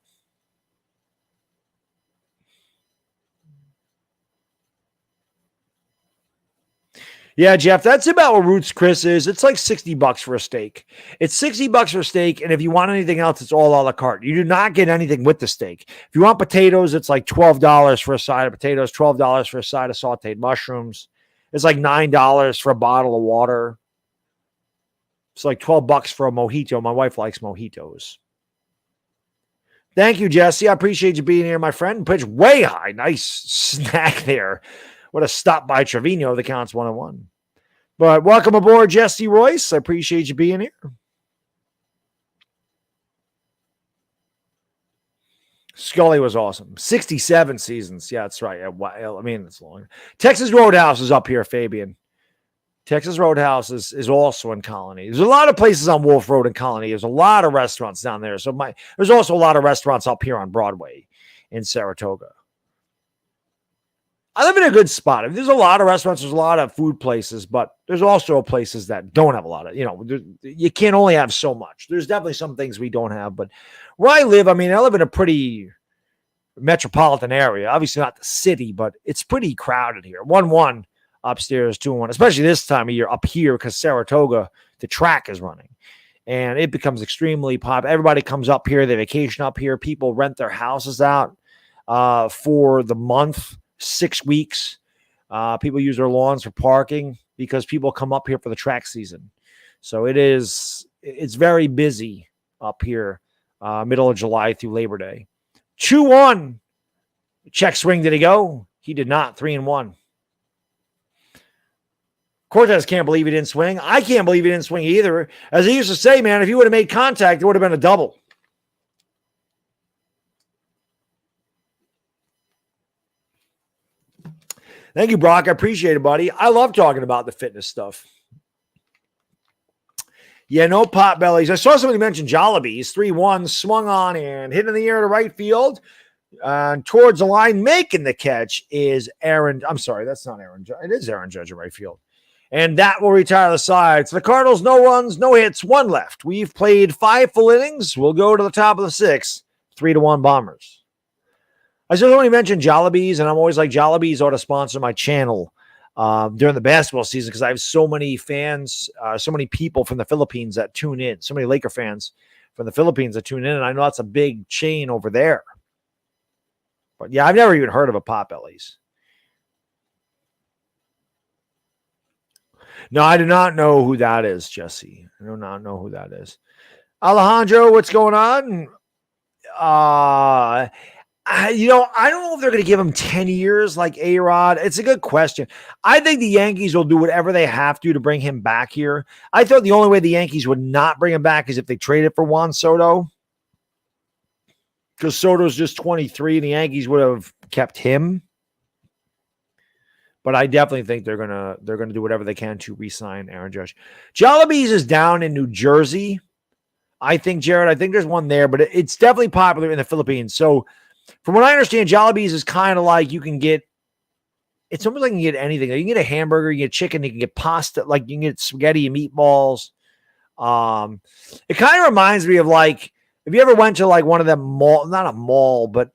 Yeah, Jeff, that's about what Roots Chris is. It's like $60 for a steak. It's $60 for a steak, and if you want anything else, it's all a la carte. You do not get anything with the steak. If you want potatoes, it's like $12 for a side of potatoes, $12 for a side of sauteed mushrooms. It's like $9 for a bottle of water. It's like $12 for a mojito. My wife likes mojitos. Thank you, Jesse. I appreciate you being here, my friend. Pitch way high. Nice snack there. What a stop by Trevino. The count's 1-1. But welcome aboard, Jesse Royce. I appreciate you being here. Scully was awesome. 67 seasons. Yeah, that's right. I mean, it's long. Texas Roadhouse is up here, Fabian. Texas Roadhouse is also in Colony. There's a lot of places on Wolf Road in Colony. There's a lot of restaurants down there. So there's also a lot of restaurants up here on Broadway in Saratoga. I live in a good spot. There's a lot of restaurants. There's a lot of food places, but there's also places that don't have a lot of, you can't only have so much. There's definitely some things we don't have, but where I live, I live in a pretty metropolitan area. Obviously not the city, but it's pretty crowded here. 1-1 upstairs, 2-1, especially this time of year up here because Saratoga, the track is running. And it becomes extremely popular. Everybody comes up here. They vacation up here. People rent their houses out for the month. 6 weeks. People use their lawns for parking because people come up here for the track season. So it's very busy up here, middle of July through Labor Day. 2-1. Check swing. Did he go? He did not. 3-1. Cortez can't believe he didn't swing. I can't believe he didn't swing either. As he used to say, man, if he would have made contact, it would have been a double. Thank you, Brock. I appreciate it, buddy. I love talking about the fitness stuff. Yeah, no pot bellies. I saw somebody mention Jollibees. 3-1, swung on and hit in the air to right field. Towards the line, making the catch is Aaron. I'm sorry, that's not Aaron. It is Aaron Judge in right field. And that will retire the side. So the Cardinals, no runs, no hits, 1 left. We've played 5 full innings. We'll go to the top of the 6th. 3-1 Bombers. I just only mentioned Jollibees, and I'm always like, Jollibees ought to sponsor my channel during the basketball season because I have so many fans, so many people from the Philippines that tune in, so many Laker fans from the Philippines that tune in, and I know that's a big chain over there. But yeah, I've never even heard of a Potbellies. No, I do not know who that is, Jesse. I do not know who that is. Alejandro, what's going on? I don't know if they're going to give him 10 years like A-Rod. It's a good question. I think the Yankees will do whatever they have to bring him back here. I thought the only way the Yankees would not bring him back is if they traded for Juan Soto. Because Soto's just 23 and the Yankees would have kept him. But I definitely think they're gonna do whatever they can to re-sign Aaron Judge. Jollibees is down in New Jersey. I think, Jared, I think there's one there, but it's definitely popular in the Philippines. So from what I understand, Jollibees is kind of like it's almost like you can get anything. You can get a hamburger, you can get chicken, you can get pasta, like you can get spaghetti and meatballs. It kind of reminds me of like, if you ever went to like one of them not a mall, but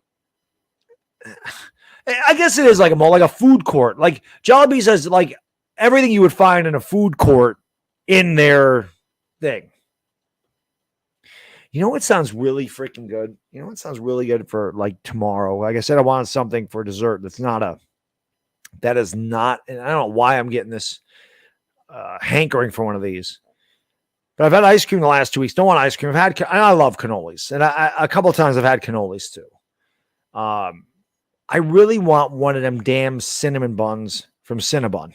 I guess it is like a mall, like a food court. Like Jollibees has like everything you would find in a food court in their thing. You know what sounds really freaking good? You know what sounds really good for like tomorrow? Like I said, I wanted something for dessert. And I don't know why I'm getting this hankering for one of these. But I've had ice cream the last 2 weeks. Don't want ice cream. I love cannolis. And a couple of times I've had cannolis too. I really want one of them damn cinnamon buns from Cinnabon.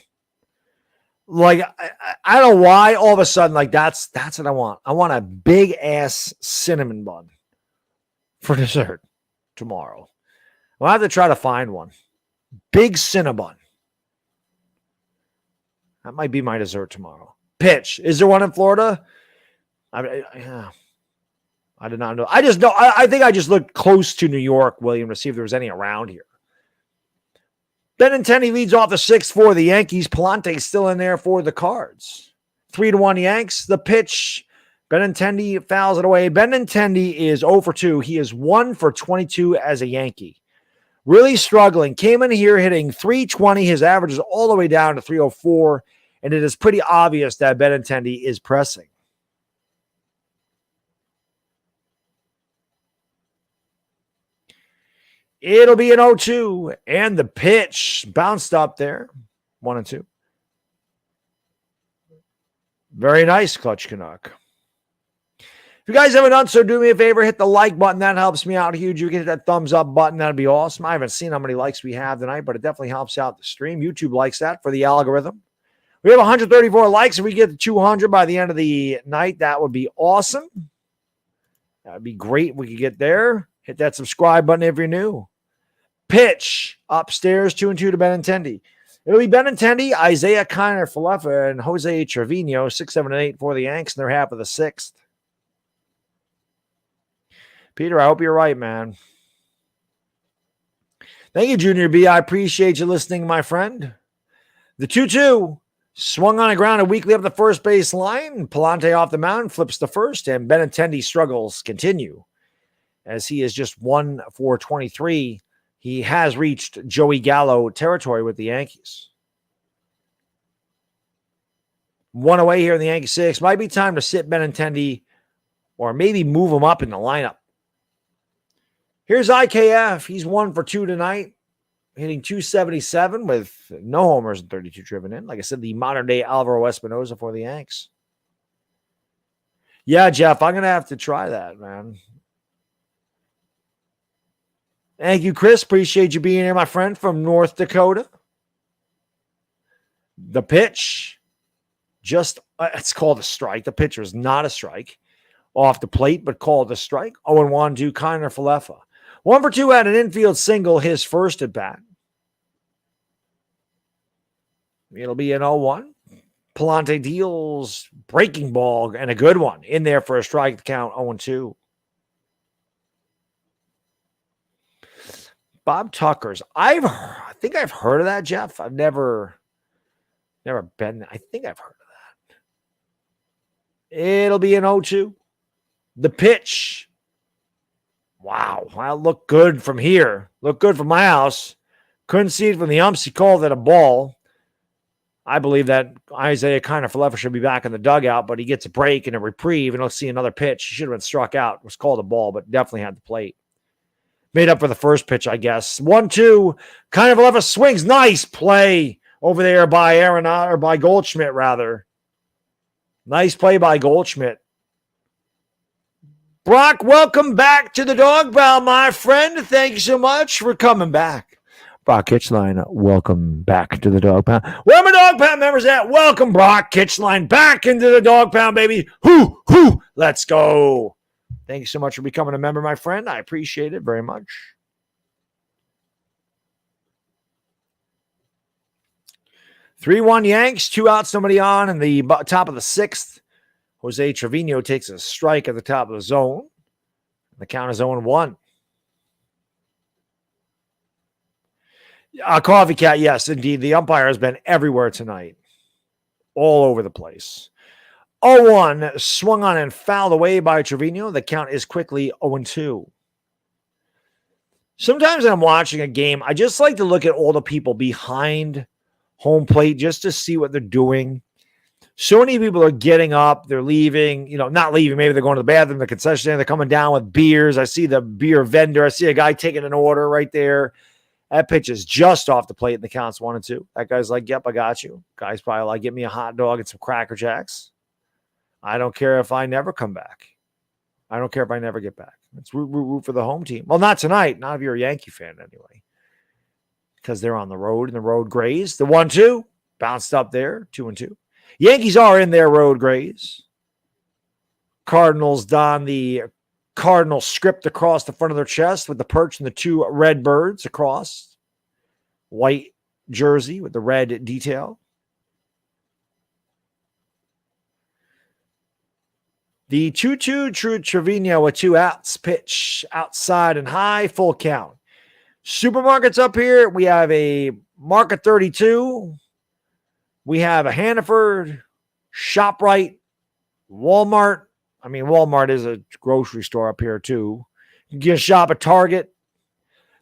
Like, I don't know why all of a sudden, like, that's what I want. I want a big ass cinnamon bun for dessert tomorrow. I'll have to try to find one. Big Cinnabon. That might be my dessert tomorrow. Pitch. Is there one in Florida? Yeah. I did not know. I just know. I think I just looked close to New York, William, to see if there was any around here. Benintendi leads off the 6th for the Yankees. Palante's still in there for the Cards. 3-1 Yanks. The pitch. Benintendi fouls it away. Benintendi is 0 for 2. He is 1 for 22 as a Yankee. Really struggling. Came in here hitting .320. His average is all the way down to .304. And it is pretty obvious that Benintendi is pressing. It'll be an 0-2. And the pitch bounced up there. 1-2. Very nice, Clutch Canuck. If you guys haven't done so, do me a favor, hit the like button. That helps me out huge. You can hit that thumbs up button. That'd be awesome. I haven't seen how many likes we have tonight, but it definitely helps out the stream. YouTube likes that for the algorithm. We have 134 likes. If we get to 200 by the end of the night, that would be awesome. That would be great if we could get there. Hit that subscribe button if you're new. Pitch upstairs, 2-2 to Benintendi. It'll be Benintendi, Isaiah Kiner-Falefa, and Jose Trevino, 6, 7, and 8 for the Yanks in their half of the 6th. Peter, I hope you're right, man. Thank you, Junior B. I appreciate you listening, my friend. The 2-2 swung on the ground and weakly up the first base line. Palante off the mound, flips the first, and Benintendi's struggles continue as he is just 1 for 23. He has reached Joey Gallo territory with the Yankees. 1 away here in the Yankee 6. Might be time to sit Benintendi or maybe move him up in the lineup. Here's IKF. He's 1 for 2 tonight, hitting .277 with no homers and 32 driven in. Like I said, the modern-day Alvaro Espinosa for the Yanks. Yeah, Jeff, I'm going to have to try that, man. Thank you, Chris. Appreciate you being here, my friend, from North Dakota. The pitch, just, it's called a strike. The pitcher is not a strike. Off the plate, but called a strike. 0-1 to Kiner-Falefa. 1 for 2 had an infield single, his first at bat. It'll be an 0-1. Palante deals breaking ball and a good one in there for a strike count. 0-2. Bob Tucker's. I think I've heard of that, Jeff. I've never been. I think I've heard of that. It'll be an 0-2. The pitch. Wow. Well, look good from here. Look good from my house. Couldn't see it from the umps. He called it a ball. I believe that Isaiah Kiner-Falefa should be back in the dugout, but he gets a break and a reprieve, and let's see another pitch. He should have been struck out. It was called a ball, but definitely had the plate. Made up for the first pitch, I guess. 1-2. Kiner-Falefa swings. Nice play over there by Arenado, or by Goldschmidt, rather. Nice play by Goldschmidt. Brock, welcome back to the Dog Pound, my friend. Thank you so much for coming back. Brock Kitchline, welcome back to the Dog Pound. Where are my Dog Pound members at? Welcome, Brock Kitchline, back into the Dog Pound, baby. Hoo, hoo, let's go. Thank you so much for becoming a member, my friend. I appreciate it very much. (3-1) Yanks, 2 outs, nobody on in the top of the 6th. Jose Trevino takes a strike at the top of the zone. The count is 0-1. Coffee Cat, yes, indeed. The umpire has been everywhere tonight. All over the place. 0-1, swung on and fouled away by Trevino. The count is quickly 0-2. Sometimes when I'm watching a game, I just like to look at all the people behind home plate just to see what they're doing. So many people are getting up, they're leaving, not leaving. Maybe they're going to the bathroom, the concession stand, they're coming down with beers. I see the beer vendor. I see a guy taking an order right there. That pitch is just off the plate and the count's 1-2. That guy's like, yep, I got you. Guy's probably like, get me a hot dog and some Cracker Jacks. I don't care if I never come back. I don't care if I never get back. It's root for the home team. Well, not tonight. Not if you're a Yankee fan anyway. Because they're on the road and the road grazed. The 1-2. Bounced up there, 2-2. Yankees are in their road grays. Cardinals don the Cardinal script across the front of their chest with the perch and the two red birds across. White jersey with the red detail. The 2-2 True Trevino with 2 outs. Pitch outside and high, full count. Supermarkets up here. We have a Market 32. We have a Hannaford, ShopRite, Walmart. I mean, Walmart is a grocery store up here too. You can shop at Target.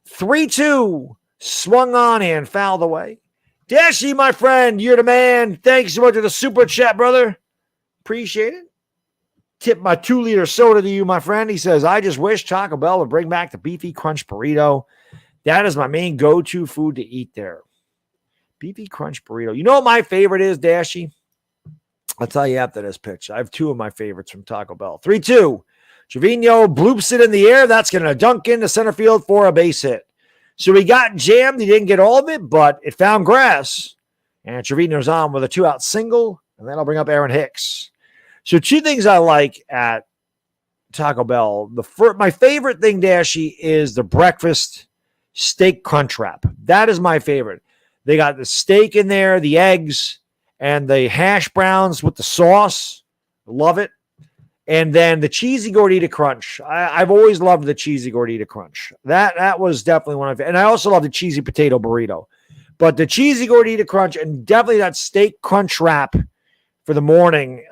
3-2 swung on and fouled away. Dashy, my friend, you're the man. Thanks so much for the super chat, brother. Appreciate it. Tip my 2-liter soda to you, my friend. He says, I just wish Taco Bell would bring back the beefy crunch burrito. That is my main go-to food to eat there. Beefy crunch burrito. You know what my favorite is, Dashy? I'll tell you after this pitch. I have 2 of my favorites from Taco Bell. 3-2. Trevino bloops it in the air. That's going to dunk into center field for a base hit. So he got jammed. He didn't get all of it, but it found grass. And Trevino's on with a 2-out single, and that'll bring up Aaron Hicks. So 2 things I like at Taco Bell. My favorite thing, Dashy, is the breakfast steak crunch wrap. That is my favorite. They got the steak in there, the eggs, and the hash browns with the sauce. Love it. And then the cheesy gordita crunch. I've always loved the cheesy gordita crunch. That was definitely one of it. And I also love the cheesy potato burrito. But the cheesy gordita crunch and definitely that steak crunch wrap for the morning,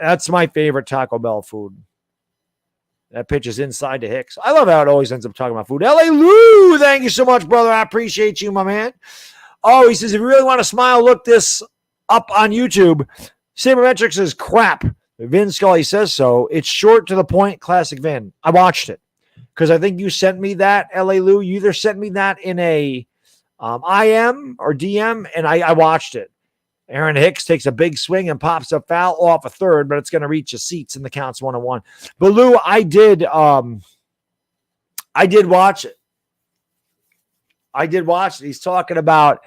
that's my favorite Taco Bell food. That pitch is inside to Hicks. I love how it always ends up talking about food. L.A. Lou, thank you so much, brother. I appreciate you, my man. Oh, he says, if you really want to smile, look this up on YouTube. Sabermetrics is crap. Vin Scully says so. It's short to the point, classic Vin. I watched it because I think you sent me that, L.A. Lou. You either sent me that in a IM or DM, and I watched it. Aaron Hicks takes a big swing and pops a foul off a third, but it's going to reach the seats and the count's 1-1. But Lou, I did watch it. He's talking about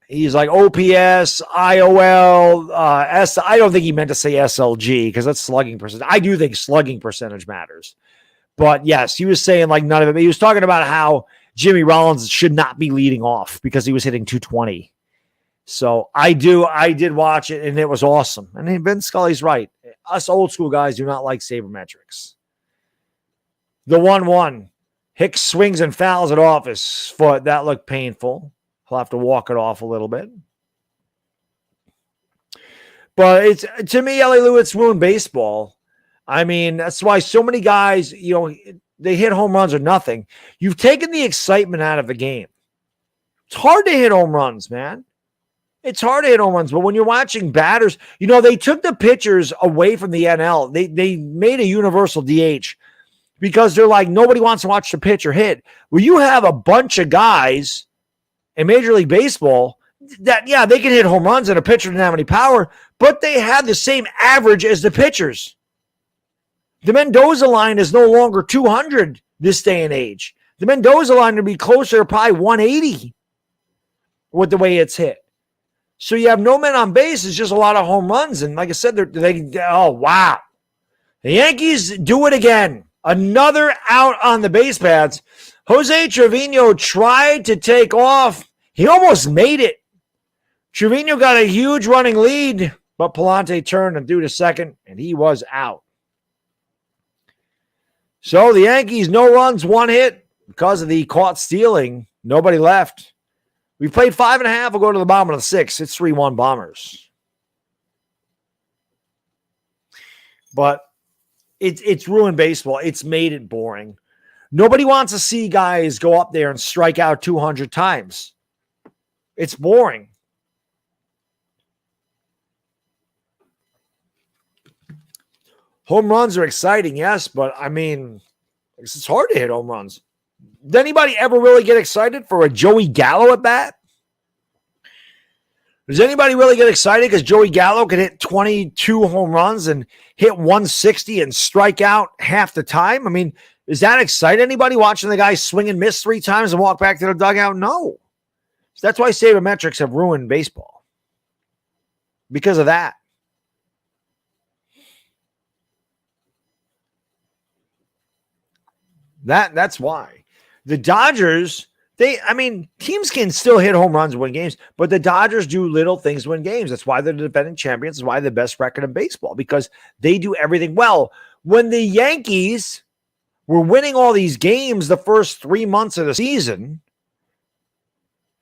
he's like OPS, IOL, S. I don't think he meant to say SLG because that's slugging percentage. I do think slugging percentage matters. But yes, he was saying like none of it. He was talking about how Jimmy Rollins should not be leading off because he was hitting 220. So I did watch it, and it was awesome. And Vince Scully's right. Us old school guys do not like sabermetrics. The 1-1. Hicks swings and fouls it off his foot. That looked painful. He'll have to walk it off a little bit. But it's, to me, L.A. Lou, it's ruined baseball. I mean, that's why so many guys, they hit home runs or nothing. You've taken the excitement out of the game. It's hard to hit home runs, man. It's hard to hit home runs. But when you're watching batters, they took the pitchers away from the NL. They made a universal DH because they're like, nobody wants to watch the pitcher hit. Well, you have a bunch of guys in Major League Baseball that, yeah, they can hit home runs and a pitcher didn't have any power, but they had the same average as the pitchers. The Mendoza line is no longer 200 this day and age. The Mendoza line would be closer to probably 180 with the way it's hit. So you have no men on base. It's just a lot of home runs. And like I said, oh, wow. The Yankees do it again. Another out on the base paths. Jose Trevino tried to take off. He almost made it. Trevino got a huge running lead, but Palante turned and threw to second, and he was out. So the Yankees, no runs, 1 hit because of the caught stealing. Nobody left. We played 5.5. We'll go to the bottom of the 6th. It's 3-1 Bombers. But it's ruined baseball. It's made it boring. Nobody wants to see guys go up there and strike out 200 times. It's boring. Home runs are exciting, yes, but I mean, it's hard to hit home runs. Did anybody ever really get excited for a Joey Gallo at bat? Does anybody really get excited because Joey Gallo could hit 22 home runs and hit 160 and strike out half the time? I mean, does that excite anybody watching the guy swing and miss 3 times and walk back to the dugout? No. So that's why sabermetrics have ruined baseball. Because of that. That's why. The Dodgers, teams can still hit home runs and win games, but the Dodgers do little things to win games. That's why they're the defending champions. That's why they're the best record in baseball, because they do everything well. When the Yankees were winning all these games the first 3 months of the season,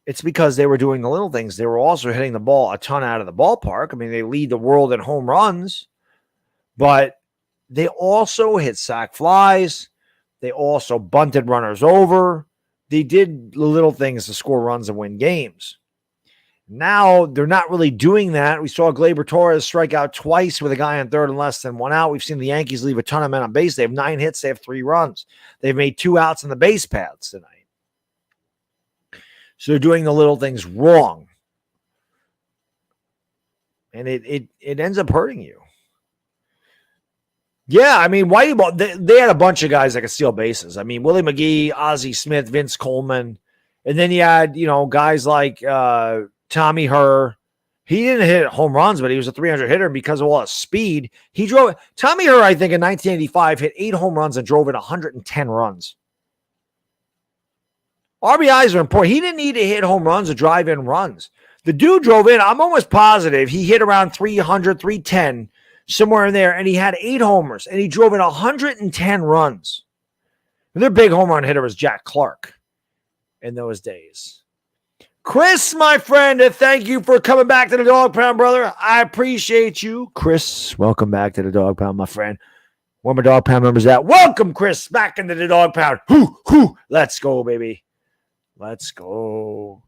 it's because they were doing the little things. They were also hitting the ball a ton out of the ballpark. I mean, they lead the world in home runs, but they also hit sac flies. They also bunted runners over. They did the little things to score runs and win games. Now they're not really doing that. We saw Gleyber Torres strike out twice with a guy on third and less than 1 out. We've seen the Yankees leave a ton of men on base. They have 9 hits. They have 3 runs. They've made 2 outs in the base paths tonight. So they're doing the little things wrong. And it ends up hurting you. Yeah, I mean, Whitey Ball, they had a bunch of guys that could steal bases. I mean, Willie McGee, Ozzie Smith, Vince Coleman. And then you had, guys like Tommy Herr. He didn't hit home runs, but he was a 300 hitter because of all his speed. Tommy Herr, I think, in 1985, hit 8 home runs and drove in 110 runs. RBIs are important. He didn't need to hit home runs or drive in runs. The dude drove in. I'm almost positive he hit around 300, 310, somewhere in there, and he had 8 homers, and he drove in 110 runs. And their big home run hitter was Jack Clark in those days. Chris, my friend, thank you for coming back to the Dog Pound, brother. I appreciate you. Chris, welcome back to the Dog Pound, my friend. Where my Dog Pound members at? Welcome, Chris, back into the Dog Pound. Hoo. Let's go, baby. Let's go.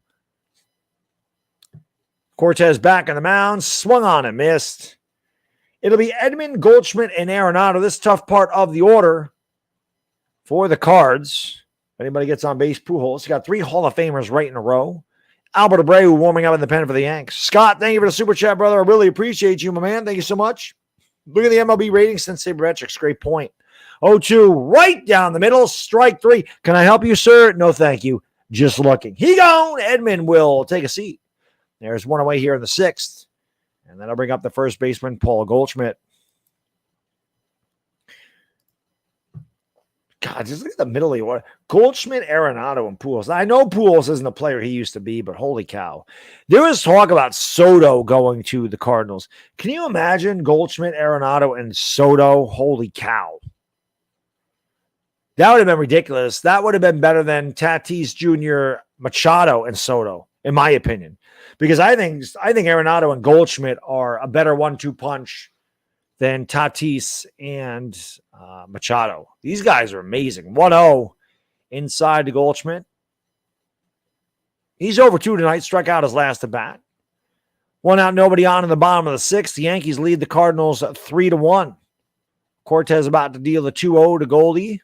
Cortez back on the mound. Swung on and missed. It'll be Edman, Goldschmidt, and Arenado. This tough part of the order for the Cards. If anybody gets on base, Pujols. You got 3 Hall of Famers right in a row. Albert Abreu warming up in the pen for the Yanks. Scott, thank you for the super chat, brother. I really appreciate you, my man. Thank you so much. Look at the MLB ratings since sabermetrics. Great point. 0-2, right down the middle. Strike 3. Can I help you, sir? No, thank you. Just looking. He gone. Edman will take a seat. There's one away here in the 6th. And then I'll bring up the first baseman, Paul Goldschmidt. God, just look at the middle of the order. Goldschmidt, Arenado, and Pujols. Now, I know Pujols isn't the player he used to be, but holy cow. There was talk about Soto going to the Cardinals. Can you imagine Goldschmidt, Arenado, and Soto? Holy cow. That would have been ridiculous. That would have been better than Tatis Jr., Machado, and Soto, in my opinion. Because I think Arenado and Goldschmidt are a better 1-2 punch than Tatis and Machado. These guys are amazing. 1-0 inside to Goldschmidt. He's over 2 tonight. Struck out his last at bat. 1 out, nobody on in the bottom of the 6th. The Yankees lead the Cardinals 3-1. Cortez about to deal the 2-0 to Goldie.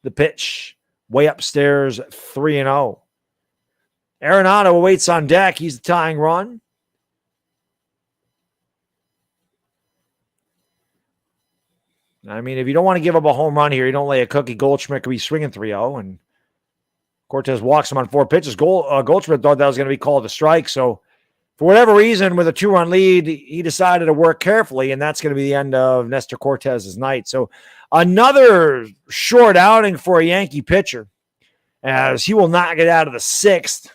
The pitch way upstairs, 3-0. Arenado awaits on deck. He's the tying run. I mean, if you don't want to give up a home run here, you don't lay a cookie. Goldschmidt could be swinging 3-0, and Cortez walks him on 4 pitches. Goldschmidt thought that was going to be called a strike, so for whatever reason, with a 2-run lead, he decided to work carefully, and that's going to be the end of Nestor Cortez's night. So another short outing for a Yankee pitcher, as he will not get out of the 6th,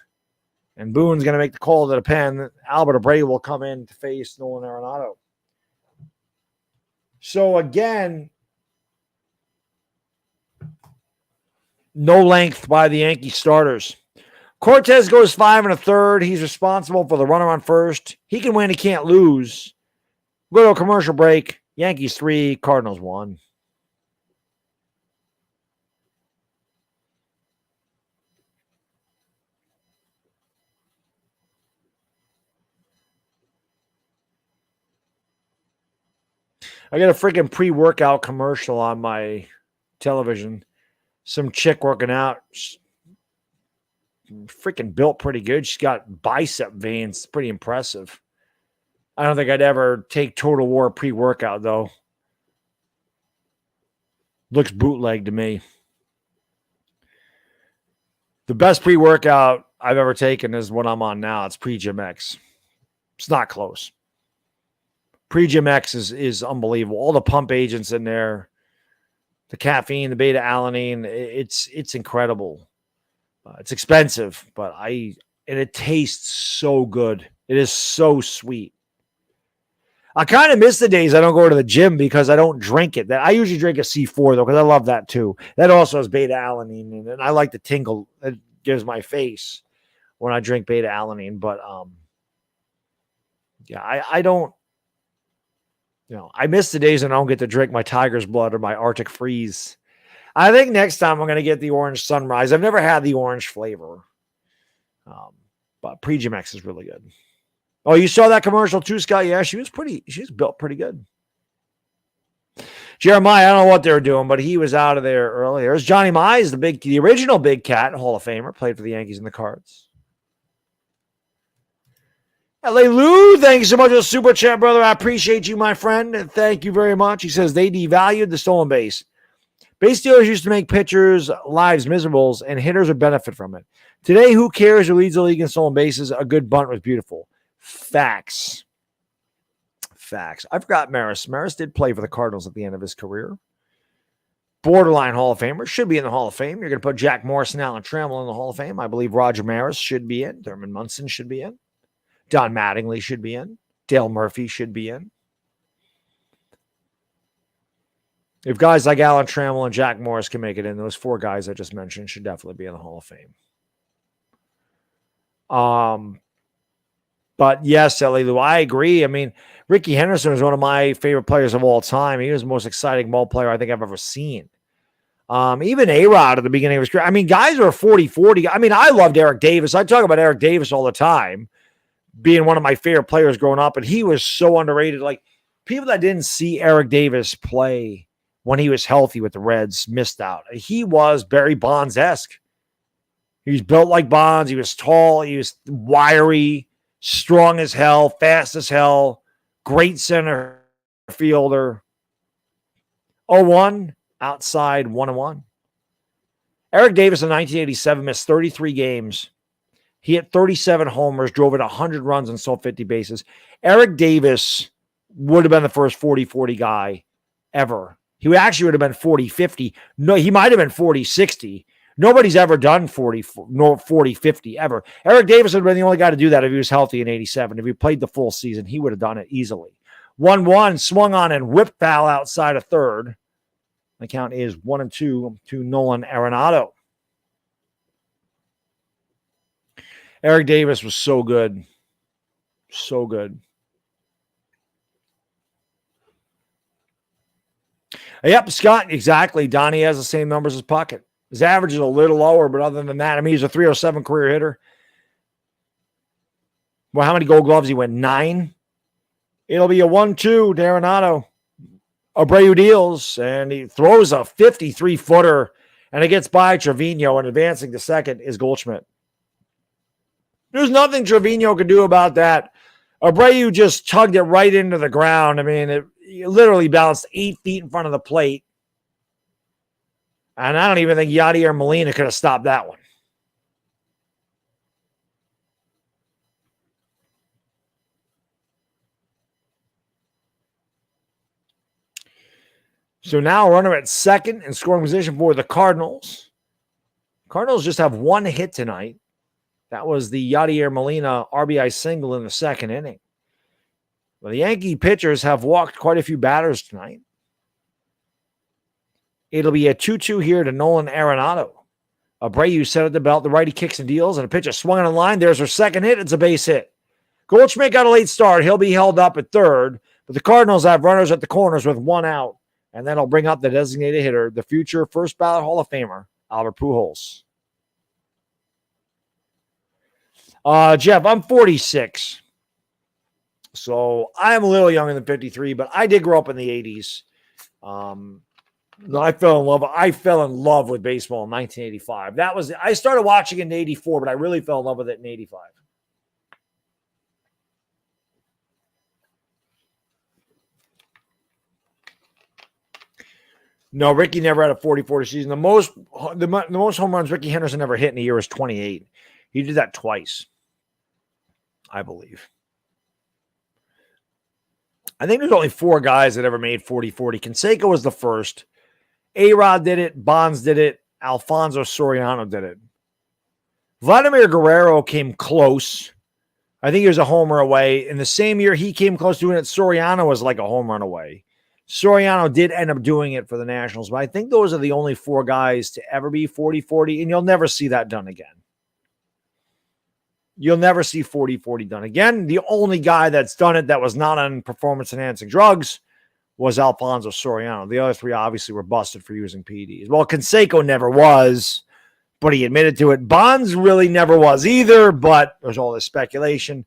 and Boone's going to make the call to the pen. Albert Abreu will come in to face Nolan Arenado. So again, no length by the Yankee starters. Cortez goes 5 1/3. He's responsible for the runner on first. He can win. He can't lose. We'll go to a commercial break. Yankees 3, Cardinals 1. I got a freaking pre-workout commercial on my television. Some chick working out. She's freaking built pretty good. She's got bicep veins. Pretty impressive. I don't think I'd ever take Total War pre-workout, though. Looks bootleg to me. The best pre-workout I've ever taken is what I'm on now. It's Pre-Gym X. It's not close. Pre-Gym X is unbelievable. All the pump agents in there, the caffeine, the beta-alanine, it's incredible. It's expensive, but and it tastes so good. It is so sweet. I kind of miss the days I don't go to the gym because I don't drink it. I usually drink a C4 though, because I love that too. That also has beta-alanine in it, and I like the tingle it gives my face when I drink beta-alanine. But yeah, I don't. I miss the days when I don't get to drink my Tiger's Blood or my Arctic Freeze. I think next time I'm going to get the Orange Sunrise. I've never had the orange flavor, but Pre-Gym X is really good. Oh, you saw that commercial too, Scott? Yeah, she was built pretty good. Jeremiah, I don't know what they were doing, but he was out of there earlier. There's Johnny Mize, the original Big Cat, Hall of Famer, played for the Yankees and the Cards. LA Lou, thank you so much for the super chat, brother. I appreciate you, my friend. Thank you very much. He says they devalued the stolen base. Base stealers used to make pitchers' lives miserable, and hitters would benefit from it. Today, who cares who leads the league in stolen bases? A good bunt was beautiful. Facts. I forgot Maris. Maris did play for the Cardinals at the end of his career. Borderline Hall of Famer. Should be in the Hall of Fame. You're going to put Jack Morrison, Alan Trammell in the Hall of Fame. I believe Roger Maris should be in. Thurman Munson should be in. Don Mattingly should be in. Dale Murphy should be in. If guys like Alan Trammell and Jack Morris can make it in, those four guys I just mentioned should definitely be in the Hall of Fame. But yes, LA Lou, I agree. I mean, Ricky Henderson is one of my favorite players of all time. He was the most exciting ball player I think I've ever seen. Even A-Rod at the beginning of his career. I mean, guys are 40-40. I mean, I loved Eric Davis. I talk about Eric Davis all the time, being one of my favorite players growing up, and he was so underrated. Like, people that didn't see Eric Davis play when he was healthy with the Reds missed out. He was Barry Bonds-esque. He was built like Bonds. He was tall. He was wiry, strong as hell, fast as hell, great center fielder. 0-1, outside 1-1. Eric Davis in 1987 missed 33 games. He hit 37 homers, drove in 100 runs, and stole 50 bases. Eric Davis would have been the first 40-40 guy ever. He actually would have been 40-50. No, he might have been 40-60. Nobody's ever done 40-50 ever. Eric Davis would have been the only guy to do that if he was healthy in 87. If he played the full season, he would have done it easily. 1-1, swung on and whipped foul outside of third. The count is 1-2 to Nolan Arenado. Eric Davis was so good. So good. Yep, Scott, exactly. Donnie has the same numbers as Puckett. His average is a little lower, but other than that, I mean, he's a 307 career hitter. Well, how many Gold Gloves he win? 9. It'll be a 1-2 to Arenado. Abreu deals, and he throws a 53-footer, and it gets by Trevino, and advancing to second is Goldschmidt. There's nothing Trevino could do about that. Abreu just tugged it right into the ground. I mean, it literally bounced 8 feet in front of the plate. And I don't even think Yadier Molina could have stopped that one. So now runner at second in scoring position for the Cardinals. Cardinals just have one hit tonight. That was the Yadier Molina RBI single in the second inning. Well, the Yankee pitchers have walked quite a few batters tonight. It'll be a 2-2 here to Nolan Arenado. Abreu set at the belt. The righty kicks and deals, and a pitcher swung on the line. There's her second hit. It's a base hit. Goldschmidt got a late start. He'll be held up at third, but the Cardinals have runners at the corners with one out, and that'll bring up the designated hitter, the future first ballot Hall of Famer, Albert Pujols. Jeff, I'm 46. So I'm a little younger than 53, but I did grow up in the 80s. I fell in love with baseball in 1985. I started watching it in 84, but I really fell in love with it in 85. No, Ricky never had a 40-40 season. The most home runs Ricky Henderson ever hit in a year was 28. He did that twice, I believe. I think there's only 4 guys that ever made 40-40. Canseco was the first. A-Rod did it. Bonds did it. Alfonso Soriano did it. Vladimir Guerrero came close. I think he was a homer away. In the same year he came close to doing it, Soriano was like a home run away. Soriano did end up doing it for the Nationals, but I think those are the only 4 guys to ever be 40-40, and you'll never see that done again. You'll never see 40-40 done again. The only guy that's done it that was not on performance-enhancing drugs was Alfonso Soriano. The other 3 obviously were busted for using PEDs. Well, Canseco never was, but he admitted to it. Bonds really never was either, but there's all this speculation.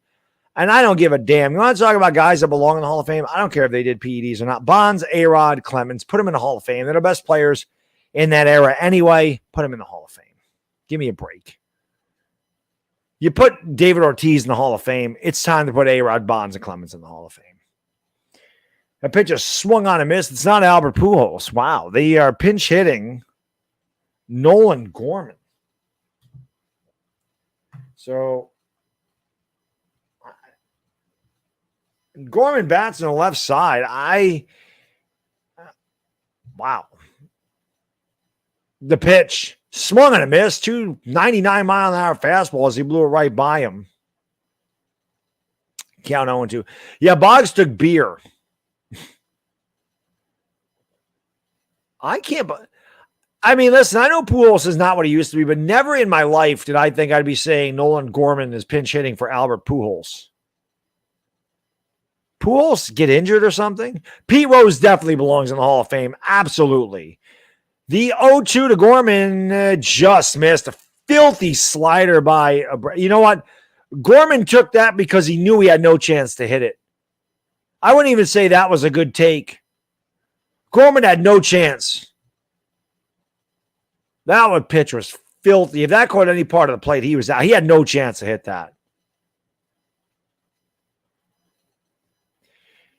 And I don't give a damn. You want to talk about guys that belong in the Hall of Fame? I don't care if they did PEDs or not. Bonds, A-Rod, Clemens, put them in the Hall of Fame. They're the best players in that era anyway. Put them in the Hall of Fame. Give me a break. You put David Ortiz in the Hall of Fame, it's time to put A-Rod, Bonds, and Clemens in the Hall of Fame. That pitch just swung on and missed. It's not Albert Pujols. Wow. They are pinch hitting Nolan Gorman. So Gorman bats on the left side. Wow. The pitch swung and a miss. 299-mile-an-hour fastball as he blew it right by him. Count 0-2. Yeah, Boggs took beer. I mean, listen, I know Pujols is not what he used to be, but never in my life did I think I'd be saying Nolan Gorman is pinch hitting for Albert Pujols. Pujols get injured or something? Pete Rose definitely belongs in the Hall of Fame. Absolutely. The 0-2 to Gorman just missed a filthy slider by, you know what? Gorman took that because he knew he had no chance to hit it. I wouldn't even say that was a good take. Gorman had no chance. That one pitch was filthy. If that caught any part of the plate, he was out. He had no chance to hit that.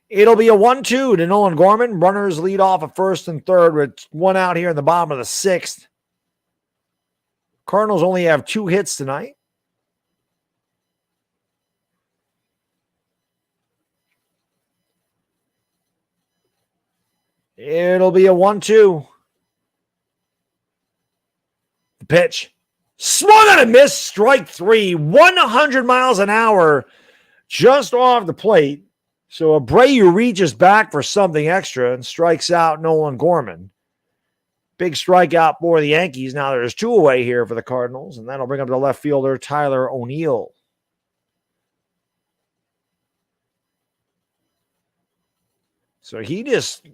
It'll be a 1-2 to Nolan Gorman. Runners lead off at first and third with 1 out here in the bottom of the 6th. Cardinals only have 2 hits tonight. It'll be a 1-2. The pitch. Swung on a miss. Strike 3. 100 miles an hour just off the plate. So Abreu reaches back for something extra and strikes out Nolan Gorman. Big strikeout for the Yankees. Now there's 2 away here for the Cardinals, and that'll bring up the left fielder, Tyler O'Neill. So he just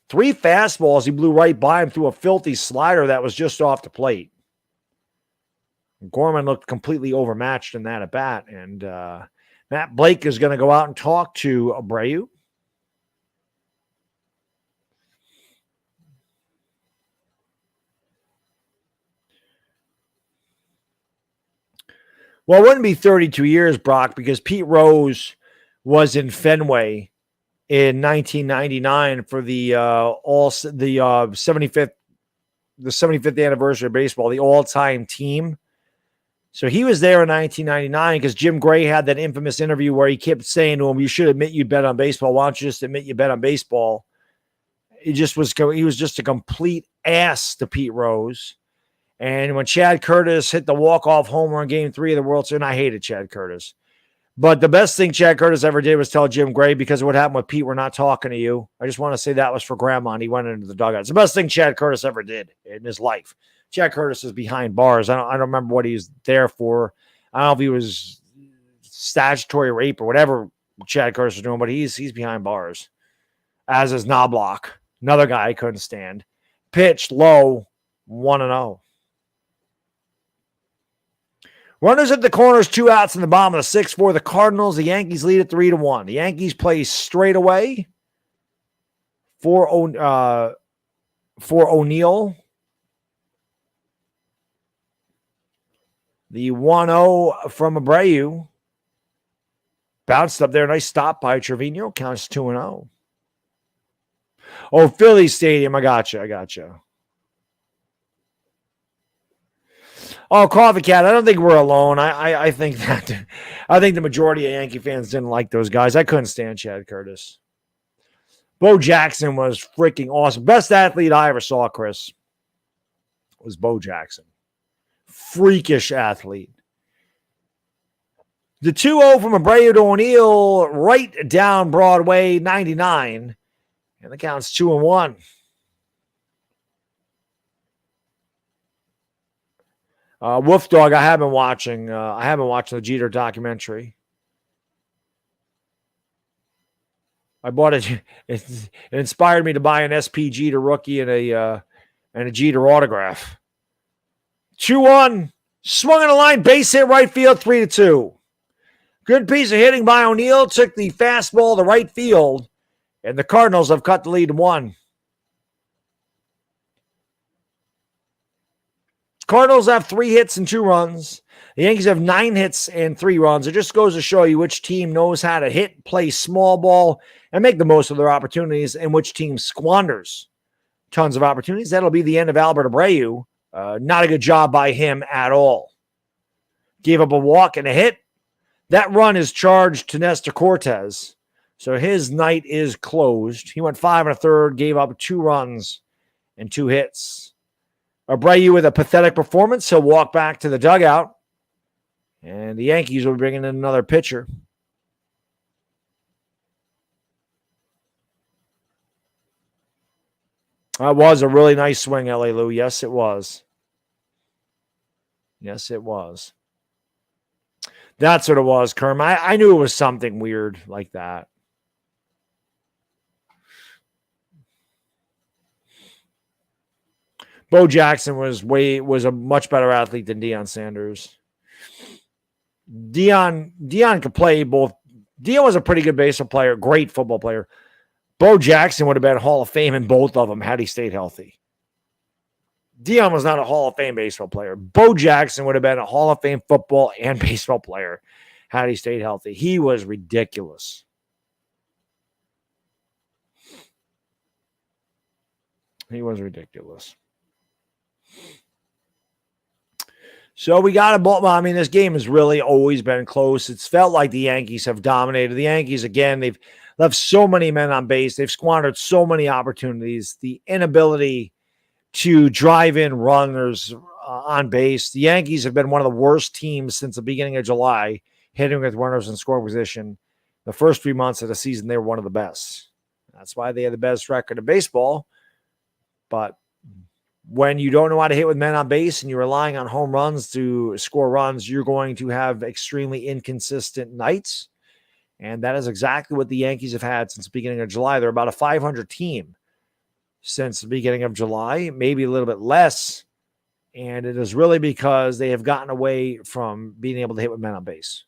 3 fastballs. He blew right by him through a filthy slider that was just off the plate. Gorman looked completely overmatched in that at bat, and Matt Blake is going to go out and talk to Abreu. Well, it wouldn't be 32 years, Brock, because Pete Rose was in Fenway in 1999 for the 75th anniversary of baseball, the all-time team. So he was there in 1999 because Jim Gray had that infamous interview where he kept saying to him, "You should admit you bet on baseball. Why don't you just admit you bet on baseball?" He was just a complete ass to Pete Rose. And when Chad Curtis hit the walk-off homer in Game 3 of the World Series, and I hated Chad Curtis. But the best thing Chad Curtis ever did was tell Jim Gray, because of what happened with Pete, we're not talking to you. I just want to say that was for Grandma, and he went into the dugout. It's the best thing Chad Curtis ever did in his life. Chad Curtis is behind bars. I don't remember what he was there for. I don't know if he was statutory rape or whatever Chad Curtis was doing, but he's behind bars. As is Knobloch, another guy I couldn't stand. Pitched low, 1-0. Runners at the corners, 2 outs in the bottom of the 6th for the Cardinals. The Yankees lead at 3-1. The Yankees play straight away for O'Neill. The 1-0 from Abreu. Bounced up there. Nice stop by Trevino. Counts 2-0. Oh, Philly Stadium. I gotcha. Oh, Coffee Cat. I don't think we're alone. I think that I think the majority of Yankee fans didn't like those guys. I couldn't stand Chad Curtis. Bo Jackson was freaking awesome. Best athlete I ever saw, Chris, was Bo Jackson. Freakish athlete. The 2-0 from Abreu to O'Neill, right down Broadway, 99. And the count's 2-1. Wolf Dog, I have been watching the Jeter documentary. I bought it. It inspired me to buy an SPG to rookie and a Jeter autograph. 2-1. Swung on the line, base hit right field, 3-2. Good piece of hitting by O'Neill. Took the fastball to right field, and the Cardinals have cut the lead to 1. Cardinals have 3 hits and 2 runs. The Yankees have 9 hits and 3 runs. It just goes to show you which team knows how to hit, play small ball, and make the most of their opportunities, and which team squanders tons of opportunities. That'll be the end of Albert Abreu. Not a good job by him at all. Gave up a walk and a hit. That run is charged to Nestor Cortez, so his night is closed. He went 5 1/3, gave up 2 runs and 2 hits. Abreu with a pathetic performance. He'll walk back to the dugout, and the Yankees will be bringing in another pitcher. That was a really nice swing, L.A. Lou. Yes, it was. Yes, it was. That's what it was, Kerm. I knew it was something weird like that. Bo Jackson was a much better athlete than Deion Sanders. Deion could play both. Deion was a pretty good baseball player, great football player. Bo Jackson would have been Hall of Fame in both of them had he stayed healthy. Deion was not a Hall of Fame baseball player. Bo Jackson would have been a Hall of Fame football and baseball player had he stayed healthy. He was ridiculous. He was ridiculous. So we got a ball. I mean, this game has really always been close. It's felt like the Yankees have dominated. The Yankees, again, they've left so many men on base. They've squandered so many opportunities. The inability to drive in runners on base. The Yankees have been one of the worst teams since the beginning of July, hitting with runners in scoring position. The first 3 months of the season, they were one of the best. That's why they had the best record in baseball. But when you don't know how to hit with men on base and you're relying on home runs to score runs, you're going to have extremely inconsistent nights. And that is exactly what the Yankees have had since the beginning of July. They're about a 500 team since the beginning of July, maybe a little bit less. And it is really because they have gotten away from being able to hit with men on base.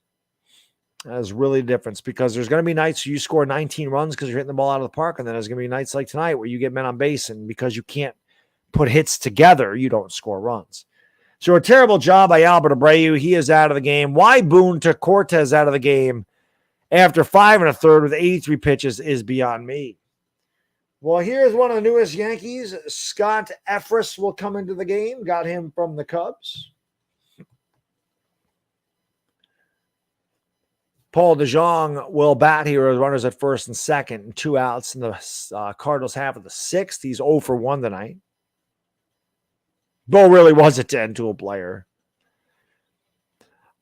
That is really the difference, because there's going to be nights you score 19 runs because you're hitting the ball out of the park. And then there's going to be nights like tonight where you get men on base, and because you can't put hits together, you don't score runs. So a terrible job by Albert Abreu. He is out of the game. Why Boone took Cortez out of the game after 5 1/3 with 83 pitches is beyond me. Well, here's one of the newest Yankees. Scott Effross will come into the game. Got him from the Cubs. Paul DeJong will bat here with runners at first and second and 2 outs in the Cardinals half of the 6th. He's 0 for 1 tonight. Bo really was a 10-tool player.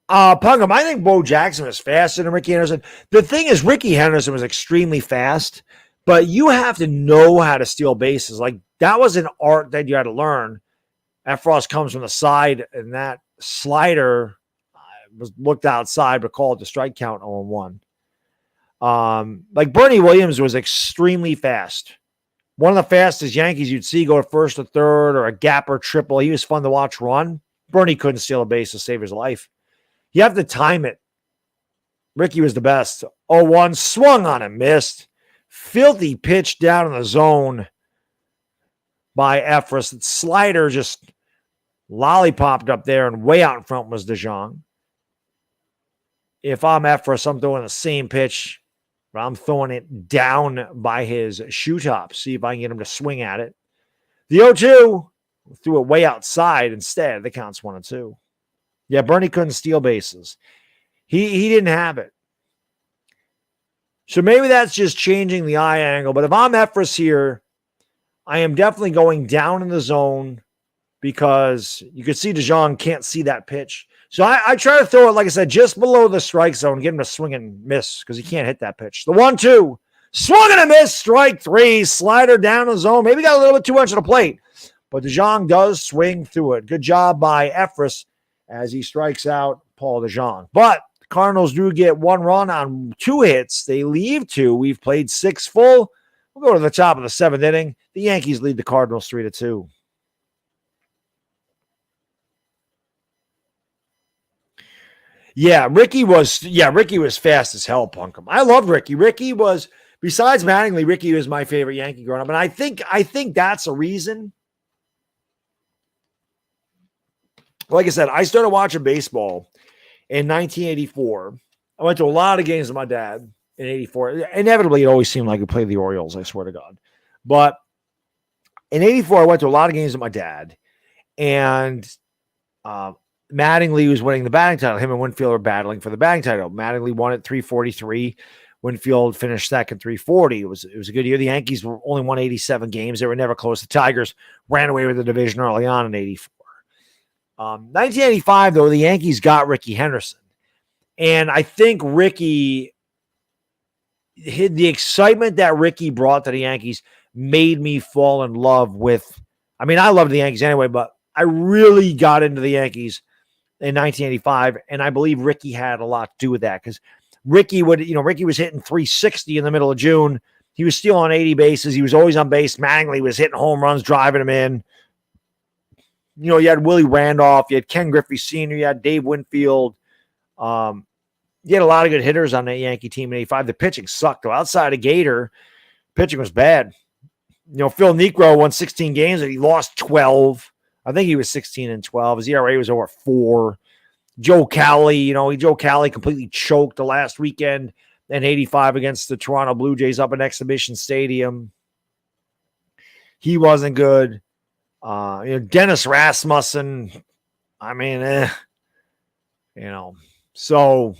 Pungam, I think Bo Jackson was faster than Ricky Henderson. The thing is, Ricky Henderson was extremely fast, but you have to know how to steal bases. Like, that was an art that you had to learn. Effross comes from the side, and that slider was looked outside, but called the strike count 0-1. Like, Bernie Williams was extremely fast. One of the fastest Yankees you'd see go to first or third or a gap or triple. He was fun to watch run. Bernie couldn't steal a base to save his life. You have to time it. Ricky was the best. 0-1, swung on and missed. Filthy pitch down in the zone by Effross. The slider just lollipopped up there, and way out in front was DeJong. If I'm Effross, I'm throwing the same pitch But I'm throwing it down by his shoe top. See if I can get him to swing at it. The 0-2 threw it way outside instead. The count's 1-2. Yeah, Bernie couldn't steal bases. He didn't have it. So maybe that's just changing the eye angle. But if I'm Efris here, I am definitely going down in the zone because you could see DeJong can't see that pitch. So I try to throw it, like I said, just below the strike zone, get him to swing and miss because he can't hit that pitch. The 1-2, swung and a miss, strike three, slider down the zone. Maybe got a little bit too much on the plate, but DeJong does swing through it. Good job by Efris as he strikes out Paul DeJong. But the Cardinals do get one run on 2 hits. They leave 2. We've played 6 full. We'll go to the top of the 7th inning. The Yankees lead the Cardinals 3-2. Yeah, Ricky was fast as hell, Punkum. I loved Ricky. Ricky was, besides Mattingly, Ricky was my favorite Yankee growing up. And I think that's a reason. Like I said, I started watching baseball in 1984. I went to a lot of games with my dad in 84. Inevitably, it always seemed like we played the Orioles, I swear to God. But in 84, I went to a lot of games with my dad. And Mattingly was winning the batting title. Him and Winfield were battling for the batting title. Mattingly won at 343. Winfield finished second, 340. It was a good year. The Yankees only won 87 games. They were never close. The Tigers ran away with the division early on in 84. 1985, though, the Yankees got Ricky Henderson. And I think Ricky, the excitement that Ricky brought to the Yankees made me fall in love with, I mean, I loved the Yankees anyway, but I really got into the Yankees in 1985, and I believe Ricky had a lot to do with that because Ricky was hitting 360 in the middle of June. He was still on 80 bases. He was always on base. Mattingly was hitting home runs, driving him in. You had Willie Randolph, you had Ken Griffey Sr., you had Dave Winfield. You had a lot of good hitters on that Yankee team in 85. The pitching sucked, though. Outside of Gator, pitching was bad. Phil Niekro won 16 games, and he lost 12. I think he was 16-12. His ERA was over 4. Joe Cowley, Joe Cowley completely choked the last weekend in 85 against the Toronto Blue Jays up in Exhibition Stadium. He wasn't good. Dennis Rasmussen, I mean, so,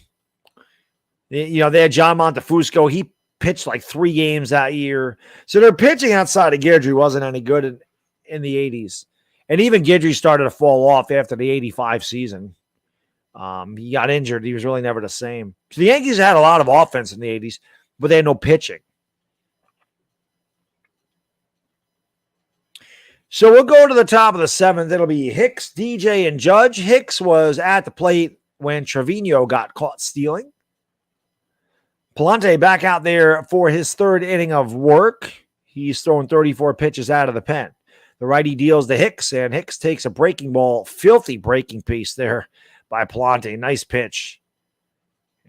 they had John Montefusco. He pitched like 3 games that year. So their pitching outside of Guidry wasn't any good in the 80s. And even Guidry started to fall off after the 85 season. He got injured. He was really never the same. So the Yankees had a lot of offense in the 80s, but they had no pitching. So we'll go to the top of the 7th. It'll be Hicks, DJ, and Judge. Hicks was at the plate when Trevino got caught stealing. Palante back out there for his 3rd inning of work. He's throwing 34 pitches out of the pen. The righty deals to Hicks, and Hicks takes a breaking ball, filthy breaking piece there by Palante. Nice pitch.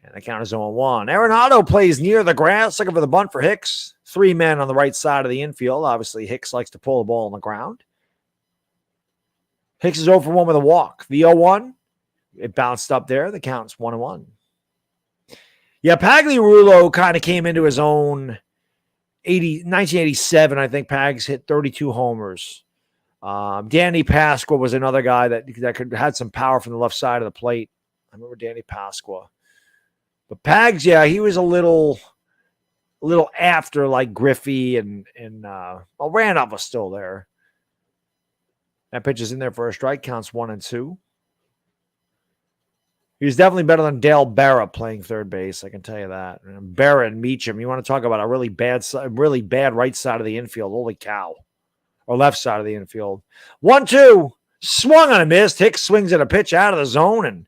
And the count is 0-1. Arenado plays near the grass, looking for the bunt for Hicks. 3 men on the right side of the infield. Obviously, Hicks likes to pull the ball on the ground. Hicks is 0-1 with a walk. The 0-1, it bounced up there. The count's 1-1. Yeah, Pagliarulo kind of came into his own 1987. I think Pags hit 32 homers. Danny Pasqua was another guy that had some power from the left side of the plate. I remember Danny Pasqua. But Pags, yeah, he was a little after like Griffey and Randolph was still there. That pitch is in there for a strike. Counts 1-2. He was definitely better than Dale Berra playing third base. I can tell you that. And Berra and Meacham. You want to talk about a really bad right side of the infield? Holy cow! Or left side of the infield. 1-2. Swung on a miss. Hicks swings at a pitch out of the zone, and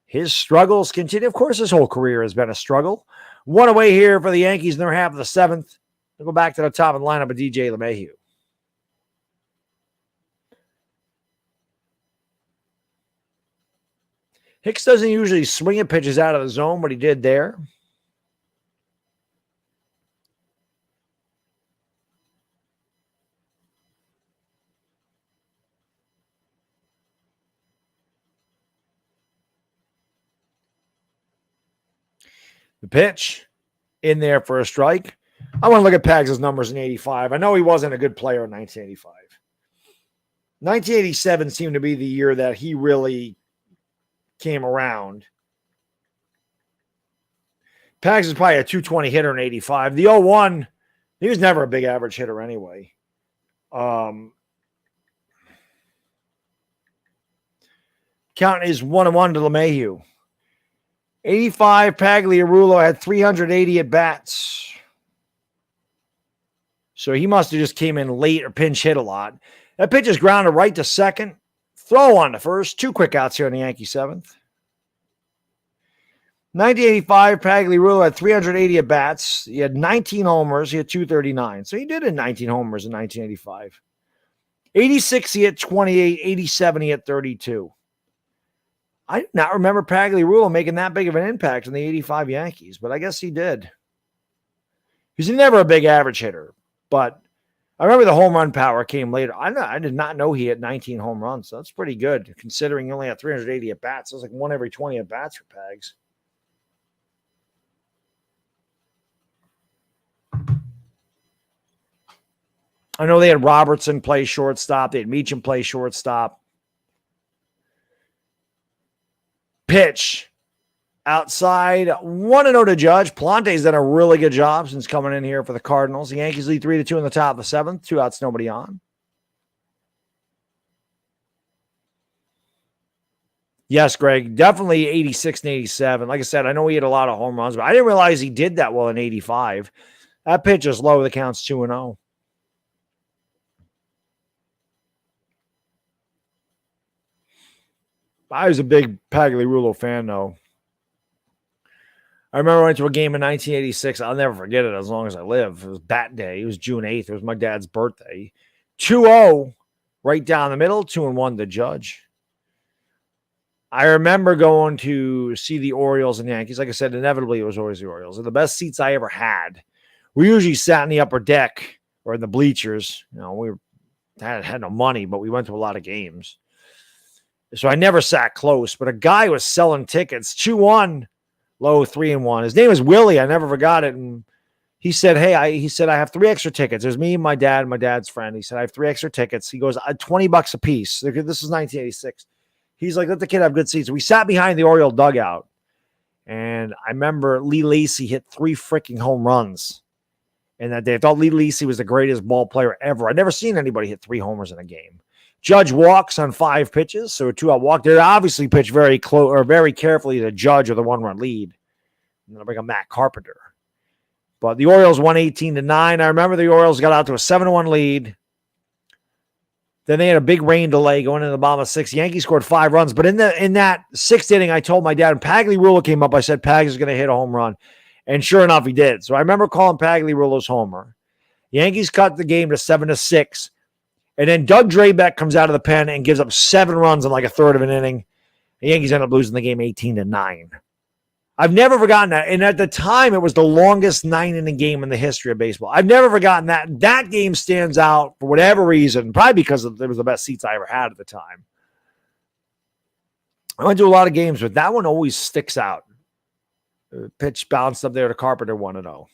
his struggles continue. Of course, his whole career has been a struggle. 1 away here for the Yankees in their half of the 7th. We'll go back to the top of the lineup of DJ LeMahieu. Hicks doesn't usually swing at pitches out of the zone, but he did there. The pitch. in there for a strike. I want to look at Pags' numbers in 85. I know he wasn't a good player in 1985. 1987 seemed to be the year that he really came around. Pags is probably a 220 hitter in 85. The 01, he was never a big average hitter anyway. Count is 1-1 to LeMahieu. 85, Pagliarulo had 380 at bats. So he must have just came in late or pinch hit a lot. That pitch is grounded right to second. Throw on to first. 2 quick outs here in the Yankee 7th. 1985, Pagliarulo had 380 at bats. He had 19 homers. He had 239. So he did hit 19 homers in 1985. 86, he hit 28. 87, he hit 32. I do not remember Pagliarulo making that big of an impact in the 85 Yankees, but I guess he did. He's never a big average hitter, but I remember the home run power came later. I did not know he had 19 home runs, so that's pretty good considering he only had 380 at bats. It was like 1 every 20 at bats for Pags. I know they had Robertson play shortstop. They had Meacham play shortstop. Pitch outside, 1-0 to Judge. Palante's done a really good job since coming in here for the Cardinals. The Yankees lead 3-2 in the top of the 7th. 2 outs, nobody on. Yes, Greg, definitely 86 and 87. Like I said, I know he had a lot of home runs, but I didn't realize he did that well in 85. That pitch is low. The count's 2-0. I was a big Pagliarulo fan, though. I remember I went to a game in 1986. I'll never forget it as long as I live. It was Bat Day. It was June 8th. It was my dad's birthday. 2-0, right down the middle, 2-1 to Judge. I remember going to see the Orioles and Yankees. Like I said, inevitably it was always the Orioles. They're the best seats I ever had. We usually sat in the upper deck or in the bleachers. You know, we had no money, but we went to a lot of games. So I never sat close, but a guy was selling tickets, 2-1, low 3-1. His name was Willie. I never forgot it. And he said, hey, I have 3 extra tickets. There's me and my dad and my dad's friend. He said, I have 3 extra tickets. He goes, $20 a piece. This is 1986. He's like, let the kid have good seats. We sat behind the Oriole dugout. And I remember Lee Lacy hit 3 freaking home runs. And that day, I thought Lee Lacy was the greatest ball player ever. I'd never seen anybody hit 3 homers in a game. Judge walks on 5 pitches, so a 2-out walk. They obviously pitch very close or very carefully to Judge or the 1-run lead. And then I bring up Matt Carpenter. But the Orioles won 18-9. I remember the Orioles got out to a 7-1 lead. Then they had a big rain delay going into the bottom of 6. The Yankees scored 5 runs. But in that 6th inning, I told my dad, when Pagliarulo came up, I said, Pags is going to hit a home run. And sure enough, he did. So I remember calling Pagliarulo's homer. The Yankees cut the game to 7-6. And then Doug Drabeck comes out of the pen and gives up 7 runs in like a third of an inning. The Yankees end up losing the game 18-9. I've never forgotten that. And at the time, it was the longest 9-inning game in the history of baseball. I've never forgotten that. That game stands out for whatever reason, probably because it was the best seats I ever had at the time. I went to a lot of games, but that one always sticks out. The pitch bounced up there to Carpenter 1-0.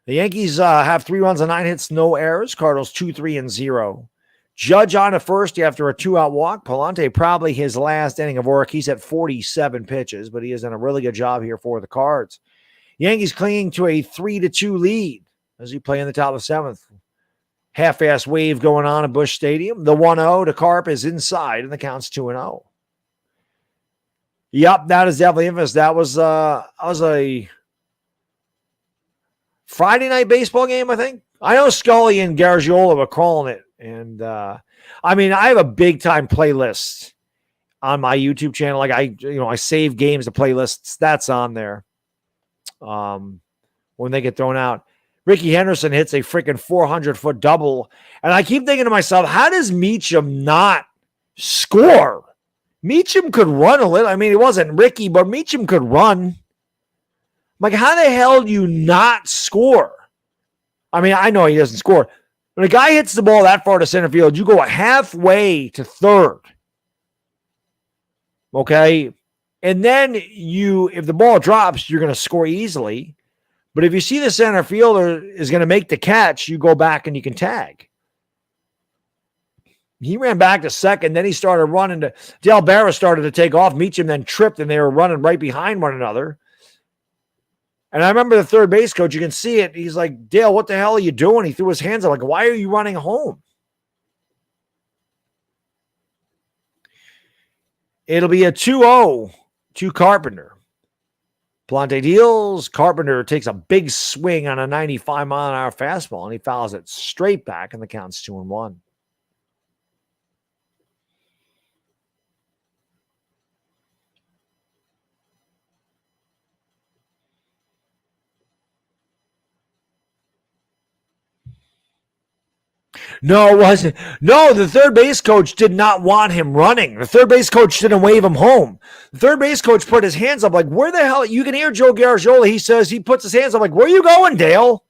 The Yankees have 3 runs on 9 hits, no errors. Cardinals 2-3-0. Judge on to first after a 2-out walk. Palante probably his last inning of work. He's at 47 pitches, but he has done a really good job here for the Cards. Yankees clinging to a 3-2 lead as he play in the top of the 7th. Half-ass wave going on at Busch Stadium. The 1-0 to Carp is inside, and the count's 2-0. Yep, that is definitely infamous. That was a Friday night baseball game, I think. I know Scully and Garagiola were calling it. And, I have a big-time playlist on my YouTube channel. Like, I save games to playlists. That's on there when they get thrown out. Ricky Henderson hits a freaking 400-foot double. And I keep thinking to myself, how does Meacham not score? Meacham could run a little. I mean, it wasn't Ricky, but Meacham could run. Like, how the hell do you not score? I mean, I know he doesn't score. When a guy hits the ball that far to center field, you go halfway to third. Okay? And then if the ball drops, you're going to score easily. But if you see the center fielder is going to make the catch, you go back and you can tag. He ran back to second. Then he started running. Dale Barra started to take off. Meacham then tripped, and they were running right behind one another. And I remember the third base coach, you can see it. He's like, Dale, what the hell are you doing? He threw his hands up like, why are you running home? It'll be a 2-0 to Carpenter. Palante deals. Carpenter takes a big swing on a 95-mile-an-hour fastball, and he fouls it straight back, and the count's 2-1. No, it wasn't. No, the third base coach did not want him running. The third base coach didn't wave him home. The third base coach put his hands up like, where the hell? You can hear Joe Garagiola. He says, he puts his hands up like, where are you going, Dale?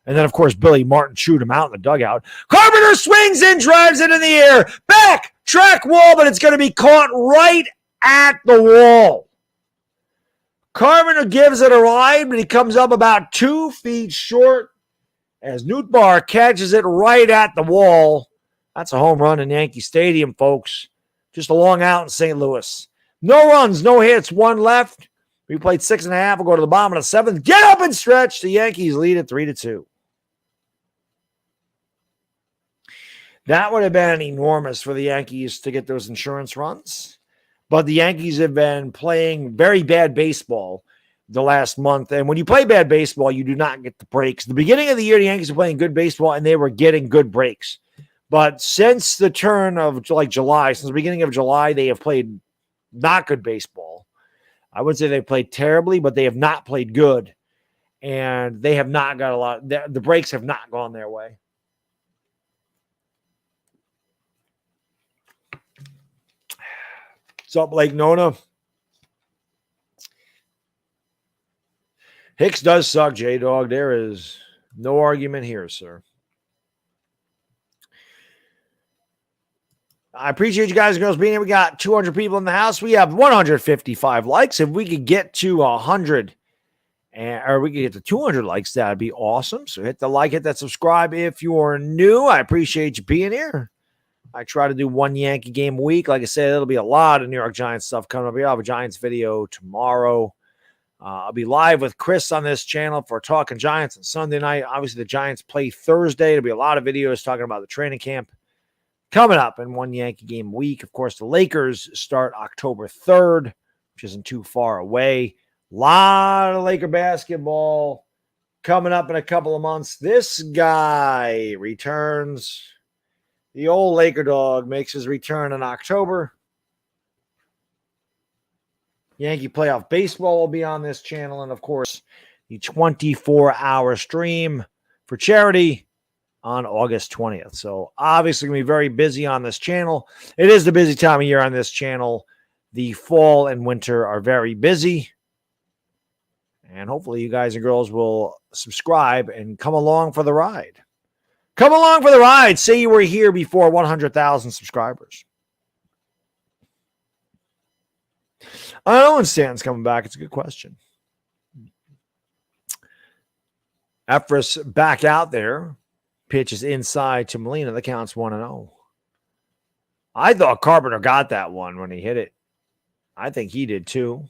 And then, of course, Billy Martin chewed him out in the dugout. Carpenter swings and drives it in the air. Back, track wall, but it's going to be caught right at the wall. Carpenter gives it a ride, but he comes up about 2 feet short as Nootbaar catches it right at the wall. That's a home run in Yankee Stadium, folks. Just a long out in St. Louis. No runs, no hits, 1 left. We played 6.5. We'll go to the bottom of the 7th. Get up and stretch. The Yankees lead it 3-2. That would have been enormous for the Yankees to get those insurance runs. But the Yankees have been playing very bad baseball the last month. And when you play bad baseball, you do not get the breaks. The beginning of the year, the Yankees were playing good baseball, and they were getting good breaks. But since the turn of July, since the beginning of July, they have played not good baseball. I wouldn't say they played terribly, but they have not played good. And they have not got a lot. The breaks have not gone their way. What's up, Lake Nona? Hicks does suck, J-Dog. There is no argument here, sir. I appreciate you guys and girls being here. We got 200 people in the house. We have 155 likes. If we could get to 100 or we could get to 200 likes, that'd be awesome. So hit the like, hit that subscribe if you're new. I appreciate you being here. I try to do 1 Yankee game a week. Like I said, it'll be a lot of New York Giants stuff coming up. I'll have a Giants video tomorrow. I'll be live with Chris on this channel for Talking Giants on Sunday night. Obviously, the Giants play Thursday. There'll be a lot of videos talking about the training camp coming up in 1 Yankee game a week. Of course, the Lakers start October 3rd, which isn't too far away. A lot of Laker basketball coming up in a couple of months. This guy returns. The old Laker dog makes his return in October. Yankee playoff baseball will be on this channel. And, of course, the 24-hour stream for charity on August 20th. So, obviously, going to be very busy on this channel. It is the busy time of year on this channel. The fall and winter are very busy. And hopefully you guys and girls will subscribe and come along for the ride. Come along for the ride. Say you were here before 100,000 subscribers. I don't know when Stanton's coming back. It's a good question. Efris back out there. Pitches inside to Molina. The count's 1-0. I thought Carpenter got that one when he hit it. I think he did too.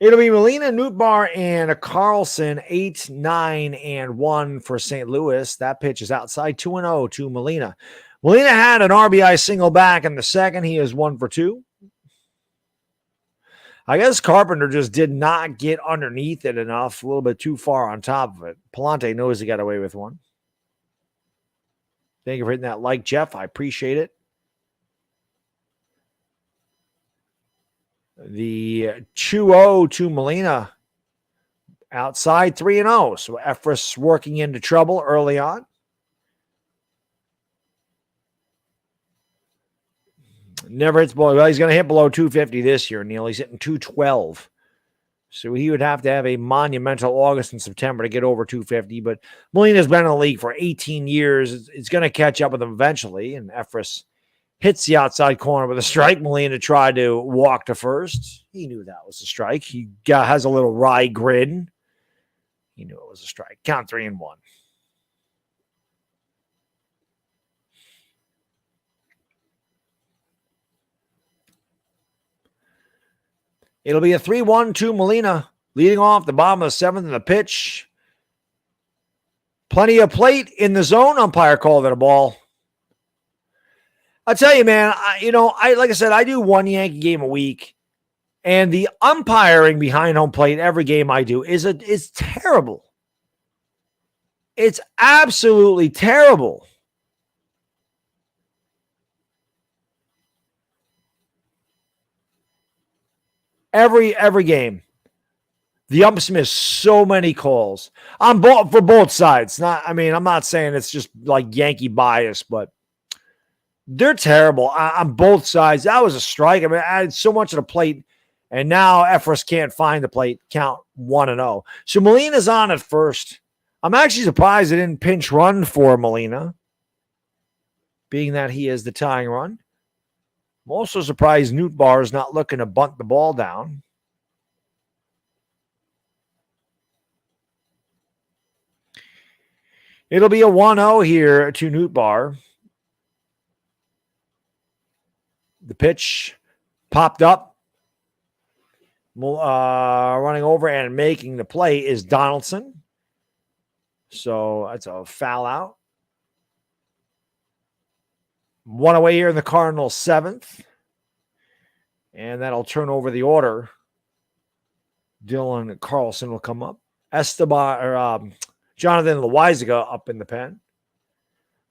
It'll be Molina, Nootbaar, and a Carlson, 8, 9, and 1 for St. Louis. That pitch is outside 2-0 to Molina. Molina had an RBI single back in the second. He is 1 for 2. I guess Carpenter just did not get underneath it enough, a little bit too far on top of it. Palante knows he got away with one. Thank you for hitting that like, Jeff. I appreciate it. The 2-0 to Molina outside 3-0. So Efris working into trouble early on. Never hits below. Well, he's going to hit below 250 this year, Neil. He's hitting 212. So he would have to have a monumental August and September to get over 250. But Molina's been in the league for 18 years. It's going to catch up with him eventually. And Efris hits the outside corner with a strike. Molina tried to walk to first. He knew that was a strike. He has a little wry grin. He knew it was a strike. Count 3-1. It'll be a 3-1 to Molina, leading off the bottom of the seventh in the pitch. Plenty of plate in the zone. Umpire called it a ball. I tell you, man, like I said, I do one Yankee game a week, and the umpiring behind home plate every game I do is terrible. It's absolutely terrible. Every game. The umps miss so many calls for both sides. I'm not saying it's just like Yankee bias, but they're terrible on both sides. That was a strike. I mean, I had so much of the plate, and now Efros can't find the plate. Count 1-0. So Molina's on at first. I'm actually surprised they didn't pinch run for Molina, being that he is the tying run. I'm also surprised Nootbaar is not looking to bunt the ball down. It'll be a 1-0 here to Nootbaar. The pitch popped up. Running over and making the play is Donaldson. So that's a foul out. One away here in the Cardinals' seventh. And that'll turn over the order. Dylan Carlson will come up. Jonathan Loizaga up in the pen.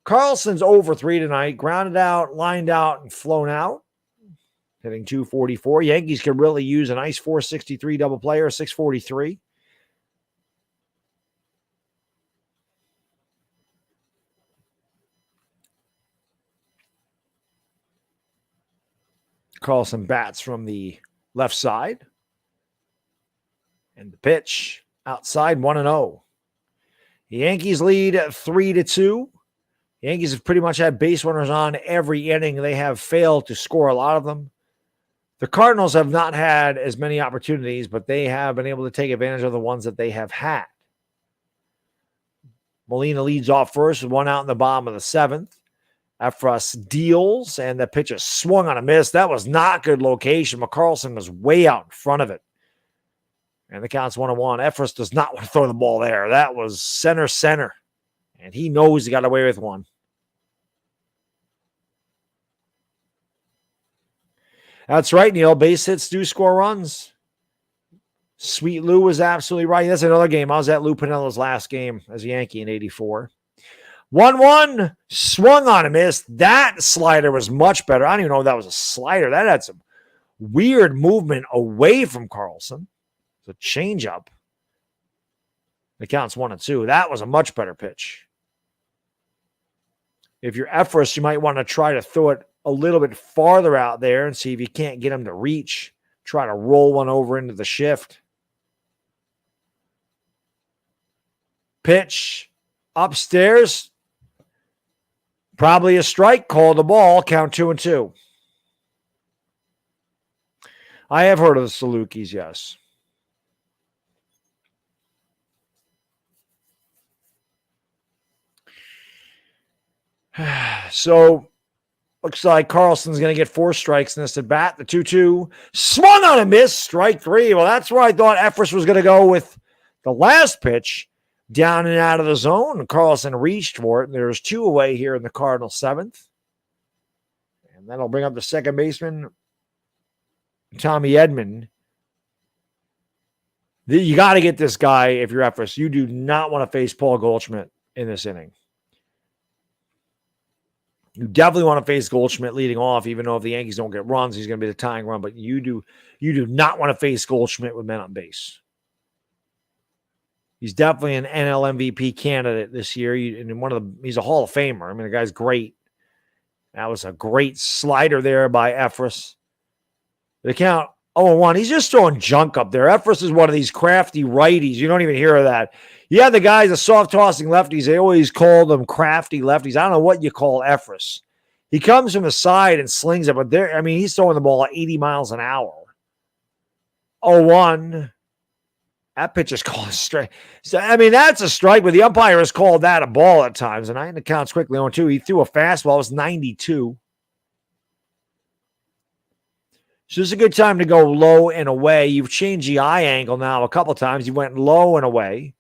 Carlson's over 3 tonight. Grounded out, lined out, and flown out. Hitting 244. Yankees could really use a nice 463 double play or 643. Carlson bats from the left side. And the pitch outside 1-0. The Yankees lead 3-2. The Yankees have pretty much had base runners on every inning. They have failed to score a lot of them. The Cardinals have not had as many opportunities, but they have been able to take advantage of the ones that they have had. Molina leads off first with one out in the bottom of the seventh. Efros deals, and the pitch is swung on a miss. That was not good location. McCarlson was way out in front of it. And the count's 1-1. Efros does not want to throw the ball there. That was center. And he knows he got away with one. That's right, Neil. Base hits do score runs. Sweet Lou was absolutely right. That's another game. I was at Lou Pinilla's last game as a Yankee in 84. 1-1, swung on a miss. That slider was much better. I don't even know if that was a slider. That had some weird movement away from Carlson. It's a changeup. The count's 1-2. That was a much better pitch. If you're Efros, you might want to try to throw it a little bit farther out there and see if you can't get him to reach. Try to roll one over into the shift. Pitch upstairs. Probably a strike. Call the ball. Count 2-2. I have heard of the Salukis, yes. So, looks like Carlson's going to get 4 strikes in this at bat. The 2-2 swung on a miss. Strike 3. Well, that's where I thought Efros was going to go with the last pitch. Down and out of the zone. Carlson reached for it. There's 2 away here in the Cardinals' 7th. And that'll bring up the second baseman, Tommy Edman. You got to get this guy if you're Efros. You do not want to face Paul Goldschmidt in this inning. You definitely want to face Goldschmidt leading off, even though if the Yankees don't get runs, he's going to be the tying run. But you do not want to face Goldschmidt with men on base. He's definitely an NL MVP candidate this year. He's a Hall of Famer. I mean, the guy's great. That was a great slider there by Efros. The count 0-1. He's just throwing junk up there. Efros is one of these crafty righties. You don't even hear of that. Yeah, the guys, the soft tossing lefties, they always call them crafty lefties. I don't know what you call Efros. He comes from the side and slings it, but he's throwing the ball at 80 miles an hour. 0-1. That pitch is called a strike. So, that's a strike, but the umpire has called that a ball at times. And the count's quickly 0-2. He threw a fastball. It was 92. So this is a good time to go low and away. You've changed the eye angle now a couple times. You went low and away.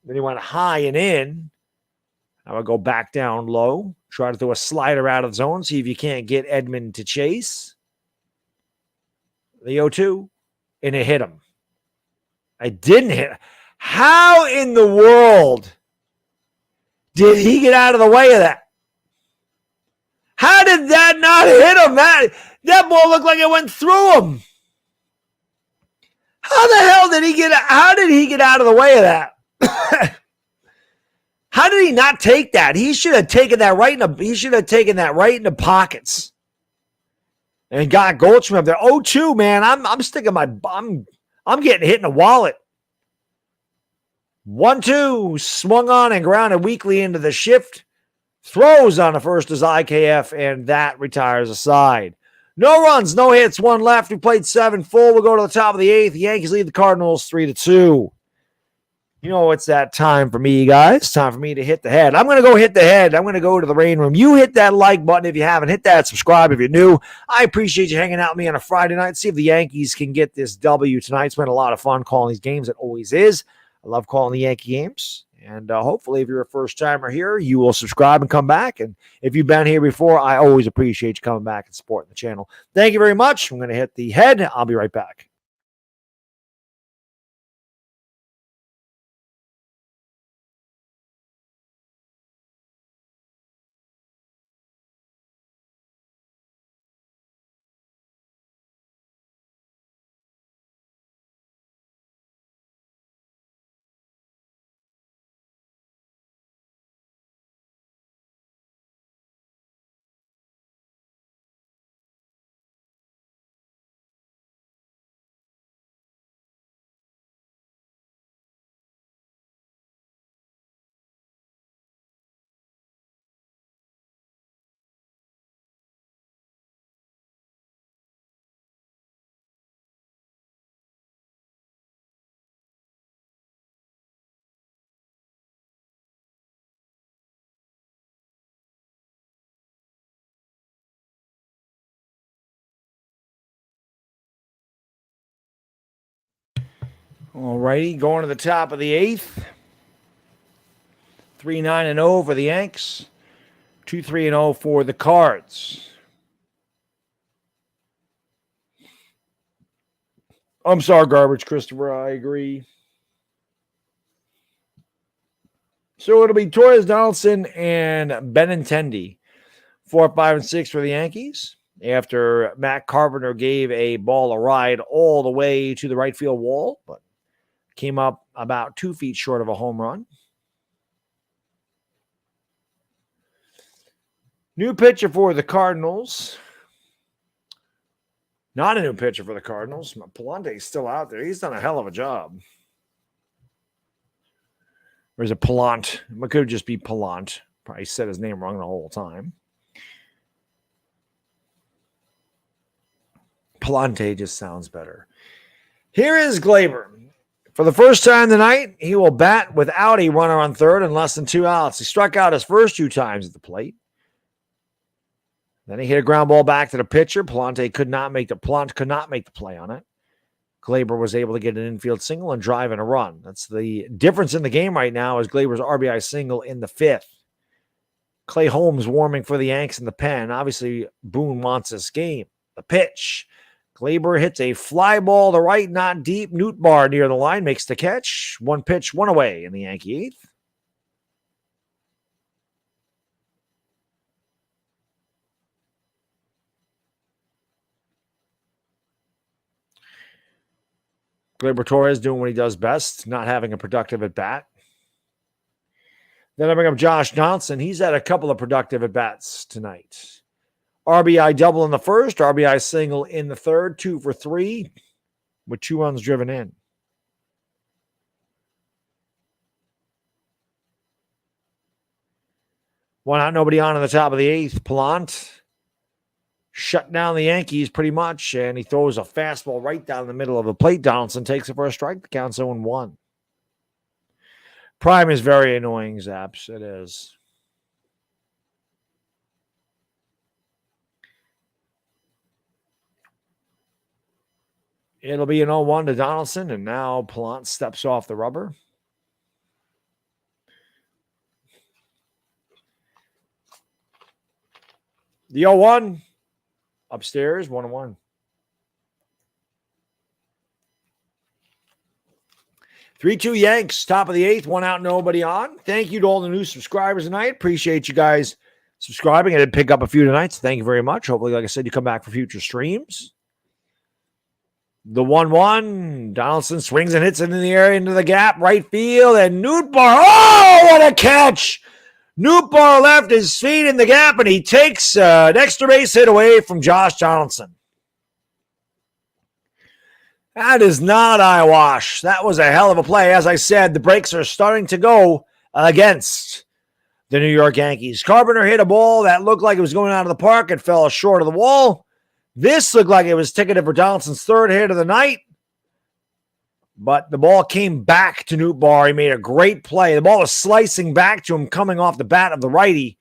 Then you went high and in. I would go back down low. Try to throw a slider out of the zone. See if you can't get Edman to chase. The 0-2. And it hit him. I didn't hit. How in the world did he get out of the way of that? How did that not hit him? That ball looked like it went through him. How the hell did he get out of the way of that? How did he not take that? He should have taken that right in the pockets. And got Goldschmidt up there. 0-2, man. I'm sticking I'm getting hit in the wallet. 1-2, swung on and grounded weakly into the shift. Throws on the first is IKF, and that retires a side. No runs, no hits, one left. We played 7 full. We'll go to the top of the 8th. The Yankees lead the Cardinals 3-2. You know, it's that time for me, guys. Time for me to hit the head. I'm going to go hit the head. I'm going to go to the rain room. You hit that like button if you haven't. Hit that subscribe if you're new. I appreciate you hanging out with me on a Friday night. See if the Yankees can get this W tonight. It's been a lot of fun calling these games. It always is. I love calling the Yankee games. And hopefully, if you're a first-timer here, you will subscribe and come back. And if you've been here before, I always appreciate you coming back and supporting the channel. Thank you very much. I'm going to hit the head. I'll be right back. All righty, going to the top of the 8th. 3-9-0 for the Yanks. 2-3-0 for the Cards. I'm sorry, garbage, Christopher. I agree. So it'll be Torres, Donaldson, and Benintendi. 4, 5, and 6 for the Yankees. After Matt Carpenter gave a ball a ride all the way to the right field wall, but came up about 2 feet short of a home run. New pitcher for the Cardinals. Not a new pitcher for the Cardinals. Palante's still out there. He's done a hell of a job. Or is it Palant? It could just be Palant. Probably said his name wrong the whole time. Palante just sounds better. Here is Gleyber. For the first time tonight, he will bat without a runner on third and less than 2 outs. He struck out his first 2 times at the plate. Then he hit a ground ball back to the pitcher. Palante could not make the play on it. Gleyber was able to get an infield single and drive in a run. That's the difference in the game right now is Gleyber's RBI single in the 5th. Clay Holmes warming for the Yanks in the pen. Obviously, Boone wants this game. The pitch. Gleyber hits a fly ball to right, not deep. Nootbaar near the line makes the catch. 1 pitch, 1 away in the Yankee 8th. Gleyber Torres doing what he does best, not having a productive at-bat. Then I bring up Josh Donaldson. He's had a couple of productive at-bats tonight. RBI double in the first, RBI single in the third, 2 for 3 with 2 runs driven in. One out, nobody on in the top of the 8th. Plant shut down the Yankees pretty much, and he throws a fastball right down the middle of the plate. Donaldson takes it for a strike. The count's 0-1. Prime is very annoying, Zaps. It is. It'll be an 0-1 to Donaldson, and now Plant steps off the rubber. The 0-1 upstairs, 1-1. 3-2 Yanks, top of the 8th, 1 out, nobody on. Thank you to all the new subscribers tonight. Appreciate you guys subscribing. I did pick up a few tonight, so thank you very much. Hopefully, like I said, you come back for future streams. The 1-1, Donaldson swings and hits it in the air into the gap, right field, and Nootbaar, oh, what a catch! Nootbaar left his feet in the gap, and he takes an extra base hit away from Josh Donaldson. That is not eyewash. That was a hell of a play. As I said, the breaks are starting to go against the New York Yankees. Carpenter hit a ball that looked like it was going out of the park. It fell short of the wall. This looked like it was ticketed for Donaldson's 3rd hit of the night. But the ball came back to Nootbaar. He made a great play. The ball was slicing back to him coming off the bat of the righty.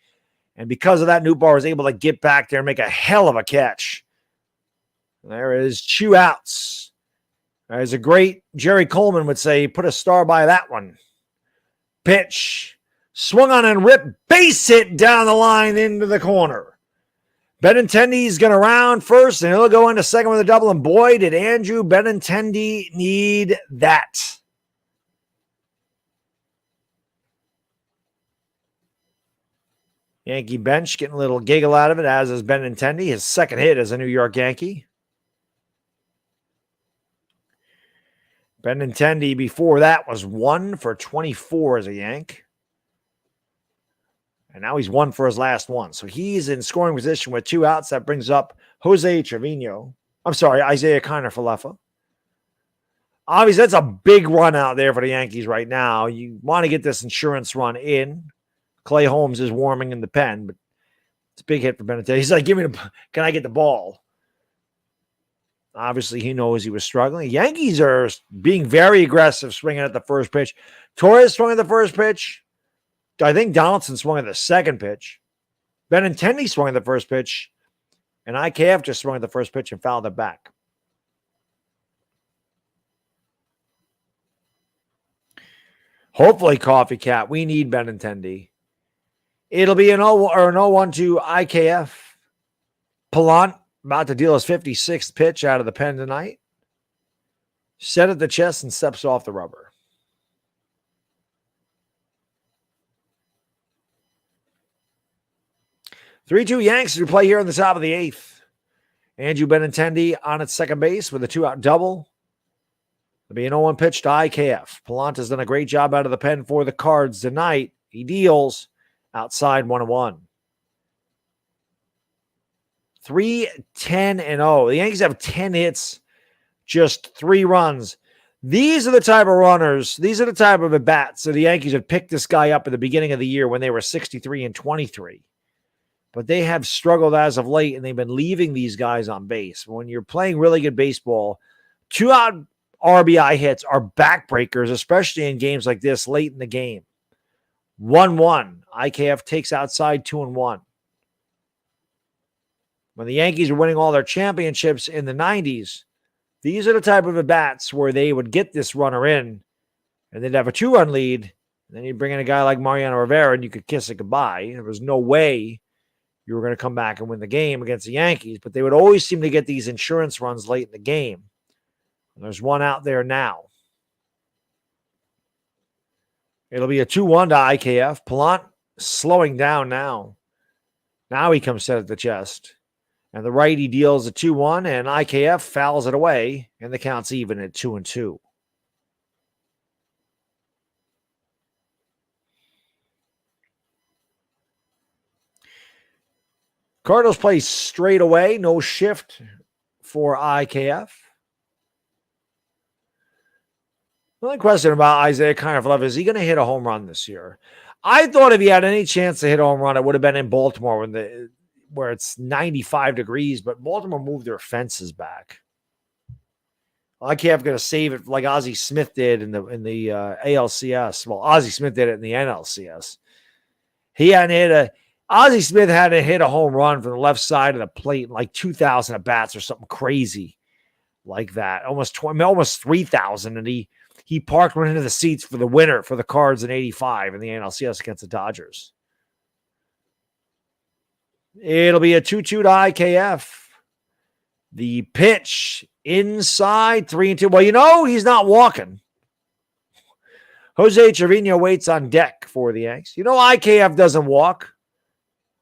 And because of that, Nootbaar was able to get back there and make a hell of a catch. There is 2 outs. As a great Jerry Coleman would say, put a star by that one. Pitch. Swung on and ripped. Base hit down the line into the corner. Benintendi's going to round first, and he'll go into second with a double. And boy, did Andrew Benintendi need that. Yankee bench getting a little giggle out of it, as is Benintendi. His 2nd hit as a New York Yankee. Benintendi before that was 1 for 24 as a Yank. And now he's 1 for his last one. So he's in scoring position with 2 outs. That brings up Isaiah Karner Falefa. Obviously, that's a big run out there for the Yankees right now. You want to get this insurance run in. Clay Holmes is warming in the pen, but it's a big hit for Benintendi. He's like, can I get the ball? Obviously, he knows he was struggling. Yankees are being very aggressive, swinging at the first pitch. Torres swung at the first pitch. I think Donaldson swung at the 2nd pitch. Benintendi swung at the first pitch. And IKF just swung at the first pitch and fouled it back. Hopefully, Coffee Cat, we need Benintendi. It'll be an 0-1 to IKF. Pallante about to deal his 56th pitch out of the pen tonight. Set at the chest and steps off the rubber. 3-2 Yanks to play here on the top of the 8th. Andrew Benintendi on at second base with a 2-out double. It'll be an 0-1 pitch to IKF. Pallante has done a great job out of the pen for the Cards tonight. He deals outside 1-1. 3-10-0. The Yankees have 10 hits, just 3 runs. These are the type of runners, these are the type of at-bats that the Yankees had picked this guy up at the beginning of the year when they were 63-23. But they have struggled as of late, and they've been leaving these guys on base. When you're playing really good baseball, 2-out RBI hits are backbreakers, especially in games like this late in the game. 1-1. IKF takes outside 2-1. When the Yankees were winning all their championships in the 90s, these are the type of at-bats where they would get this runner in, and they'd have a 2-run lead, and then you'd bring in a guy like Mariano Rivera, and you could kiss it goodbye. There was no way you were going to come back and win the game against the Yankees, but they would always seem to get these insurance runs late in the game. And there's one out there now. It'll be a 2-1 to IKF. Pallante slowing down now. Now he comes set at the chest. And the righty deals a 2-1, and IKF fouls it away, and the count's even at 2-2. Cardinals play straight away, no shift for IKF. The only question about Isaiah Karner, is he going to hit a home run this year? I thought if he had any chance to hit a home run, it would have been in Baltimore where it's 95 degrees, but Baltimore moved their fences back. IKF going to save it like Ozzie Smith did in the ALCS. Well, Ozzie Smith did it in the NLCS. He hadn't hit Ozzie Smith hadn't hit a home run from the left side of the plate in like 2,000 at bats or something crazy like that. Almost 3,000, and he parked one into the seats for the winner for the Cards in '85 in the NLCS against the Dodgers. It'll be a 2-2 to IKF. The pitch inside 3-2. Well, he's not walking. Jose Trevino waits on deck for the Yanks. IKF doesn't walk.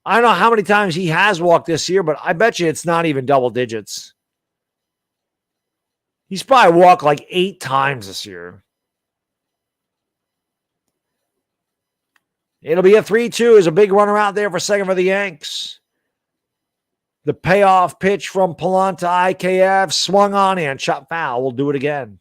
I don't know how many times he has walked this year, but I bet you it's not even double digits. He's probably walked like 8 times this year. It'll be a 3-2. There's a big runner out there for second for the Yanks. The payoff pitch from Palanta IKF swung on and shot foul. We'll do it again.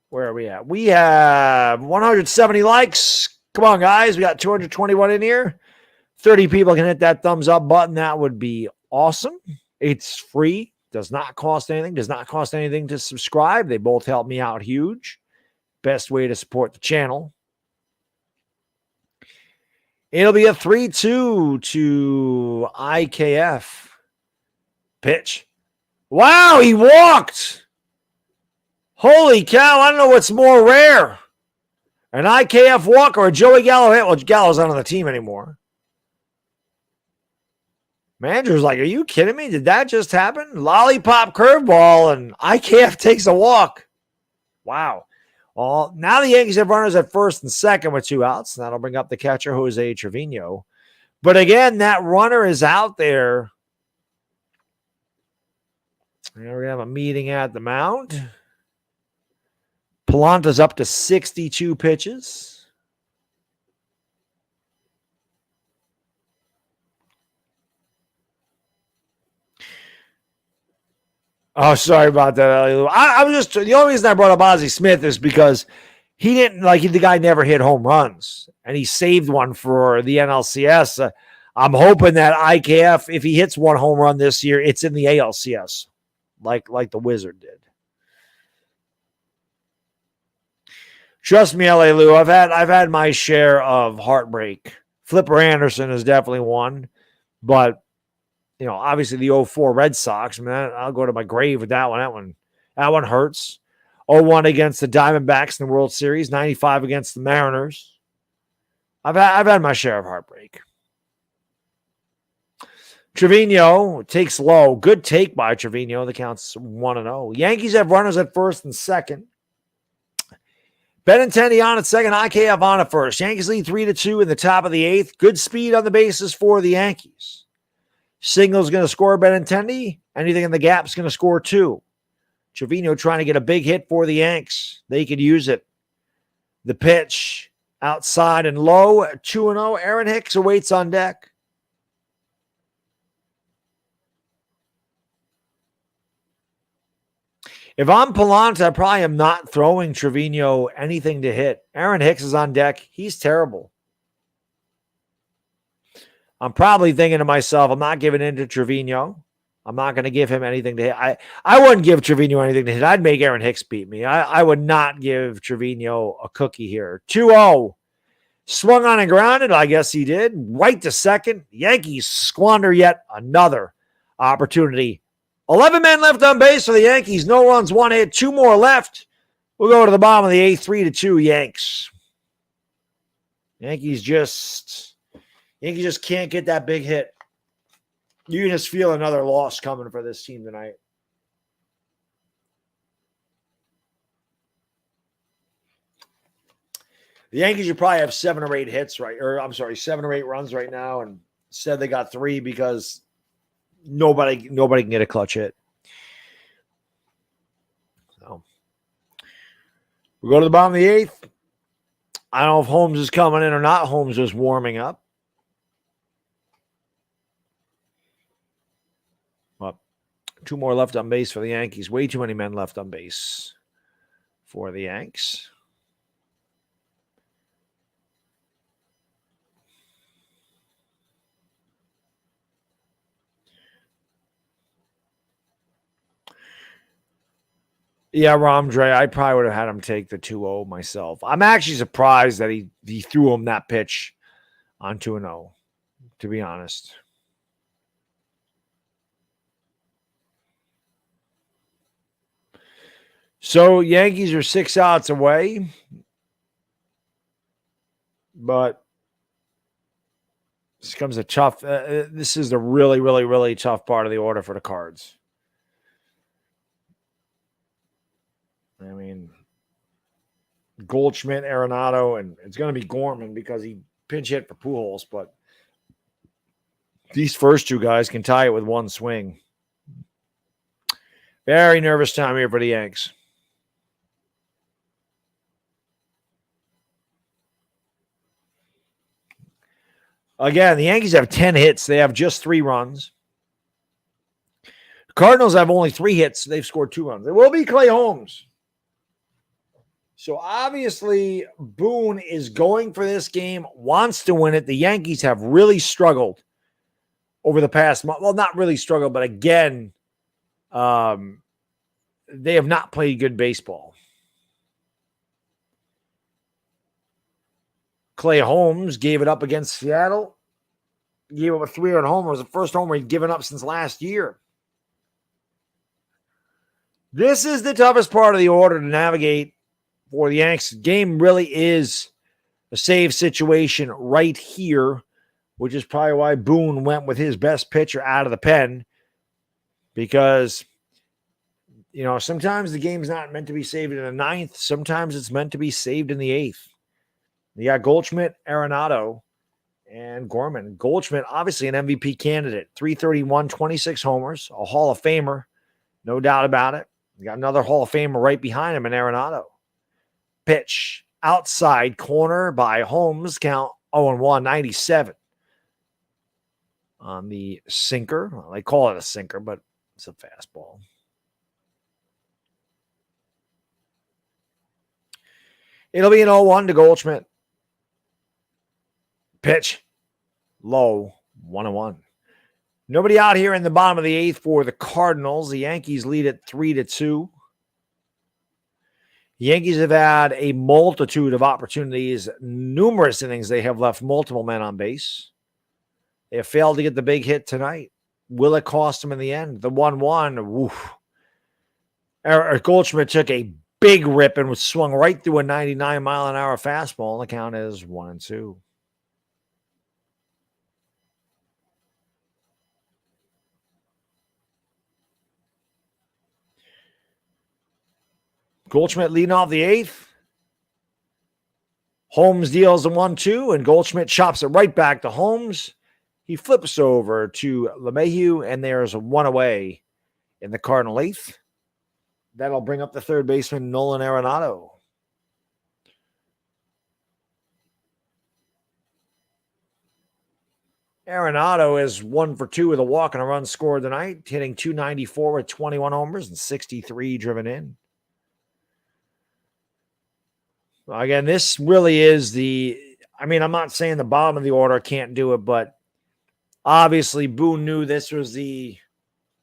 Where are we at? We have 170 likes. Come on, guys. We got 221 in here. 30 people can hit that thumbs up button. That would be awesome. It's free. Does not cost anything. Does not cost anything to subscribe. They both help me out huge. Best way to support the channel. It'll be a 3-2 to IKF. Pitch. Wow, he walked. Holy cow, I don't know what's more rare. An IKF walk or a Joey Gallo hit. Well, Gallo's not on the team anymore. Manager's like, are you kidding me? Did that just happen? Lollipop curveball and IKF takes a walk. Wow. Well, now the Yankees have runners at first and second with 2 outs. That'll bring up the catcher, Jose Trevino. But again, that runner is out there. We're going to have a meeting at the mound. Palanta's up to 62 pitches. Oh, sorry about that. I was just, the only reason I brought up Ozzie Smith is because he didn't, the guy never hit home runs, and he saved one for the NLCS. I'm hoping that IKF, if he hits one home run this year, it's in the ALCS, like the Wizard did. Trust me, LA Lou, I've had my share of heartbreak. Flipper Anderson is definitely one, but obviously the 04 Red Sox, man, I'll go to my grave with that one. That one hurts. 0-1 against the Diamondbacks in the World Series, 95 against the Mariners. I've had my share of heartbreak. Trevino takes low. Good take by Trevino. The count's 1-0. Yankees have runners at first and second. Benintendi on at second. IKF on at first. Yankees lead 3-2 in the top of the 8th. Good speed on the bases for the Yankees. Single's going to score Benintendi. Anything in the gap's going to score 2. Trevino trying to get a big hit for the Yanks. They could use it. The pitch outside and low. 2-0. Aaron Hicks awaits on deck. If I'm Palanta, I probably am not throwing Trevino anything to hit. Aaron Hicks is on deck. He's terrible. I'm probably thinking to myself, I'm not giving in to Trevino. I'm not going to give him anything to hit. I wouldn't give Trevino anything to hit. I'd make Aaron Hicks beat me. I would not give Trevino a cookie here. 2-0. Swung on and grounded. I guess he did. Right to second. Yankees squander yet another opportunity. 11 men left on base for the Yankees. No runs, 1 hit, 2 more left. We'll go to the bottom of the 8th, 3-2 Yanks. Yankees just can't get that big hit. You can just feel another loss coming for this team tonight. The Yankees should probably have 7 or 8 hits, right? Or I'm sorry, 7 or 8 runs right now, and said they got 3 because nobody can get a clutch hit. So we go to the bottom of the 8th. I don't know if Holmes is coming in or not. Holmes is warming up. 2 more left on base for the Yankees. Way too many men left on base for the Yanks. Yeah, Ramdre, I probably would have had him take the 2-0 myself. I'm actually surprised that he threw him that pitch on 2-0, to be honest. So Yankees are 6 outs away, but this comes a tough. This is the really, really, really tough part of the order for the Cards. I mean, Goldschmidt, Arenado, and it's going to be Gorman because he pinch hit for Pujols, but these first 2 guys can tie it with one swing. Very nervous time here for the Yanks. Again, the Yankees have 10 hits. They have just 3 runs. The Cardinals have only 3 hits. They've scored 2 runs. It will be Clay Holmes. So obviously, Boone is going for this game, wants to win it. The Yankees have really struggled over the past month. Well, not really struggled, but again, they have not played good baseball. Clay Holmes gave it up against Seattle. Gave up a 3-run homer. It was the first homer he'd given up since last year. This is the toughest part of the order to navigate for the Yanks. The game really is a save situation right here, which is probably why Boone went with his best pitcher out of the pen, because, you know, sometimes the game's not meant to be saved in the 9th. Sometimes it's meant to be saved in the 8th. You got Goldschmidt, Arenado, and Gorman. Goldschmidt, obviously an MVP candidate. 331, 26 homers, a Hall of Famer, no doubt about it. You got another Hall of Famer right behind him in Arenado. Pitch outside corner by Holmes, count 0-1, 97. On the sinker. Well, they call it a sinker, but it's a fastball. It'll be an 0-1 to Goldschmidt. Pitch low, 1-1. Nobody out here in the bottom of the 8th for the Cardinals. The Yankees lead at 3-2. The Yankees have had a multitude of opportunities, numerous innings. They have left multiple men on base. They have failed to get the big hit tonight. Will it cost them in the end? The 1-1, woof. Goldschmidt took a big rip and was swung right through a 99-mile-an-hour fastball. The count is 1-2. Goldschmidt leading off the 8th. Holmes deals the 1-2, and Goldschmidt chops it right back to Holmes. He flips over to LeMahieu, and there's a 1 away in the Cardinal 8th. That'll bring up the third baseman, Nolan Arenado. Arenado is 1 for 2 with a walk and a run scored tonight, hitting .294 with 21 homers and 63 driven in. Again, this really is I'm not saying the bottom of the order can't do it, but obviously Boone knew this was the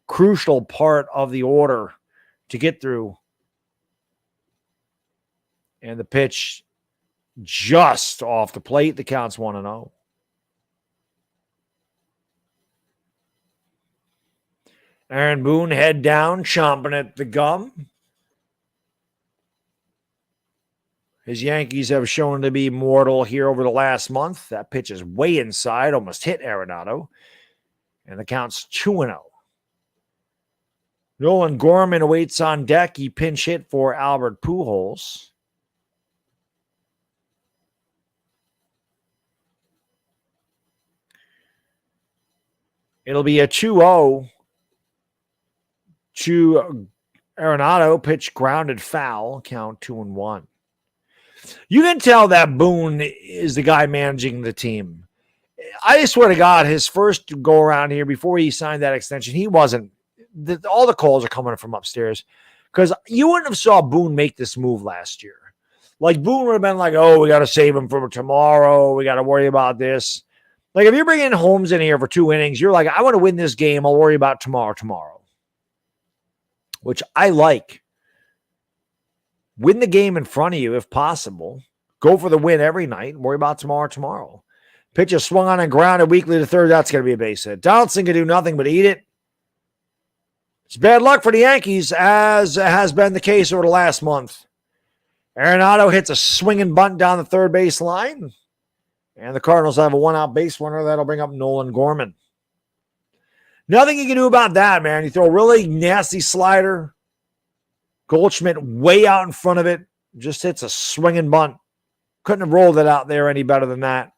crucial part of the order to get through. And the pitch just off the plate, the count's 1-0. Aaron Boone head down, chomping at the gum. His Yankees have shown to be mortal here over the last month. That pitch is way inside, almost hit Arenado. And the count's 2-0. Nolan Gorman awaits on deck. He pinch hit for Albert Pujols. It'll be a 2-0 to Arenado. Pitch grounded foul. Count 2-1. You can tell that Boone is the guy managing the team. I swear to God, his first go around here before he signed that extension, he wasn't all the calls are coming from upstairs because you wouldn't have saw Boone make this move last year. Like Boone would have been like, oh, we got to save him for tomorrow. We got to worry about this. Like if you're bringing Holmes in here for 2 innings, you're like, I want to win this game. I'll worry about tomorrow, which I like. Win the game in front of you if possible. Go for the win every night. Worry about tomorrow. Pitcher swung on and grounded weakly to third. That's going to be a base hit. Donaldson can do nothing but eat it. It's bad luck for the Yankees, as has been the case over the last month. Arenado hits a swinging bunt down the third base line. And the Cardinals have a 1-out base runner. That'll bring up Nolan Gorman. Nothing you can do about that, man. You throw a really nasty slider. Goldschmidt way out in front of it. Just hits a swinging bunt. Couldn't have rolled it out there any better than that.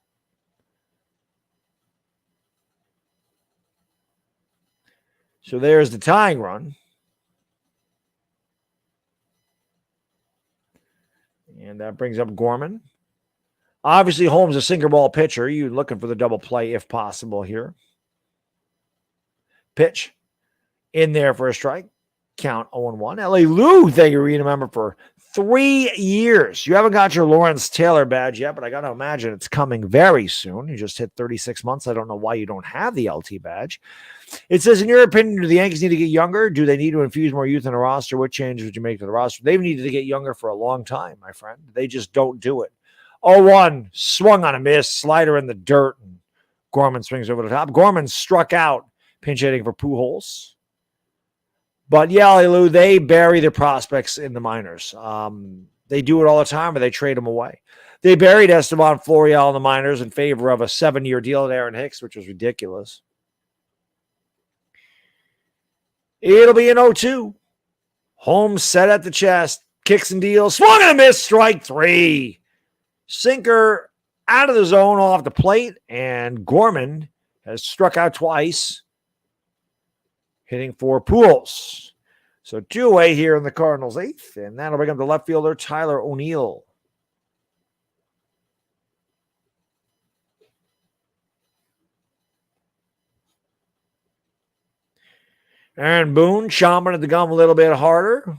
So there's the tying run. And that brings up Gorman. Obviously, Holmes a sinker ball pitcher. You're looking for the double play if possible here. Pitch in there for a strike. Count 0-1. L.A. Lou, thank you, remember, for 3 years. You haven't got your Lawrence Taylor badge yet, but I got to imagine it's coming very soon. You just hit 36 months. I don't know why you don't have the LT badge. It says, in your opinion, do the Yankees need to get younger? Do they need to infuse more youth in the roster? What changes would you make to the roster? They've needed to get younger for a long time, my friend. They just don't do it. 0-1, swung on a miss, slider in the dirt, and Gorman swings over the top. Gorman struck out, pinch hitting for Pujols. But yeah, Lou, they bury their prospects in the minors. They do it all the time, or they trade them away. They buried Esteban Florial in the minors in favor of a 7-year deal with Aaron Hicks, which was ridiculous. It'll be an 0-2. Holmes set at the chest, kicks and deals, swung and a miss, strike 3. Sinker out of the zone off the plate, and Gorman has struck out twice, hitting for Pujols. So 2-away here in the Cardinals' 8th, and that'll bring up the left fielder, Tyler O'Neill. Aaron Boone chomping at the gum a little bit harder.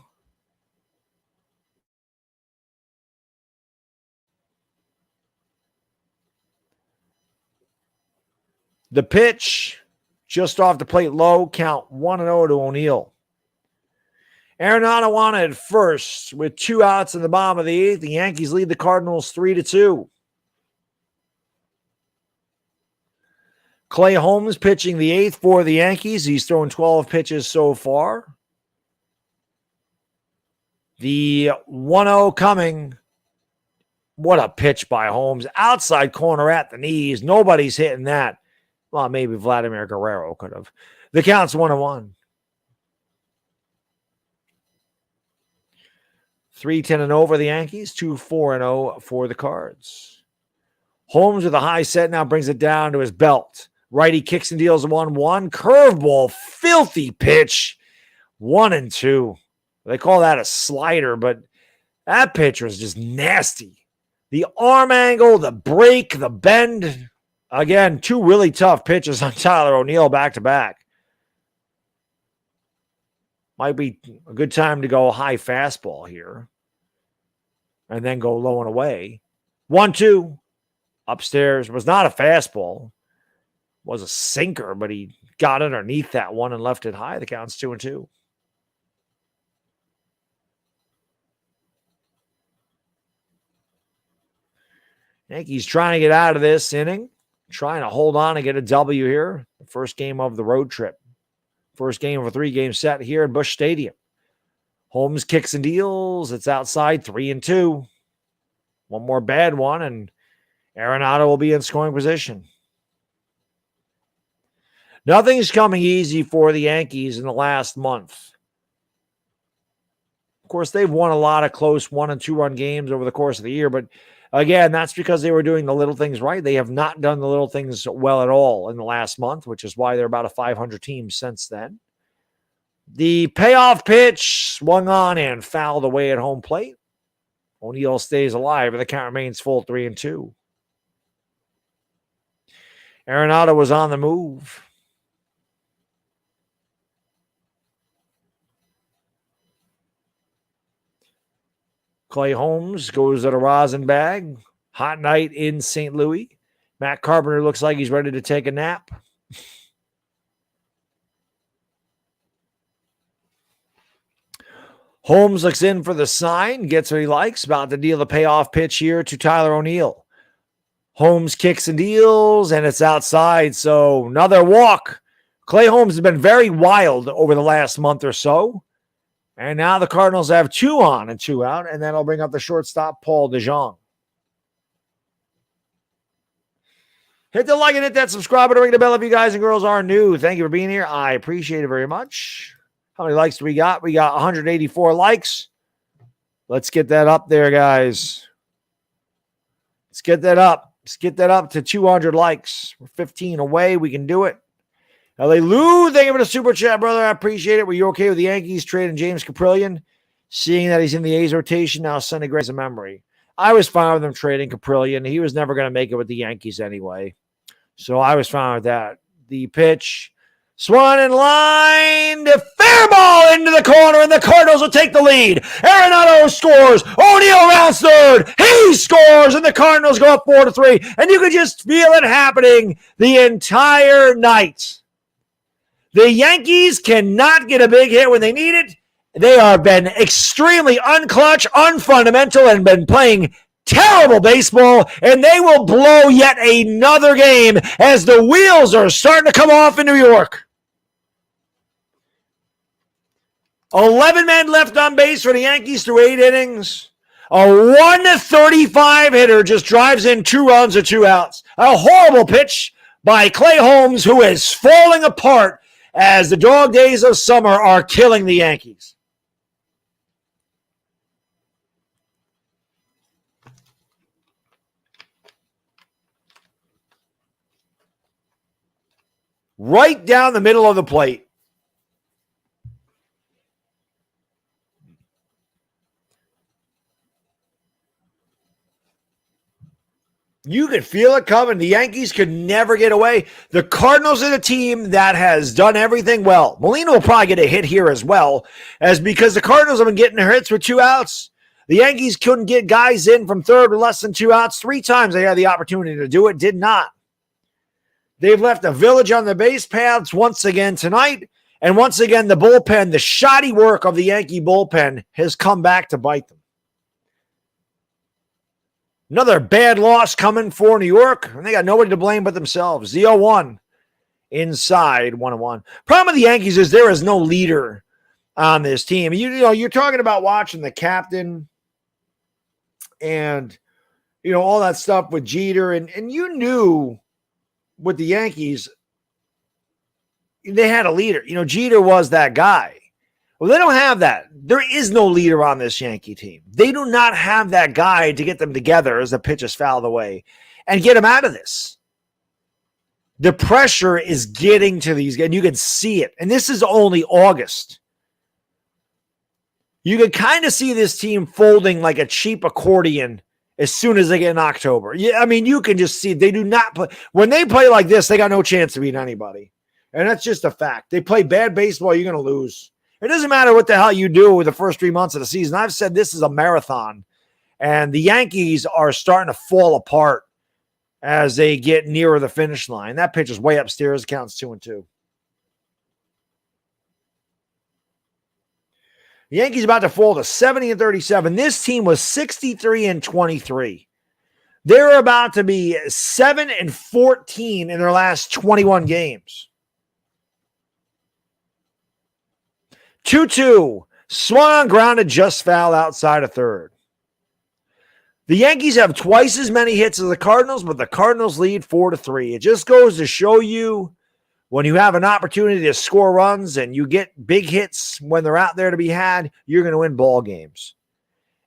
The pitch just off the plate low, count 1-0 to O'Neill. Arenado on at first with 2 outs in the bottom of the 8th. The Yankees lead the Cardinals 3-2. Clay Holmes pitching the 8th for the Yankees. He's thrown 12 pitches so far. The 1-0 coming. What a pitch by Holmes. Outside corner at the knees. Nobody's hitting that. Well, maybe Vladimir Guerrero could have. The count's 1-1. 3-10-0 over the Yankees. 2-4-0 for the Cards. Holmes with a high set now brings it down to his belt. Righty kicks and deals 1-1. Curveball, filthy pitch. 1-2. They call that a slider, but that pitch was just nasty. The arm angle, the break, the bend. Again, 2 really tough pitches on Tyler O'Neill back-to-back. Might be a good time to go high fastball here. And then go low and away. 1-2. Upstairs was not a fastball. Was a sinker, but he got underneath that one and left it high. The count's 2-2. Yankees trying to get out of this inning. Trying to hold on and get a W here. The first game of the road trip. First game of a 3-game set here at Busch Stadium. Holmes kicks and deals. It's outside, 3-2. One more bad one, and Arenado will be in scoring position. Nothing's coming easy for the Yankees in the last month. Of course, they've won a lot of close 1- and 2-run games over the course of the year, but again, that's because they were doing the little things right. They have not done the little things well at all in the last month, which is why they're about a 500 team since then. The payoff pitch swung on and fouled away at home plate. O'Neill stays alive, and the count remains full 3-2. Arenado was on the move. Clay Holmes goes to the rosin bag. Hot night in St. Louis. Matt Carpenter looks like he's ready to take a nap. Holmes looks in for the sign, gets what he likes, about to deal the payoff pitch here to Tyler O'Neill. Holmes kicks and deals, and it's outside, so another walk. Clay Holmes has been very wild over the last month or so, and now the Cardinals have 2 on and 2 out, and that'll bring up the shortstop, Paul DeJong. Hit the like and hit that subscribe button, ring the bell if you guys and girls are new. Thank you for being here. I appreciate it very much. How many likes do we got? We got 184 likes. Let's get that up there, guys. Let's get that up. Let's get that up to 200 likes. We're 15 away. We can do it. LA Lou, thank you for the super chat, brother. I appreciate it. Were you okay with the Yankees trading James Caprillion? Seeing that he's in the A's rotation now, Sonny Gray's a memory. I was fine with them trading Caprillion. He was never going to make it with the Yankees anyway. So I was fine with that. The pitch. Swung in line, fair ball into the corner, and the Cardinals will take the lead. Arenado scores. O'Neill rounds third. He scores, and the Cardinals go up 4-3. And you could just feel it happening the entire night. The Yankees cannot get a big hit when they need it. They have been extremely unclutch, unfundamental, and been playing terrible baseball, and they will blow yet another game as the wheels are starting to come off in New York. 11 men left on base for the Yankees through 8 innings. A 135 hitter just drives in 2 runs or 2 outs. A horrible pitch by Clay Holmes, who is falling apart as the dog days of summer are killing the Yankees. Right down the middle of the plate. You could feel it coming. The Yankees could never get away. The Cardinals are the team that has done everything well. Molina will probably get a hit here as well, as because the Cardinals have been getting hits with 2 outs. The Yankees couldn't get guys in from third with less than 2 outs. 3 times they had the opportunity to do it, did not. They've left a village on the base paths once again tonight. And once again, the bullpen, the shoddy work of the Yankee bullpen has come back to bite them. Another bad loss coming for New York. And they got nobody to blame but themselves. The 0-1 inside 1-1. Problem with the Yankees is there is no leader on this team. You know, you're talking about watching the captain and, you know, all that stuff with Jeter. And you knew with the Yankees, they had a leader. You know, Jeter was that guy. Well, they don't have that. There is no leader on this Yankee team. They do not have that guy to get them together as the pitch is fouled away and get them out of this. The pressure is getting to these guys, and you can see it. And this is only August. You can kind of see this team folding like a cheap accordion as soon as they get in October. Yeah, I mean, you can just see they do not play. When they play like this, they got no chance to beat anybody. And that's just a fact. They play bad baseball, you're going to lose. It doesn't matter what the hell you do with the first 3 months of the season. I've said this is a marathon, and the Yankees are starting to fall apart as they get nearer the finish line. That pitch is way upstairs. Counts 2-2. The Yankees about to fall to 70-37. This team was 63-23. They're about to be 7-14 in their last 21 games. 2-2. Swung on, grounded, just foul outside of third. The Yankees have twice as many hits as the Cardinals, but the Cardinals lead 4-3. It just goes to show you when you have an opportunity to score runs and you get big hits when they're out there to be had, you're going to win ball games.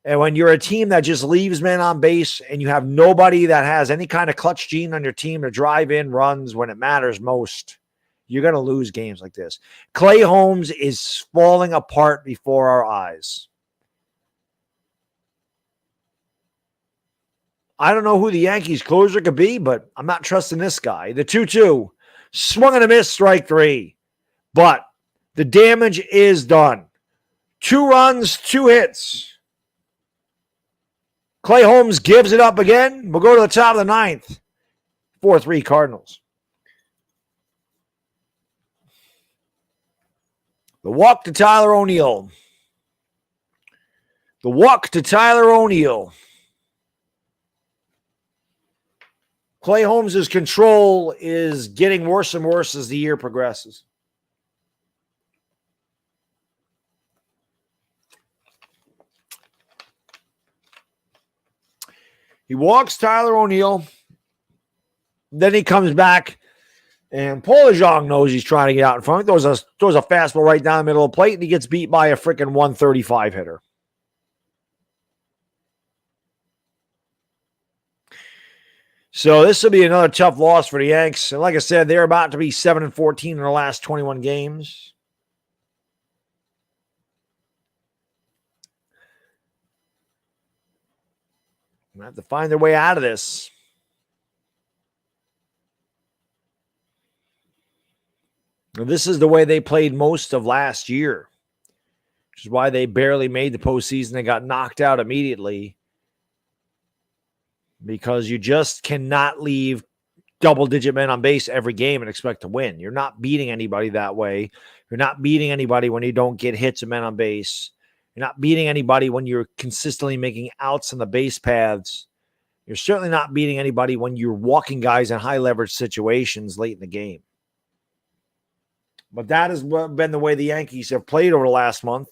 And when you're a team that just leaves men on base and you have nobody that has any kind of clutch gene on your team to drive in runs when it matters most, you're going to lose games like this. Clay Holmes is falling apart before our eyes. I don't know who the Yankees closer could be, but I'm not trusting this guy. The 2-2. Swung and a miss, strike 3. But the damage is done. 2 runs, 2 hits. Clay Holmes gives it up again. We'll go to the top of the ninth. 4-3 Cardinals. The walk to Tyler O'Neill. The walk to Tyler O'Neill. Clay Holmes' control is getting worse and worse as the year progresses. He walks Tyler O'Neill. Then he comes back, and Paul DeJong knows he's trying to get out in front. Throws a fastball right down the middle of the plate, and he gets beat by a freaking 135 hitter. So this will be another tough loss for the Yanks. And like I said, they're about to be 7-14 in the last 21 games. They have to find their way out of this. And this is the way they played most of last year, which is why they barely made the postseason. They got knocked out immediately because you just cannot leave double-digit men on base every game and expect to win. You're not beating anybody that way. You're not beating anybody when you don't get hits of men on base. You're not beating anybody when you're consistently making outs on the base paths. You're certainly not beating anybody when you're walking guys in high-leverage situations late in the game. But that has been the way the Yankees have played over the last month,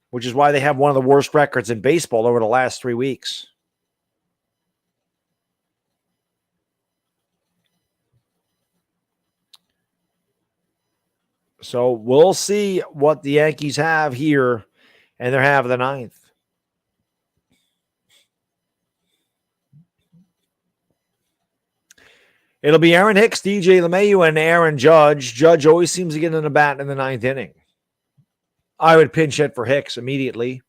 which is why they have one of the worst records in baseball over the last 3 weeks. So we'll see what the Yankees have here in their half of the ninth. It'll be Aaron Hicks, DJ LeMahieu, and Aaron Judge. Judge always seems to get in the bat in the ninth inning. I would pinch hit for Hicks immediately.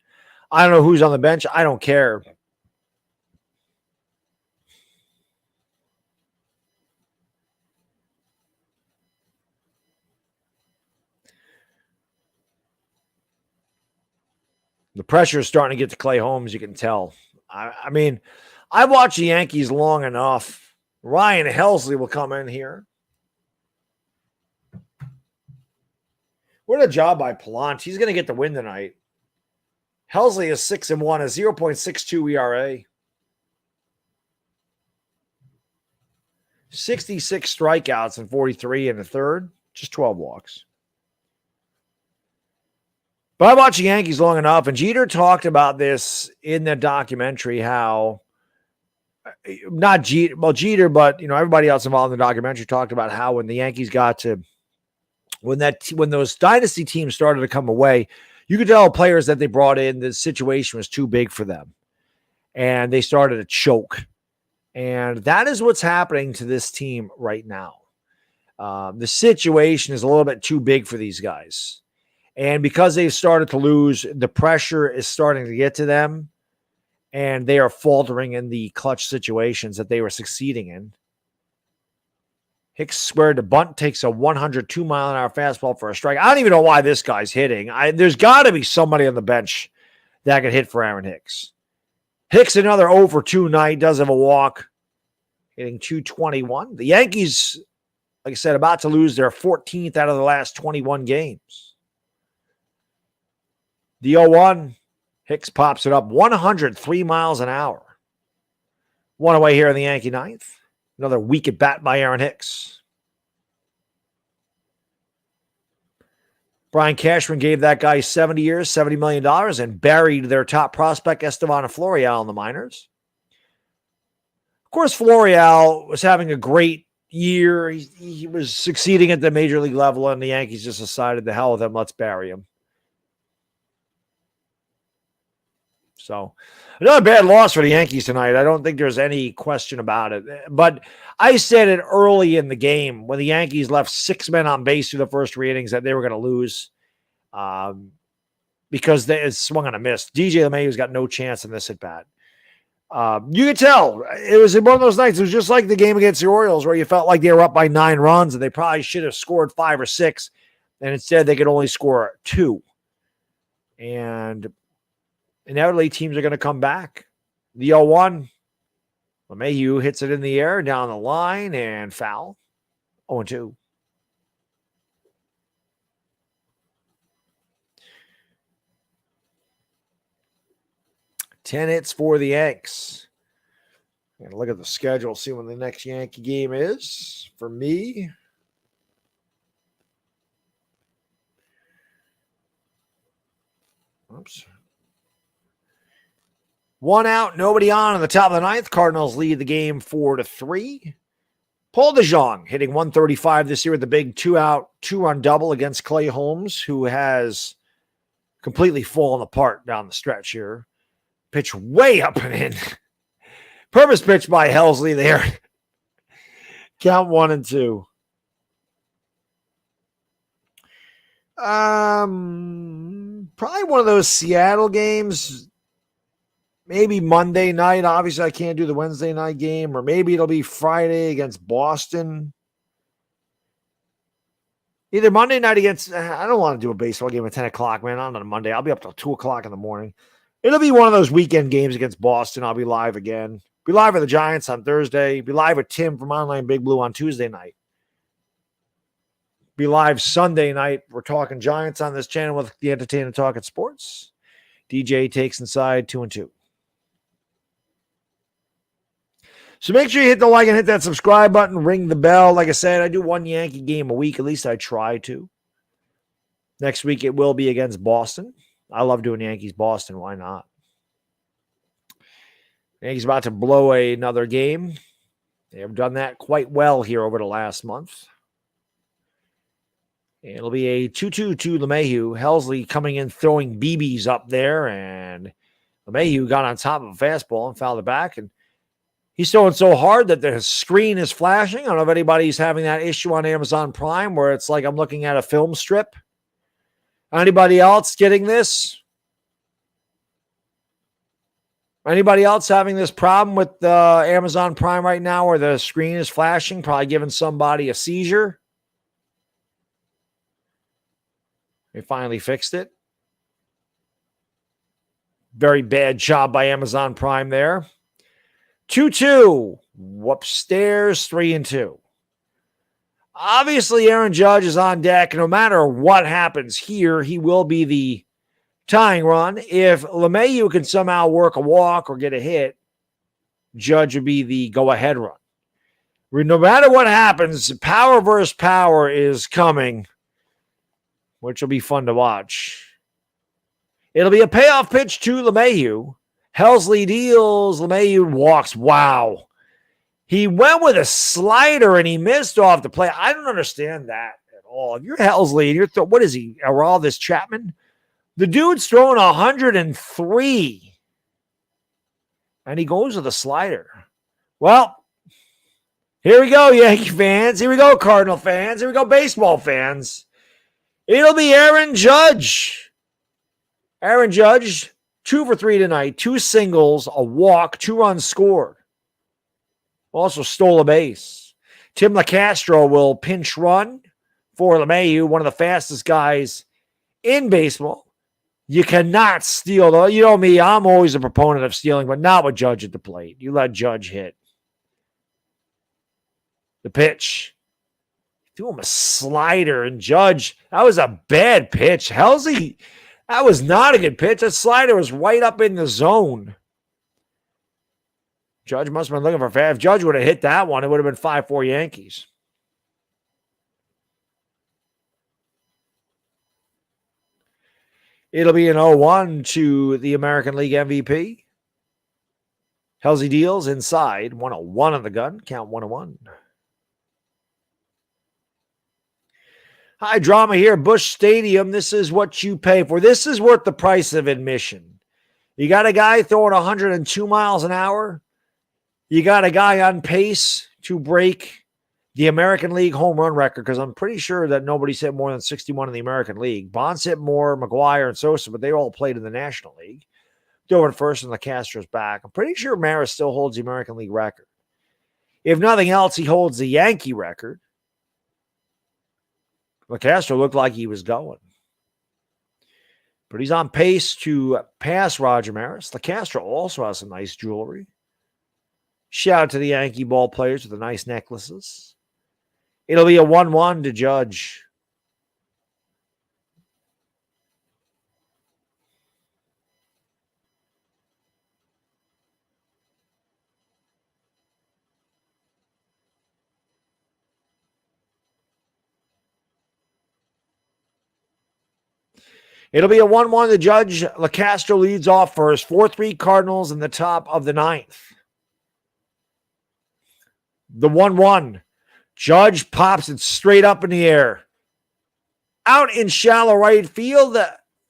I don't know who's on the bench. I don't care. The pressure is starting to get to Clay Holmes, you can tell. I mean, I've watched the Yankees long enough. Ryan Helsley will come in here. What a job by Pallant. He's going to get the win tonight. Helsley is 6-1, a 0.62 ERA. 66 strikeouts and 43 in the third. Just 12 walks. But I watched the Yankees long enough, and Jeter talked about this in the documentary, how not Jeter, well, Jeter, but everybody else involved in the documentary talked about how when the Yankees got to when those dynasty teams started to come away, you could tell players that they brought in, the situation was too big for them, and they started to choke. And that is what's happening to this team right now. The situation is a little bit too big for these guys. And because they've started to lose, the pressure is starting to get to them, and they are faltering in the clutch situations that they were succeeding in. Hicks squared the bunt, takes a 102-mile-an-hour fastball for a strike. I don't even know why this guy's hitting. There's got to be somebody on the bench that can hit for Aaron Hicks. Hicks, another 0-for-2 night, does have a walk, hitting .221. The Yankees, like I said, about to lose their 14th out of the last 21 games. The 0-1, Hicks pops it up 103 miles an hour. One away here in the Yankee ninth. Another weak at bat by Aaron Hicks. Brian Cashman gave that guy 70 years, $70 million, and buried their top prospect, Estevan Florial, in the minors. Of course, Florial was having a great year. He was succeeding at the major league level, and the Yankees just decided, the hell with him, let's bury him. So another bad loss for the Yankees tonight. I don't think there's any question about it. But I said it early in the game when the Yankees left 6 men on base through the first 3 innings that they were going to lose because they swung on a miss. DJ LeMahieu's got no chance in this at bat. You could tell it was one of those nights. It was just like the game against the Orioles where you felt like they were up by 9 runs and they probably should have scored 5 or 6. And instead they could only score 2. And inevitably, teams are going to come back. The 0-1. LeMahieu hits it in the air, down the line, and foul. 0-2. Ten hits for the Yanks. And look at the schedule, see when the next Yankee game is. For me, oops. 1 out, nobody on in the top of the ninth. Cardinals lead the game 4-3. Paul DeJong hitting 135 this year with the big 2-out, 2-run double against Clay Holmes, who has completely fallen apart down the stretch here. Pitch way up and in. Purpose pitch by Helsley there. Count 1-2. Probably one of those Seattle games. Maybe Monday night. Obviously, I can't do the Wednesday night game. Or maybe it'll be Friday against Boston. Either Monday night against... I don't want to do a baseball game at 10 o'clock, man. Not on a Monday. I'll be up till 2 o'clock in the morning. It'll be one of those weekend games against Boston. I'll be live again. Be live with the Giants on Thursday. Be live with Tim from Online Big Blue on Tuesday night. Be live Sunday night. We're talking Giants on this channel with the Entertainment Talking Sports. DJ takes inside 2-2. So make sure you hit the like and hit that subscribe button. Ring the bell. Like I said, I do one Yankee game a week. At least I try to. Next week it will be against Boston. I love doing Yankees-Boston. Why not? Yankees about to blow another game. They have done that quite well here over the last month. It'll be a 2-2 to LeMahieu. Helsley coming in throwing BBs up there, and LeMahieu got on top of a fastball and fouled it back. And he's throwing so hard that the screen is flashing. I don't know if anybody's having that issue on Amazon Prime where it's like I'm looking at a film strip. Anybody else getting this? Anybody else having this problem with Amazon Prime right now where the screen is flashing, probably giving somebody a seizure? They finally fixed it. Very bad job by Amazon Prime there. 2-2. Upstairs, 3-2. Obviously, Aaron Judge is on deck. No matter what happens here, he will be the tying run. If LeMahieu can somehow work a walk or get a hit, Judge would be the go-ahead run. No matter what happens, power versus power is coming, which will be fun to watch. It'll be a payoff pitch to LeMahieu. Helsley deals. LeMahieu walks. Wow. He went with a slider and he missed off the play. I don't understand that at all. If you're Helsley and you're what is he? Aroldis Chapman? The dude's throwing 103. And he goes with a slider. Well, here we go, Yankee fans. Here we go, Cardinal fans. Here we go, baseball fans. It'll be Aaron Judge. Aaron Judge, 2 for 3 tonight. 2 singles, a walk, 2 runs scored. Also stole a base. Tim LaCastro will pinch run for LeMahieu, one of the fastest guys in baseball. You cannot steal, though. You know me, I'm always a proponent of stealing, but not with Judge at the plate. You let Judge hit. The pitch. Do him a slider, and Judge, that was a bad pitch. Helsley, that was not a good pitch. That slider was right up in the zone. Judge must have been looking for fast. If Judge would have hit that one, it would have been 5-4 Yankees. It'll be an 0-1 to the American League MVP. Helsley deals inside. 1-1 on the gun. Count 1-1. High drama here. Busch Stadium. This is what you pay for. This is worth the price of admission. You got a guy throwing 102 miles an hour. You got a guy on pace to break the American League home run record, because I'm pretty sure that nobody's hit more than 61 in the American League. Bonds hit more, McGuire and Sosa, but they all played in the National League. Doing first and LaCastro's back. I'm pretty sure Maris still holds the American League record. If nothing else, he holds the Yankee record. LaCastro looked like he was going. but he's on pace to pass Roger Maris. LeCastro also has some nice jewelry. Shout out to the Yankee ball players with the nice necklaces. It'll be a 1-1 to Judge. It'll be a 1-1 to Judge. LeCastro leads off first. 4-3 Cardinals in the top of the ninth. The 1-1. Judge pops it straight up in the air. Out in shallow right field.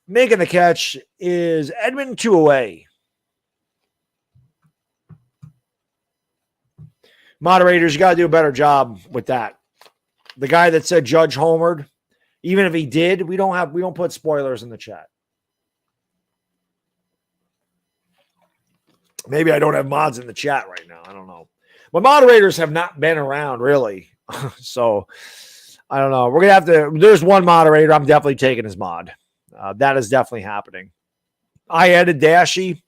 Making the catch is Edmund Tuaway. Moderators, you got to do a better job with that. The guy that said Judge homered, even if he did, we don't put spoilers in the chat. Maybe I don't have mods in the chat right now. I don't know. But moderators have not been around really. So I don't know. We're going to have to, there's one moderator I'm definitely taking his mod. That is definitely happening. I added Dashy.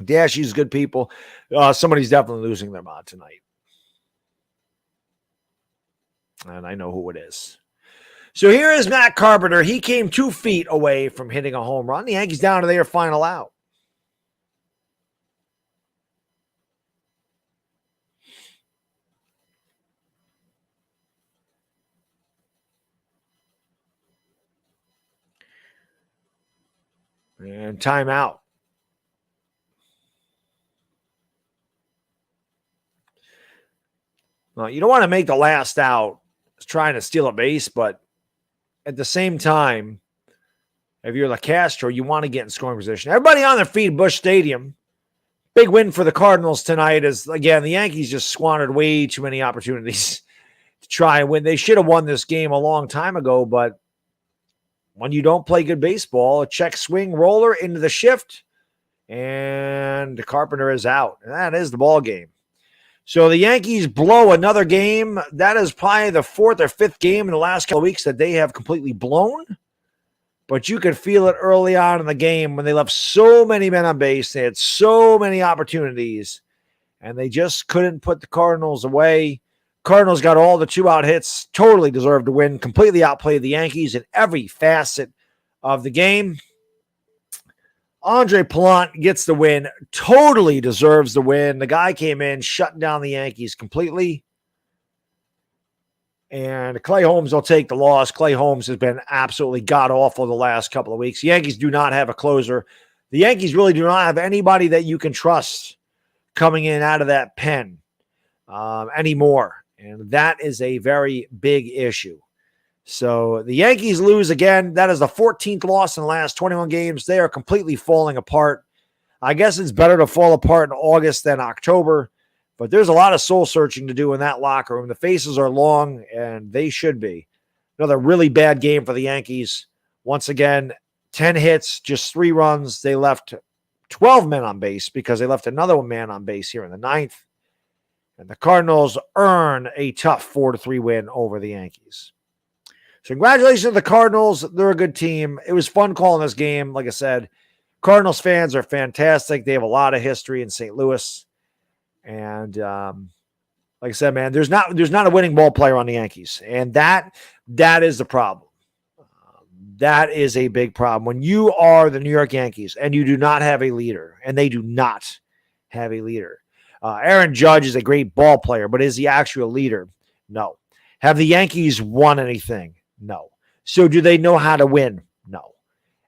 Dashy's good people. Somebody's definitely losing their mod tonight. And I know who it is. So here is Matt Carpenter. He came 2 feet away from hitting a home run. The Yankees down to their final out. And timeout. Well, you don't want to make the last out trying to steal a base, but at the same time, if you're LeCastro, you want to get in scoring position. Everybody on their feet at Busch Stadium. Big win for the Cardinals tonight as, again, the Yankees just squandered way too many opportunities to try and win. They should have won this game a long time ago, but when you don't play good baseball, a check swing roller into the shift, and the Carpenter is out. And that is the ball game. So the Yankees blow another game. That is probably the 4th or 5th game in the last couple of weeks that they have completely blown. But you could feel it early on in the game when they left so many men on base. They had so many opportunities, and they just couldn't put the Cardinals away. Cardinals got all the 2-out hits, totally deserved to win, completely outplayed the Yankees in every facet of the game. Andre Pallante gets the win, totally deserves the win. The guy came in, shutting down the Yankees completely. And Clay Holmes will take the loss. Clay Holmes has been absolutely god-awful the last couple of weeks. The Yankees do not have a closer. The Yankees really do not have anybody that you can trust coming in out of that pen anymore. And that is a very big issue. So the Yankees lose again. That is the 14th loss in the last 21 games. They are completely falling apart. I guess it's better to fall apart in August than October, but there's a lot of soul searching to do in that locker room. The faces are long, and they should be. Another really bad game for the Yankees. Once again, 10 hits, just 3 runs. They left 12 men on base because they left another man on base here in the 9th. And the Cardinals earn a tough 4-3 win over the Yankees. So congratulations to the Cardinals. They're a good team. It was fun calling this game. Like I said, Cardinals fans are fantastic. They have a lot of history in St. Louis. And like I said, man, there's not a winning ball player on the Yankees. And that is the problem. That is a big problem. When you are the New York Yankees and you do not have a leader, and they do not have a leader. Aaron Judge is a great ball player, but is he actually a leader? No. Have the Yankees won anything? No. So do they know how to win? No.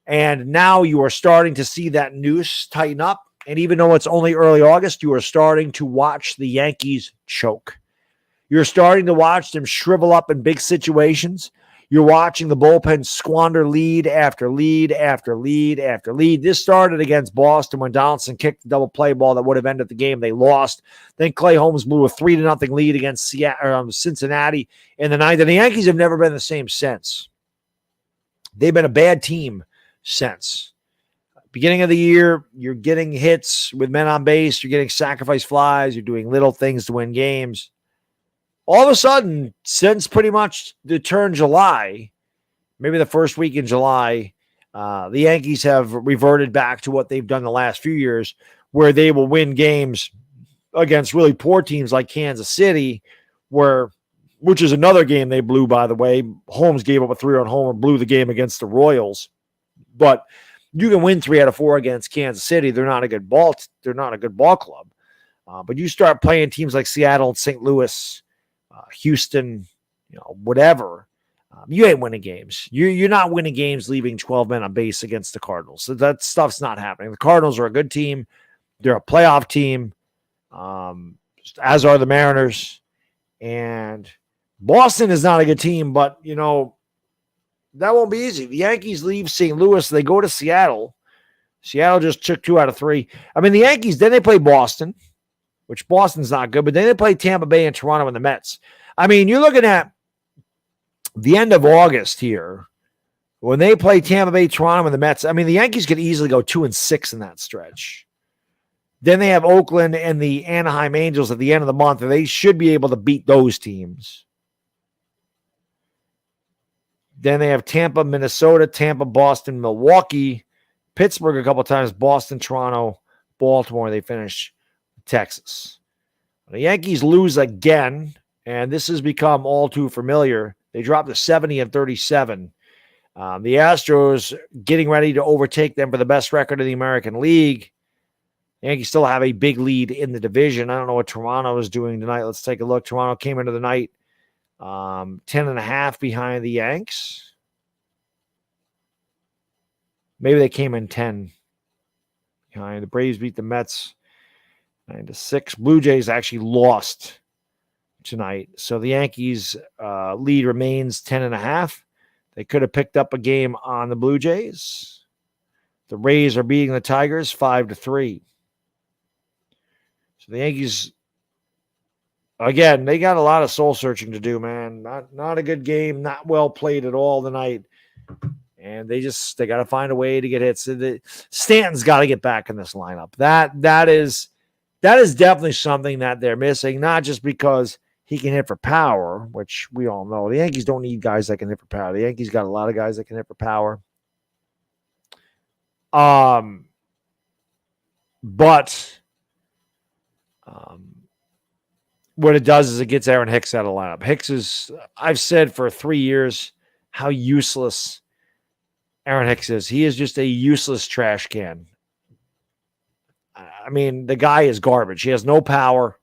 And now you are starting to see that noose tighten up. And even though it's only early August, you are starting to watch the Yankees choke. You're starting to watch them shrivel up in big situations. You're watching the bullpen squander lead after lead after lead after lead. This started against Boston when Donaldson kicked the double play ball that would have ended the game. They lost. Then Clay Holmes blew a 3-0 lead against Cincinnati in the 9th. And the Yankees have never been the same since. They've been a bad team since. Beginning of the year, you're getting hits with men on base. You're getting sacrifice flies. You're doing little things to win games. All of a sudden, since pretty much the turn July, maybe the first week in July, The Yankees have reverted back to what they've done the last few years, where they will win games against really poor teams like Kansas City, which is another game they blew, by the way. Holmes gave up a 3-run homer, blew the game against the Royals. But you can win 3 out of 4 against Kansas City. They're not a good ball. They're not a good ball club. But you start playing teams like Seattle and St. Louis, Houston, whatever. You ain't winning games. You're not winning games leaving 12 men on base against the Cardinals. So that stuff's not happening. The Cardinals are a good team. They're a playoff team, as are the Mariners. And Boston is not a good team, but, that won't be easy. The Yankees leave St. Louis. They go to Seattle. Seattle just took 2 out of 3. I mean, the Yankees, then they play Boston, which Boston's not good, but then they play Tampa Bay and Toronto and the Mets. I mean, you're looking at the end of August here when they play Tampa Bay, Toronto, and the Mets. I mean, the Yankees could easily go 2-6 in that stretch. Then they have Oakland and the Anaheim Angels at the end of the month, and they should be able to beat those teams. Then they have Tampa, Minnesota, Tampa, Boston, Milwaukee, Pittsburgh a couple of times, Boston, Toronto, Baltimore. They finish Texas. The Yankees lose again, and this has become all too familiar. They dropped to 70 and 37. The Astros getting ready to overtake them for the best record in the American League. The Yankees still have a big lead in the division. I don't know what Toronto is doing tonight. Let's take a look. Toronto came into the night 10.5 behind the Yanks. Maybe they came in 10 behind. The Braves beat the Mets 9-6. Blue Jays actually lost tonight. So the Yankees lead remains 10.5. They could have picked up a game on the Blue Jays. The Rays are beating the Tigers 5-3. So the Yankees, again, they got a lot of soul searching to do, man. Not a good game, not well played at all tonight. And they got to find a way to get hits. So Stanton's got to get back in this lineup. That is definitely something that they're missing, not just because he can hit for power, which we all know. The Yankees don't need guys that can hit for power. The Yankees got a lot of guys that can hit for power. But what it does is it gets Aaron Hicks out of the lineup. Hicks is, I've said for 3 years how useless Aaron Hicks is. He is just a useless trash can. I mean, the guy is garbage. He has no power.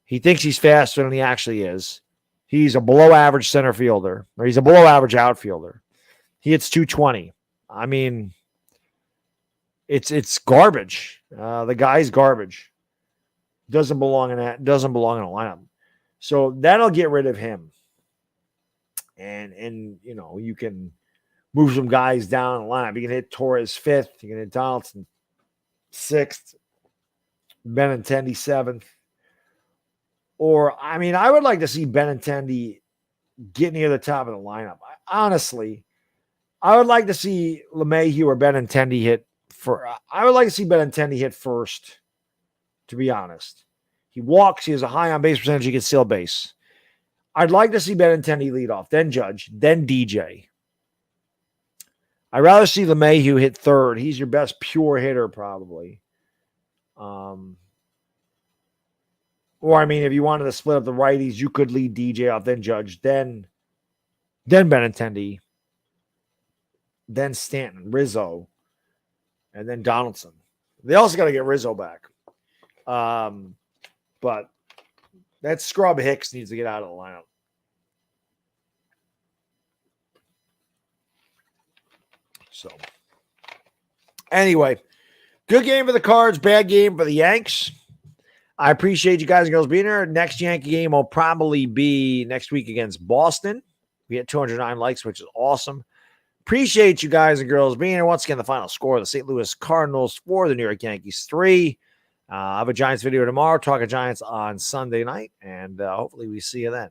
He thinks he's faster than he actually is. He's a below-average center fielder, or he's a below-average outfielder. He hits 220. I mean, it's garbage. The guy's garbage. Doesn't belong in a lineup. So that'll get rid of him. And you can move some guys down the lineup. You can hit Torres 5th. You can hit Donaldson 6th. Benintendi 7th. Or, I mean, I would like to see Benintendi get near the top of the lineup. Honestly, I would like to see LeMahieu or Benintendi hit I would like to see Benintendi hit first, to be honest. He walks. He has a high on-base percentage. He can steal base. I'd like to see Benintendi lead off, then Judge, then DJ. I'd rather see LeMahieu hit third. He's your best pure hitter, probably. Or, I mean, if you wanted to split up the righties, you could lead DJ off, then Judge, then Benintendi, then Stanton, Rizzo, and then Donaldson. They also got to get Rizzo back. But that scrub Hicks needs to get out of the lineup. So, anyway, good game for the Cards, bad game for the Yanks. I appreciate you guys and girls being here. Next Yankee game will probably be next week against Boston. We had 209 likes, which is awesome. Appreciate you guys and girls being here. Once again, the final score of the St. Louis Cardinals 4, the New York Yankees 3. I have a Giants video tomorrow. Talking Giants on Sunday night, and hopefully we see you then.